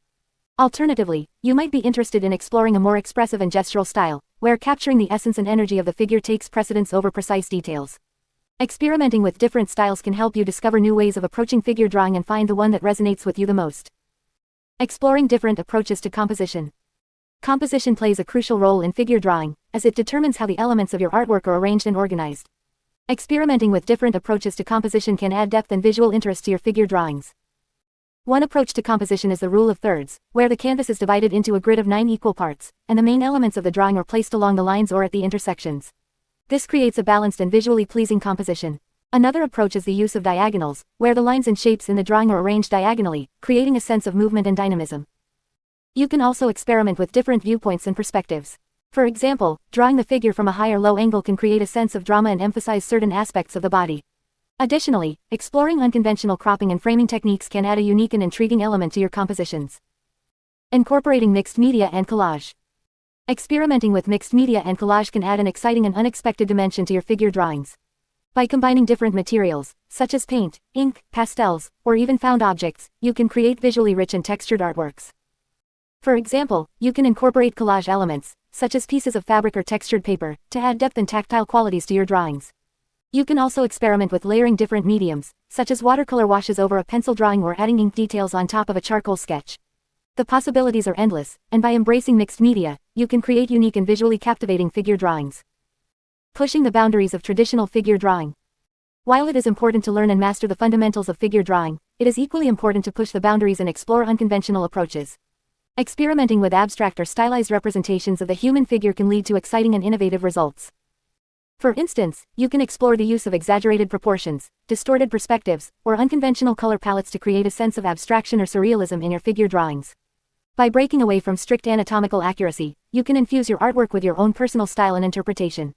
Alternatively, you might be interested in exploring a more expressive and gestural style, where capturing the essence and energy of the figure takes precedence over precise details. Experimenting with different styles can help you discover new ways of approaching figure drawing and find the one that resonates with you the most. Exploring different approaches to composition. Composition plays a crucial role in figure drawing, as it determines how the elements of your artwork are arranged and organized. Experimenting with different approaches to composition can add depth and visual interest to your figure drawings. One approach to composition is the rule of thirds, where the canvas is divided into a grid of 9 equal parts, and the main elements of the drawing are placed along the lines or at the intersections. This creates a balanced and visually pleasing composition. Another approach is the use of diagonals, where the lines and shapes in the drawing are arranged diagonally, creating a sense of movement and dynamism. You can also experiment with different viewpoints and perspectives. For example, drawing the figure from a high or low angle can create a sense of drama and emphasize certain aspects of the body. Additionally, exploring unconventional cropping and framing techniques can add a unique and intriguing element to your compositions. Incorporating mixed media and collage. Experimenting with mixed media and collage can add an exciting and unexpected dimension to your figure drawings. By combining different materials, such as paint, ink, pastels, or even found objects, you can create visually rich and textured artworks. For example, you can incorporate collage elements, such as pieces of fabric or textured paper, to add depth and tactile qualities to your drawings. You can also experiment with layering different mediums, such as watercolor washes over a pencil drawing or adding ink details on top of a charcoal sketch. The possibilities are endless, and by embracing mixed media, you can create unique and visually captivating figure drawings. Pushing the boundaries of traditional figure drawing. While it is important to learn and master the fundamentals of figure drawing, it is equally important to push the boundaries and explore unconventional approaches. Experimenting with abstract or stylized representations of the human figure can lead to exciting and innovative results. For instance, you can explore the use of exaggerated proportions, distorted perspectives, or unconventional color palettes to create a sense of abstraction or surrealism in your figure drawings. By breaking away from strict anatomical accuracy, you can infuse your artwork with your own personal style and interpretation.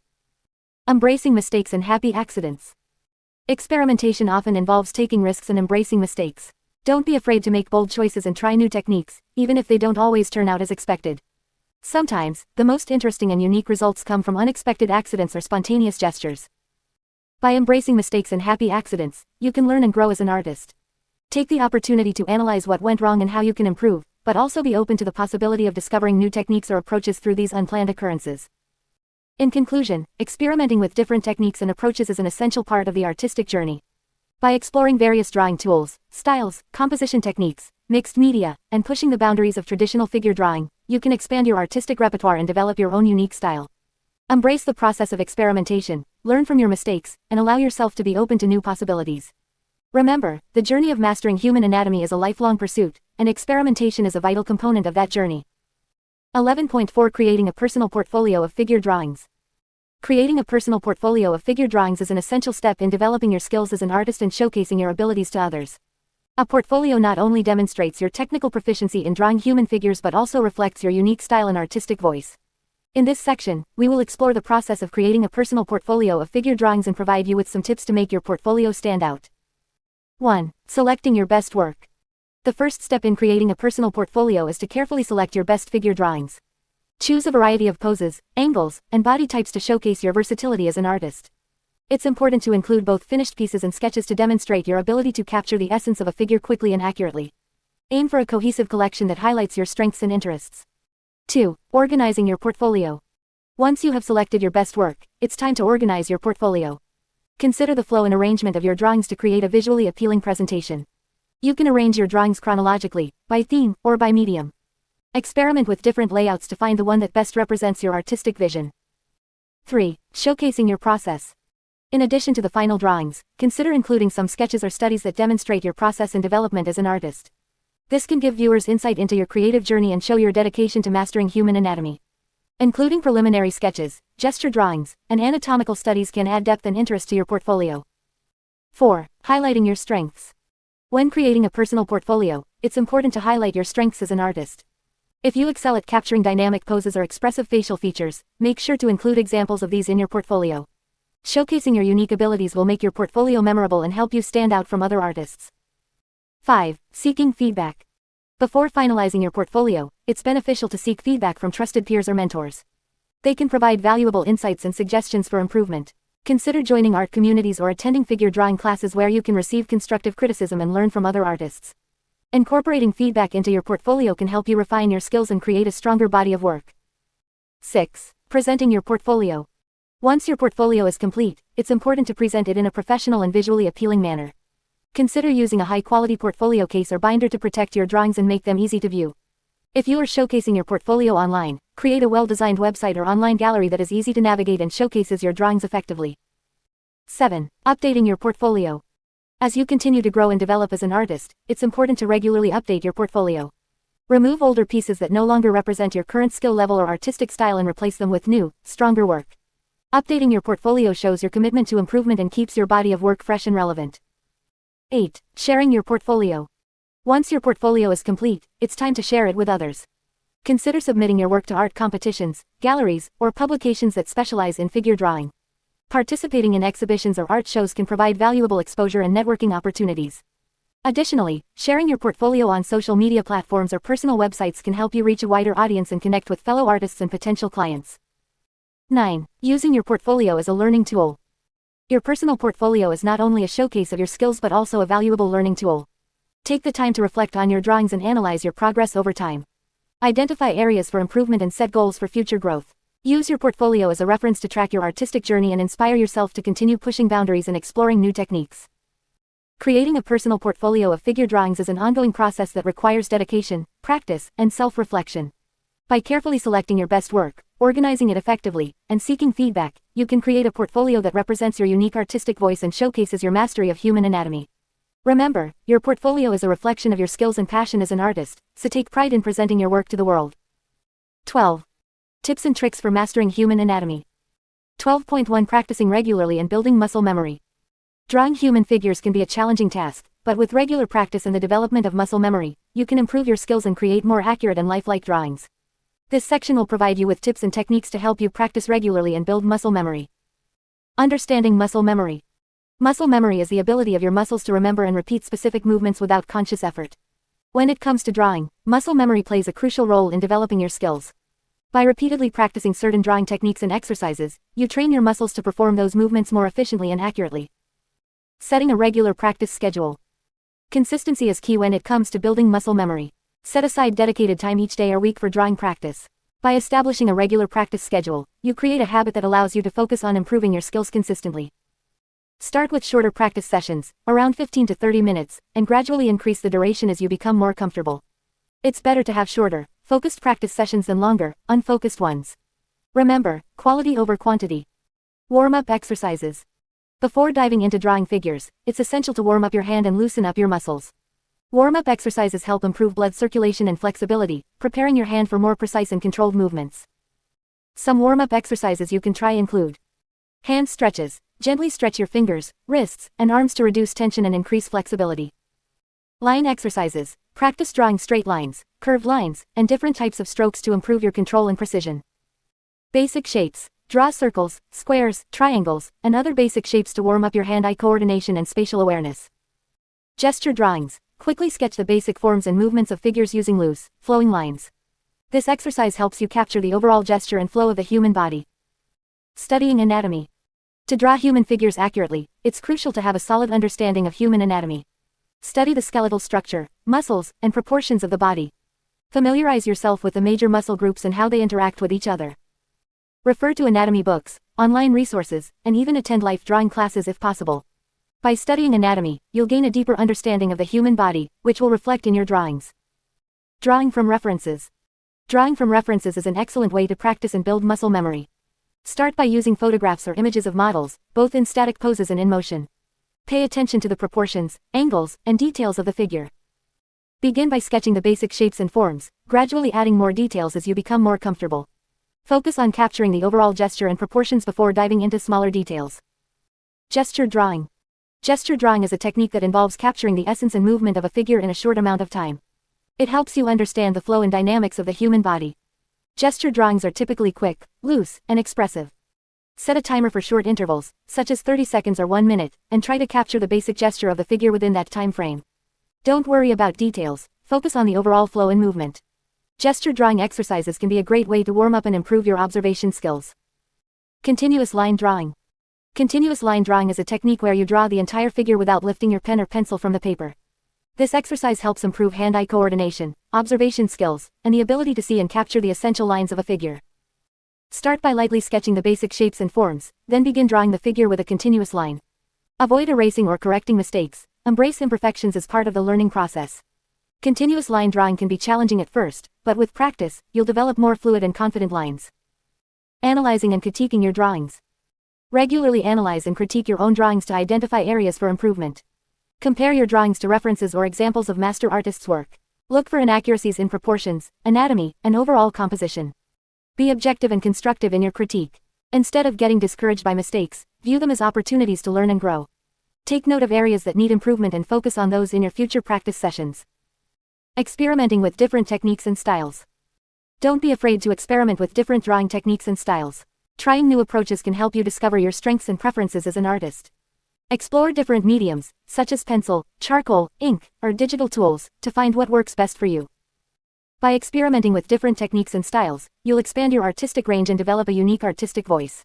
Embracing mistakes and happy accidents. Experimentation often involves taking risks and embracing mistakes. Don't be afraid to make bold choices and try new techniques, even if they don't always turn out as expected. Sometimes, the most interesting and unique results come from unexpected accidents or spontaneous gestures. By embracing mistakes and happy accidents, you can learn and grow as an artist. Take the opportunity to analyze what went wrong and how you can improve, but also be open to the possibility of discovering new techniques or approaches through these unplanned occurrences. In conclusion, experimenting with different techniques and approaches is an essential part of the artistic journey. By exploring various drawing tools, styles, composition techniques, mixed media, and pushing the boundaries of traditional figure drawing, you can expand your artistic repertoire and develop your own unique style. Embrace the process of experimentation, learn from your mistakes, and allow yourself to be open to new possibilities. Remember, the journey of mastering human anatomy is a lifelong pursuit, and experimentation is a vital component of that journey. 11.4 Creating a personal portfolio of figure drawings. Creating a personal portfolio of figure drawings is an essential step in developing your skills as an artist and showcasing your abilities to others. A portfolio not only demonstrates your technical proficiency in drawing human figures but also reflects your unique style and artistic voice. In this section, we will explore the process of creating a personal portfolio of figure drawings and provide you with some tips to make your portfolio stand out. 1. Selecting your best work. The first step in creating a personal portfolio is to carefully select your best figure drawings. Choose a variety of poses, angles, and body types to showcase your versatility as an artist. It's important to include both finished pieces and sketches to demonstrate your ability to capture the essence of a figure quickly and accurately. Aim for a cohesive collection that highlights your strengths and interests. 2. Organizing your portfolio. Once you have selected your best work, it's time to organize your portfolio. Consider the flow and arrangement of your drawings to create a visually appealing presentation. You can arrange your drawings chronologically, by theme, or by medium. Experiment with different layouts to find the one that best represents your artistic vision. 3. Showcasing your process. In addition to the final drawings, consider including some sketches or studies that demonstrate your process and development as an artist. This can give viewers insight into your creative journey and show your dedication to mastering human anatomy. Including preliminary sketches, gesture drawings, and anatomical studies can add depth and interest to your portfolio. 4. Highlighting your strengths. When creating a personal portfolio, it's important to highlight your strengths as an artist. If you excel at capturing dynamic poses or expressive facial features, make sure to include examples of these in your portfolio. Showcasing your unique abilities will make your portfolio memorable and help you stand out from other artists. 5. Seeking feedback. Before finalizing your portfolio, it's beneficial to seek feedback from trusted peers or mentors. They can provide valuable insights and suggestions for improvement. Consider joining art communities or attending figure drawing classes where you can receive constructive criticism and learn from other artists. Incorporating feedback into your portfolio can help you refine your skills and create a stronger body of work. 6. Presenting your portfolio. Once your portfolio is complete, it's important to present it in a professional and visually appealing manner. Consider using a high-quality portfolio case or binder to protect your drawings and make them easy to view. If you are showcasing your portfolio online, create a well-designed website or online gallery that is easy to navigate and showcases your drawings effectively. 7. Updating your portfolio. As you continue to grow and develop as an artist, it's important to regularly update your portfolio. Remove older pieces that no longer represent your current skill level or artistic style and replace them with new, stronger work. Updating your portfolio shows your commitment to improvement and keeps your body of work fresh and relevant. 8. Sharing your portfolio. Once your portfolio is complete, it's time to share it with others. Consider submitting your work to art competitions, galleries, or publications that specialize in figure drawing. Participating in exhibitions or art shows can provide valuable exposure and networking opportunities. Additionally, sharing your portfolio on social media platforms or personal websites can help you reach a wider audience and connect with fellow artists and potential clients. 9. Using your portfolio as a learning tool. Your personal portfolio is not only a showcase of your skills but also a valuable learning tool. Take the time to reflect on your drawings and analyze your progress over time. Identify areas for improvement and set goals for future growth. Use your portfolio as a reference to track your artistic journey and inspire yourself to continue pushing boundaries and exploring new techniques. Creating a personal portfolio of figure drawings is an ongoing process that requires dedication, practice, and self-reflection. By carefully selecting your best work, organizing it effectively, and seeking feedback, you can create a portfolio that represents your unique artistic voice and showcases your mastery of human anatomy. Remember, your portfolio is a reflection of your skills and passion as an artist, so take pride in presenting your work to the world. 12. Tips and tricks for mastering human anatomy. 12.1 Practicing regularly and building muscle memory. Drawing human figures can be a challenging task, but with regular practice and the development of muscle memory, you can improve your skills and create more accurate and lifelike drawings. This section will provide you with tips and techniques to help you practice regularly and build muscle memory. Understanding muscle memory. Muscle memory is the ability of your muscles to remember and repeat specific movements without conscious effort. When it comes to drawing, muscle memory plays a crucial role in developing your skills. By repeatedly practicing certain drawing techniques and exercises, you train your muscles to perform those movements more efficiently and accurately. Setting a regular practice schedule. Consistency is key when it comes to building muscle memory. Set aside dedicated time each day or week for drawing practice. By establishing a regular practice schedule, you create a habit that allows you to focus on improving your skills consistently. Start with shorter practice sessions, around 15 to 30 minutes, and gradually increase the duration as you become more comfortable. It's better to have shorter, focused practice sessions than longer, unfocused ones. Remember, quality over quantity. Warm-up exercises. Before diving into drawing figures, it's essential to warm up your hand and loosen up your muscles. Warm-up exercises help improve blood circulation and flexibility, preparing your hand for more precise and controlled movements. Some warm-up exercises you can try include hand stretches. Gently stretch your fingers, wrists, and arms to reduce tension and increase flexibility. Line exercises. Practice drawing straight lines, curved lines, and different types of strokes to improve your control and precision. Basic shapes. Draw circles, squares, triangles, and other basic shapes to warm up your hand-eye coordination and spatial awareness. Gesture drawings. Quickly sketch the basic forms and movements of figures using loose, flowing lines. This exercise helps you capture the overall gesture and flow of the human body. Studying anatomy. To draw human figures accurately, it's crucial to have a solid understanding of human anatomy. Study the skeletal structure, muscles, and proportions of the body. Familiarize yourself with the major muscle groups and how they interact with each other. Refer to anatomy books, online resources, and even attend life drawing classes if possible. By studying anatomy, you'll gain a deeper understanding of the human body, which will reflect in your drawings. Drawing from references. Drawing from references is an excellent way to practice and build muscle memory. Start by using photographs or images of models, both in static poses and in motion. Pay attention to the proportions, angles, and details of the figure. Begin by sketching the basic shapes and forms, gradually adding more details as you become more comfortable. Focus on capturing the overall gesture and proportions before diving into smaller details. Gesture drawing. Gesture drawing is a technique that involves capturing the essence and movement of a figure in a short amount of time. It helps you understand the flow and dynamics of the human body. Gesture drawings are typically quick, loose, and expressive. Set a timer for short intervals, such as 30 seconds or 1 minute, and try to capture the basic gesture of the figure within that time frame. Don't worry about details, focus on the overall flow and movement. Gesture drawing exercises can be a great way to warm up and improve your observation skills. Continuous line drawing. Continuous line drawing is a technique where you draw the entire figure without lifting your pen or pencil from the paper. This exercise helps improve hand-eye coordination, observation skills, and the ability to see and capture the essential lines of a figure. Start by lightly sketching the basic shapes and forms, then begin drawing the figure with a continuous line. Avoid erasing or correcting mistakes. Embrace imperfections as part of the learning process. Continuous line drawing can be challenging at first, but with practice, you'll develop more fluid and confident lines. Analyzing and critiquing your drawings. Regularly analyze and critique your own drawings to identify areas for improvement. Compare your drawings to references or examples of master artists' work. Look for inaccuracies in proportions, anatomy, and overall composition. Be objective and constructive in your critique. Instead of getting discouraged by mistakes, view them as opportunities to learn and grow. Take note of areas that need improvement and focus on those in your future practice sessions. Experimenting with different techniques and styles. Don't be afraid to experiment with different drawing techniques and styles. Trying new approaches can help you discover your strengths and preferences as an artist. Explore different mediums, such as pencil, charcoal, ink, or digital tools, to find what works best for you. By experimenting with different techniques and styles, you'll expand your artistic range and develop a unique artistic voice.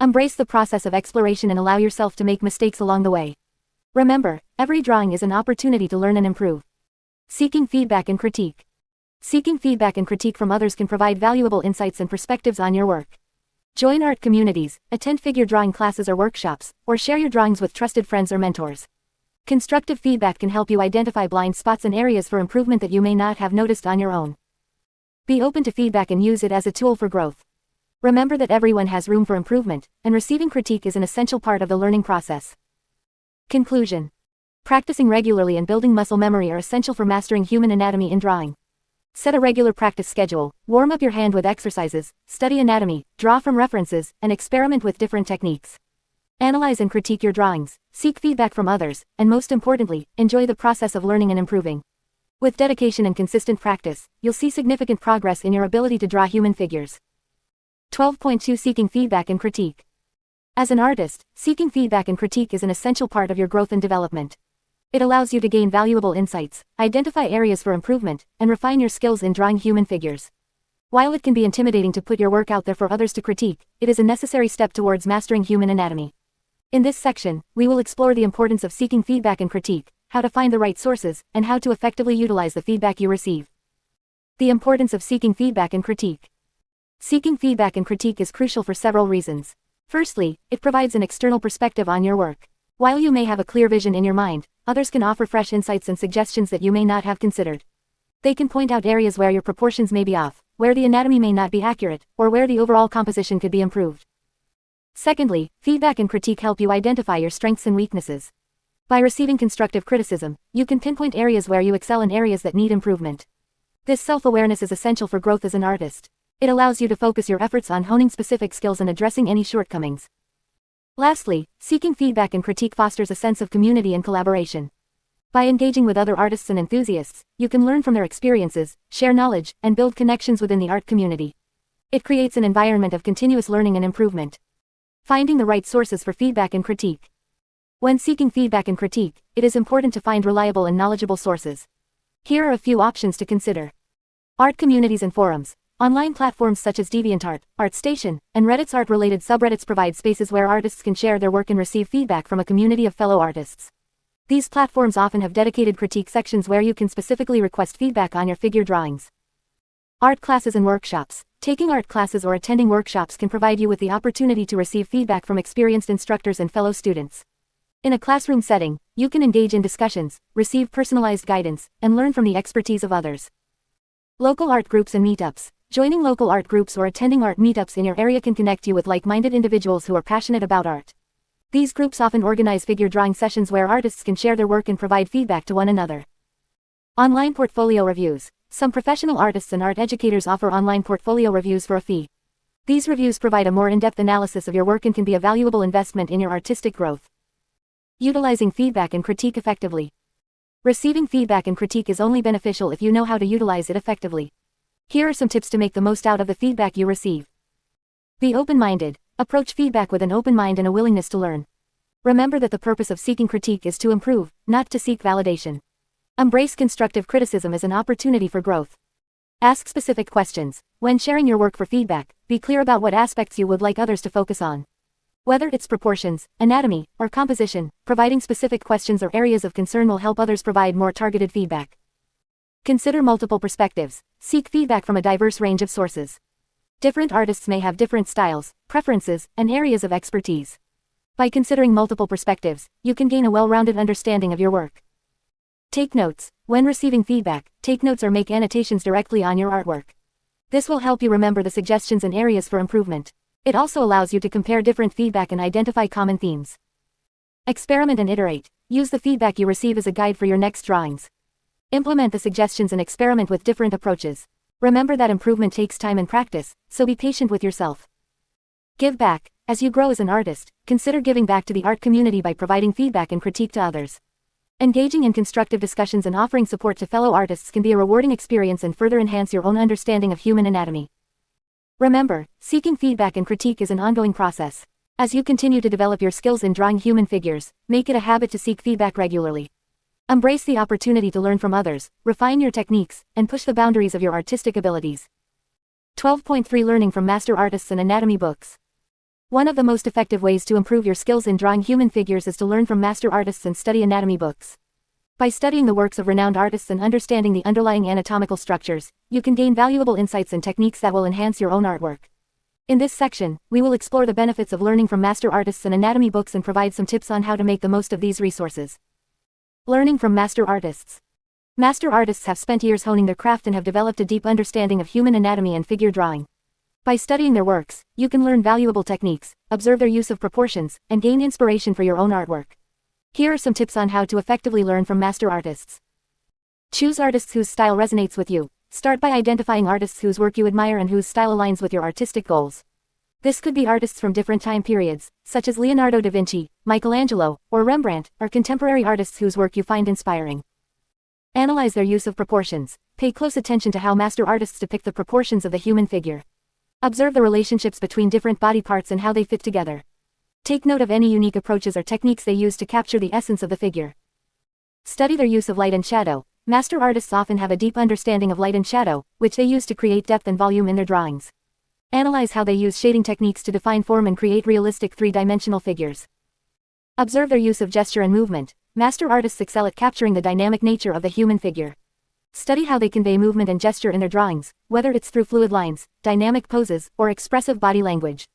Embrace the process of exploration and allow yourself to make mistakes along the way. Remember, every drawing is an opportunity to learn and improve. Seeking feedback and critique. Seeking feedback and critique from others can provide valuable insights and perspectives on your work. Join art communities, attend figure drawing classes or workshops, or share your drawings with trusted friends or mentors. Constructive feedback can help you identify blind spots and areas for improvement that you may not have noticed on your own. Be open to feedback and use it as a tool for growth. Remember that everyone has room for improvement, and receiving critique is an essential part of the learning process. Conclusion. Practicing regularly and building muscle memory are essential for mastering human anatomy in drawing. Set a regular practice schedule, warm up your hand with exercises, study anatomy, draw from references, and experiment with different techniques. Analyze and critique your drawings, seek feedback from others, and most importantly, enjoy the process of learning and improving. With dedication and consistent practice, you'll see significant progress in your ability to draw human figures. 12.2 Seeking feedback and critique. As an artist, seeking feedback and critique is an essential part of your growth and development. It allows you to gain valuable insights, identify areas for improvement, and refine your skills in drawing human figures. While it can be intimidating to put your work out there for others to critique, it is a necessary step towards mastering human anatomy. In this section, we will explore the importance of seeking feedback and critique, how to find the right sources, and how to effectively utilize the feedback you receive. The importance of seeking feedback and critique. Seeking feedback and critique is crucial for several reasons. Firstly, it provides an external perspective on your work. While you may have a clear vision in your mind, others can offer fresh insights and suggestions that you may not have considered. They can point out areas where your proportions may be off, where the anatomy may not be accurate, or where the overall composition could be improved. Secondly, feedback and critique help you identify your strengths and weaknesses. By receiving constructive criticism, you can pinpoint areas where you excel and areas that need improvement. This self-awareness is essential for growth as an artist. It allows you to focus your efforts on honing specific skills and addressing any shortcomings. Lastly, seeking feedback and critique fosters a sense of community and collaboration. By engaging with other artists and enthusiasts, you can learn from their experiences, share knowledge, and build connections within the art community. It creates an environment of continuous learning and improvement. Finding the right sources for feedback and critique. When seeking feedback and critique, it is important to find reliable and knowledgeable sources. Here are a few options to consider. Art communities and forums. Online platforms such as DeviantArt, ArtStation, and Reddit's art-related subreddits provide spaces where artists can share their work and receive feedback from a community of fellow artists. These platforms often have dedicated critique sections where you can specifically request feedback on your figure drawings. Art classes and workshops. Taking art classes or attending workshops can provide you with the opportunity to receive feedback from experienced instructors and fellow students. In a classroom setting, you can engage in discussions, receive personalized guidance, and learn from the expertise of others. Local art groups and meetups. Joining local art groups or attending art meetups in your area can connect you with like-minded individuals who are passionate about art. These groups often organize figure drawing sessions where artists can share their work and provide feedback to one another. Online portfolio reviews. Some professional artists and art educators offer online portfolio reviews for a fee. These reviews provide a more in-depth analysis of your work and can be a valuable investment in your artistic growth. Utilizing feedback and critique effectively. Receiving feedback and critique is only beneficial if you know how to utilize it effectively. Here are some tips to make the most out of the feedback you receive. Be open-minded. Approach feedback with an open mind and a willingness to learn. Remember that the purpose of seeking critique is to improve, not to seek validation. Embrace constructive criticism as an opportunity for growth. Ask specific questions. When sharing your work for feedback, be clear about what aspects you would like others to focus on. Whether it's proportions, anatomy, or composition, providing specific questions or areas of concern will help others provide more targeted feedback. Consider multiple perspectives. Seek feedback from a diverse range of sources. Different artists may have different styles, preferences, and areas of expertise. By considering multiple perspectives, you can gain a well-rounded understanding of your work. Take notes. When receiving feedback, take notes or make annotations directly on your artwork. This will help you remember the suggestions and areas for improvement. It also allows you to compare different feedback and identify common themes. Experiment and iterate. Use the feedback you receive as a guide for your next drawings. Implement the suggestions and experiment with different approaches. Remember that improvement takes time and practice, so be patient with yourself. Give back. As you grow as an artist, consider giving back to the art community by providing feedback and critique to others. Engaging in constructive discussions and offering support to fellow artists can be a rewarding experience and further enhance your own understanding of human anatomy. Remember, seeking feedback and critique is an ongoing process. As you continue to develop your skills in drawing human figures, make it a habit to seek feedback regularly. Embrace the opportunity to learn from others, refine your techniques, and push the boundaries of your artistic abilities. 12.3 Learning from master artists and anatomy books. One of the most effective ways to improve your skills in drawing human figures is to learn from master artists and study anatomy books. By studying the works of renowned artists and understanding the underlying anatomical structures, you can gain valuable insights and techniques that will enhance your own artwork. In this section, we will explore the benefits of learning from master artists and anatomy books and provide some tips on how to make the most of these resources. Learning from master artists. Master artists have spent years honing their craft and have developed a deep understanding of human anatomy and figure drawing. By studying their works, you can learn valuable techniques, observe their use of proportions, and gain inspiration for your own artwork. Here are some tips on how to effectively learn from master artists. Choose artists whose style resonates with you. Start by identifying artists whose work you admire and whose style aligns with your artistic goals. This could be artists from different time periods, such as Leonardo da Vinci, Michelangelo, or Rembrandt, or contemporary artists whose work you find inspiring. Analyze their use of proportions. Pay close attention to how master artists depict the proportions of the human figure. Observe the relationships between different body parts and how they fit together. Take note of any unique approaches or techniques they use to capture the essence of the figure. Study their use of light and shadow. Master artists often have a deep understanding of light and shadow, which they use to create depth and volume in their drawings. Analyze how they use shading techniques to define form and create realistic three-dimensional figures. Observe their use of gesture and movement. Master artists excel at capturing the dynamic nature of the human figure. Study how they convey movement and gesture in their drawings, whether it's through fluid lines, dynamic poses, or expressive body language.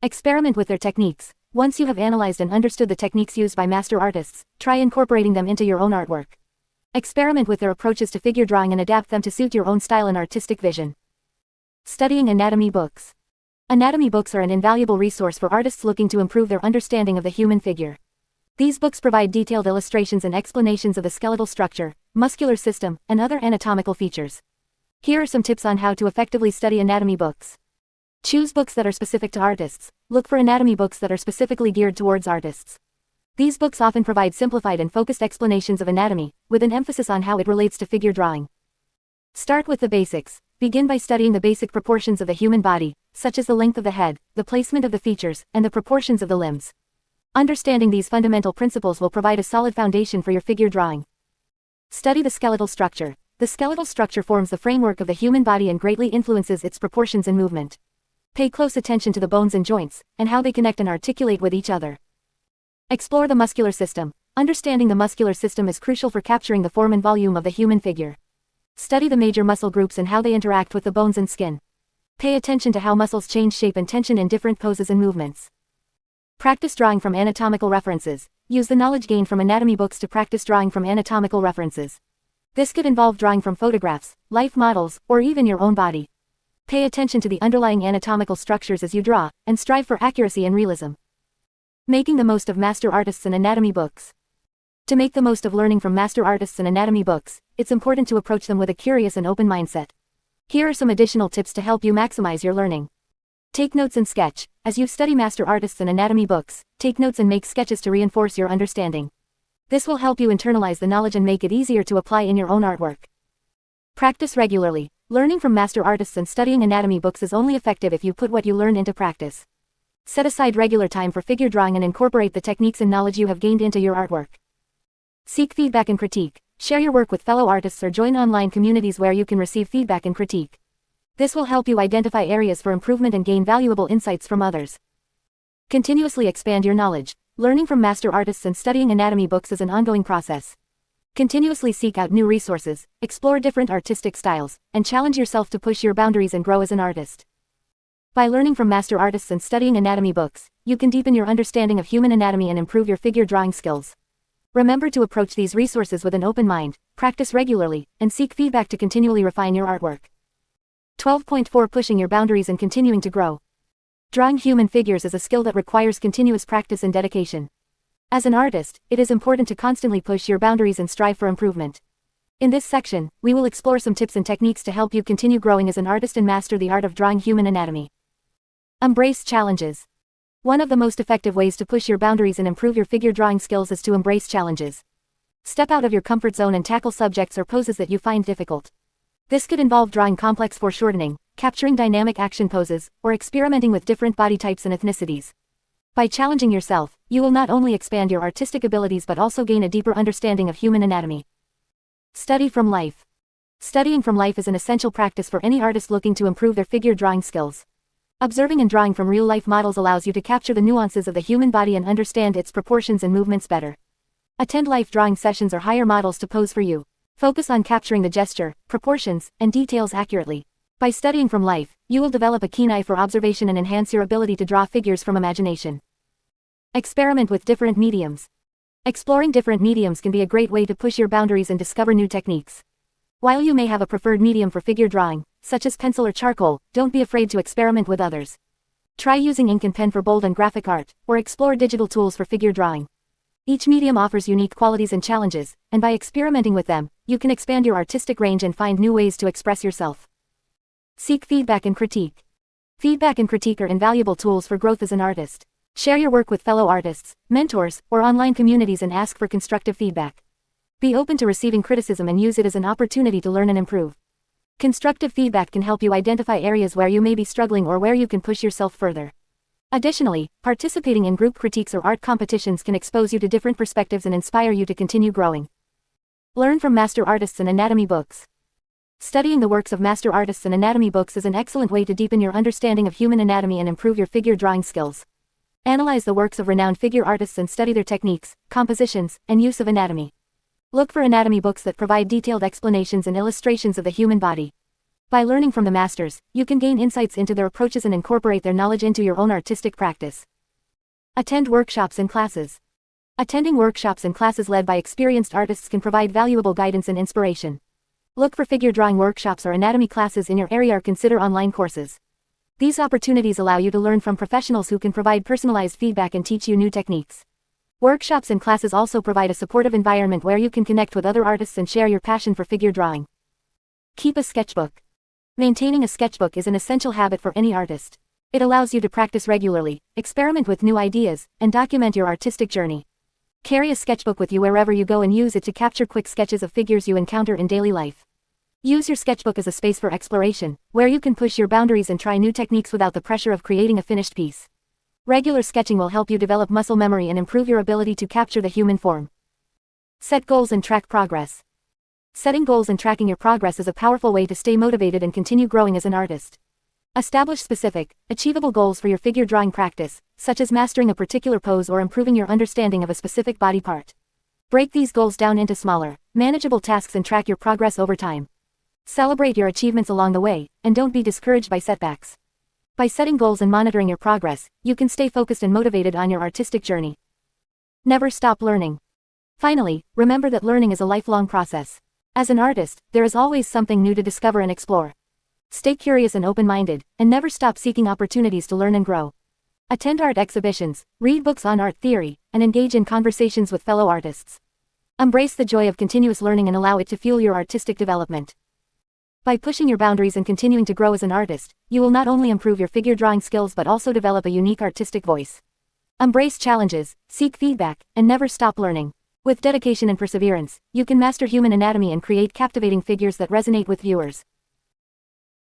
Experiment with their techniques. Once you have analyzed and understood the techniques used by master artists, try incorporating them into your own artwork. Experiment with their approaches to figure drawing and adapt them to suit your own style and artistic vision. Studying anatomy books. Anatomy books are an invaluable resource for artists looking to improve their understanding of the human figure. These books provide detailed illustrations and explanations of the skeletal structure, muscular system, and other anatomical features. Here are some tips on how to effectively study anatomy books. Choose books that are specific to artists. Look for anatomy books that are specifically geared towards artists. These books often provide simplified and focused explanations of anatomy, with an emphasis on how it relates to figure drawing. Start with the basics. Begin by studying the basic proportions of the human body, such as the length of the head, the placement of the features, and the proportions of the limbs. Understanding these fundamental principles will provide a solid foundation for your figure drawing. Study the skeletal structure. The skeletal structure forms the framework of the human body and greatly influences its proportions and movement. Pay close attention to the bones and joints, and how they connect and articulate with each other. Explore the muscular system. Understanding the muscular system is crucial for capturing the form and volume of the human figure. Study the major muscle groups and how they interact with the bones and skin. Pay attention to how muscles change shape and tension in different poses and movements. Practice drawing from anatomical references. Use the knowledge gained from anatomy books to practice drawing from anatomical references. This could involve drawing from photographs, life models, or even your own body. Pay attention to the underlying anatomical structures as you draw, and strive for accuracy and realism. Making the most of master artists and anatomy books. To make the most of learning from master artists and anatomy books, it's important to approach them with a curious and open mindset. Here are some additional tips to help you maximize your learning. Take notes and sketch. As you study master artists and anatomy books, take notes and make sketches to reinforce your understanding. This will help you internalize the knowledge and make it easier to apply in your own artwork. Practice regularly. Learning from master artists and studying anatomy books is only effective if you put what you learn into practice. Set aside regular time for figure drawing and incorporate the techniques and knowledge you have gained into your artwork. Seek feedback and critique. Share your work with fellow artists or join online communities where you can receive feedback and critique. This will help you identify areas for improvement and gain valuable insights from others. Continuously expand your knowledge. Learning from master artists and studying anatomy books is an ongoing process. Continuously seek out new resources, explore different artistic styles, and challenge yourself to push your boundaries and grow as an artist. By learning from master artists and studying anatomy books, you can deepen your understanding of human anatomy and improve your figure drawing skills. Remember to approach these resources with an open mind, practice regularly, and seek feedback to continually refine your artwork. 12.4 Pushing your boundaries and continuing to grow. Drawing human figures is a skill that requires continuous practice and dedication. As an artist, it is important to constantly push your boundaries and strive for improvement. In this section, we will explore some tips and techniques to help you continue growing as an artist and master the art of drawing human anatomy. Embrace challenges. One of the most effective ways to push your boundaries and improve your figure drawing skills is to embrace challenges. Step out of your comfort zone and tackle subjects or poses that you find difficult. This could involve drawing complex foreshortening, capturing dynamic action poses, or experimenting with different body types and ethnicities. By challenging yourself, you will not only expand your artistic abilities but also gain a deeper understanding of human anatomy. Study from life. Studying from life is an essential practice for any artist looking to improve their figure drawing skills. Observing and drawing from real-life models allows you to capture the nuances of the human body and understand its proportions and movements better. Attend life drawing sessions or hire models to pose for you. Focus on capturing the gesture, proportions, and details accurately. By studying from life, you will develop a keen eye for observation and enhance your ability to draw figures from imagination. Experiment with different mediums. Exploring different mediums can be a great way to push your boundaries and discover new techniques. While you may have a preferred medium for figure drawing, such as pencil or charcoal, don't be afraid to experiment with others. Try using ink and pen for bold and graphic art, or explore digital tools for figure drawing. Each medium offers unique qualities and challenges, and by experimenting with them, you can expand your artistic range and find new ways to express yourself. Seek feedback and critique. Feedback and critique are invaluable tools for growth as an artist. Share your work with fellow artists, mentors, or online communities and ask for constructive feedback. Be open to receiving criticism and use it as an opportunity to learn and improve. Constructive feedback can help you identify areas where you may be struggling or where you can push yourself further. Additionally, participating in group critiques or art competitions can expose you to different perspectives and inspire you to continue growing. Learn from master artists and anatomy books. Studying the works of master artists and anatomy books is an excellent way to deepen your understanding of human anatomy and improve your figure drawing skills. Analyze the works of renowned figure artists and study their techniques, compositions, and use of anatomy. Look for anatomy books that provide detailed explanations and illustrations of the human body. By learning from the masters, you can gain insights into their approaches and incorporate their knowledge into your own artistic practice. Attend workshops and classes. Attending workshops and classes led by experienced artists can provide valuable guidance and inspiration. Look for figure drawing workshops or anatomy classes in your area or consider online courses. These opportunities allow you to learn from professionals who can provide personalized feedback and teach you new techniques. Workshops and classes also provide a supportive environment where you can connect with other artists and share your passion for figure drawing. Keep a sketchbook. Maintaining a sketchbook is an essential habit for any artist. It allows you to practice regularly, experiment with new ideas, and document your artistic journey. Carry a sketchbook with you wherever you go and use it to capture quick sketches of figures you encounter in daily life. Use your sketchbook as a space for exploration, where you can push your boundaries and try new techniques without the pressure of creating a finished piece. Regular sketching will help you develop muscle memory and improve your ability to capture the human form. Set goals and track progress. Setting goals and tracking your progress is a powerful way to stay motivated and continue growing as an artist. Establish specific, achievable goals for your figure drawing practice, such as mastering a particular pose or improving your understanding of a specific body part. Break these goals down into smaller, manageable tasks and track your progress over time. Celebrate your achievements along the way, and don't be discouraged by setbacks. By setting goals and monitoring your progress, you can stay focused and motivated on your artistic journey. Never stop learning. Finally, remember that learning is a lifelong process. As an artist, there is always something new to discover and explore. Stay curious and open-minded, and never stop seeking opportunities to learn and grow. Attend art exhibitions, read books on art theory, and engage in conversations with fellow artists. Embrace the joy of continuous learning and allow it to fuel your artistic development. By pushing your boundaries and continuing to grow as an artist, you will not only improve your figure drawing skills but also develop a unique artistic voice. Embrace challenges, seek feedback, and never stop learning. With dedication and perseverance, you can master human anatomy and create captivating figures that resonate with viewers.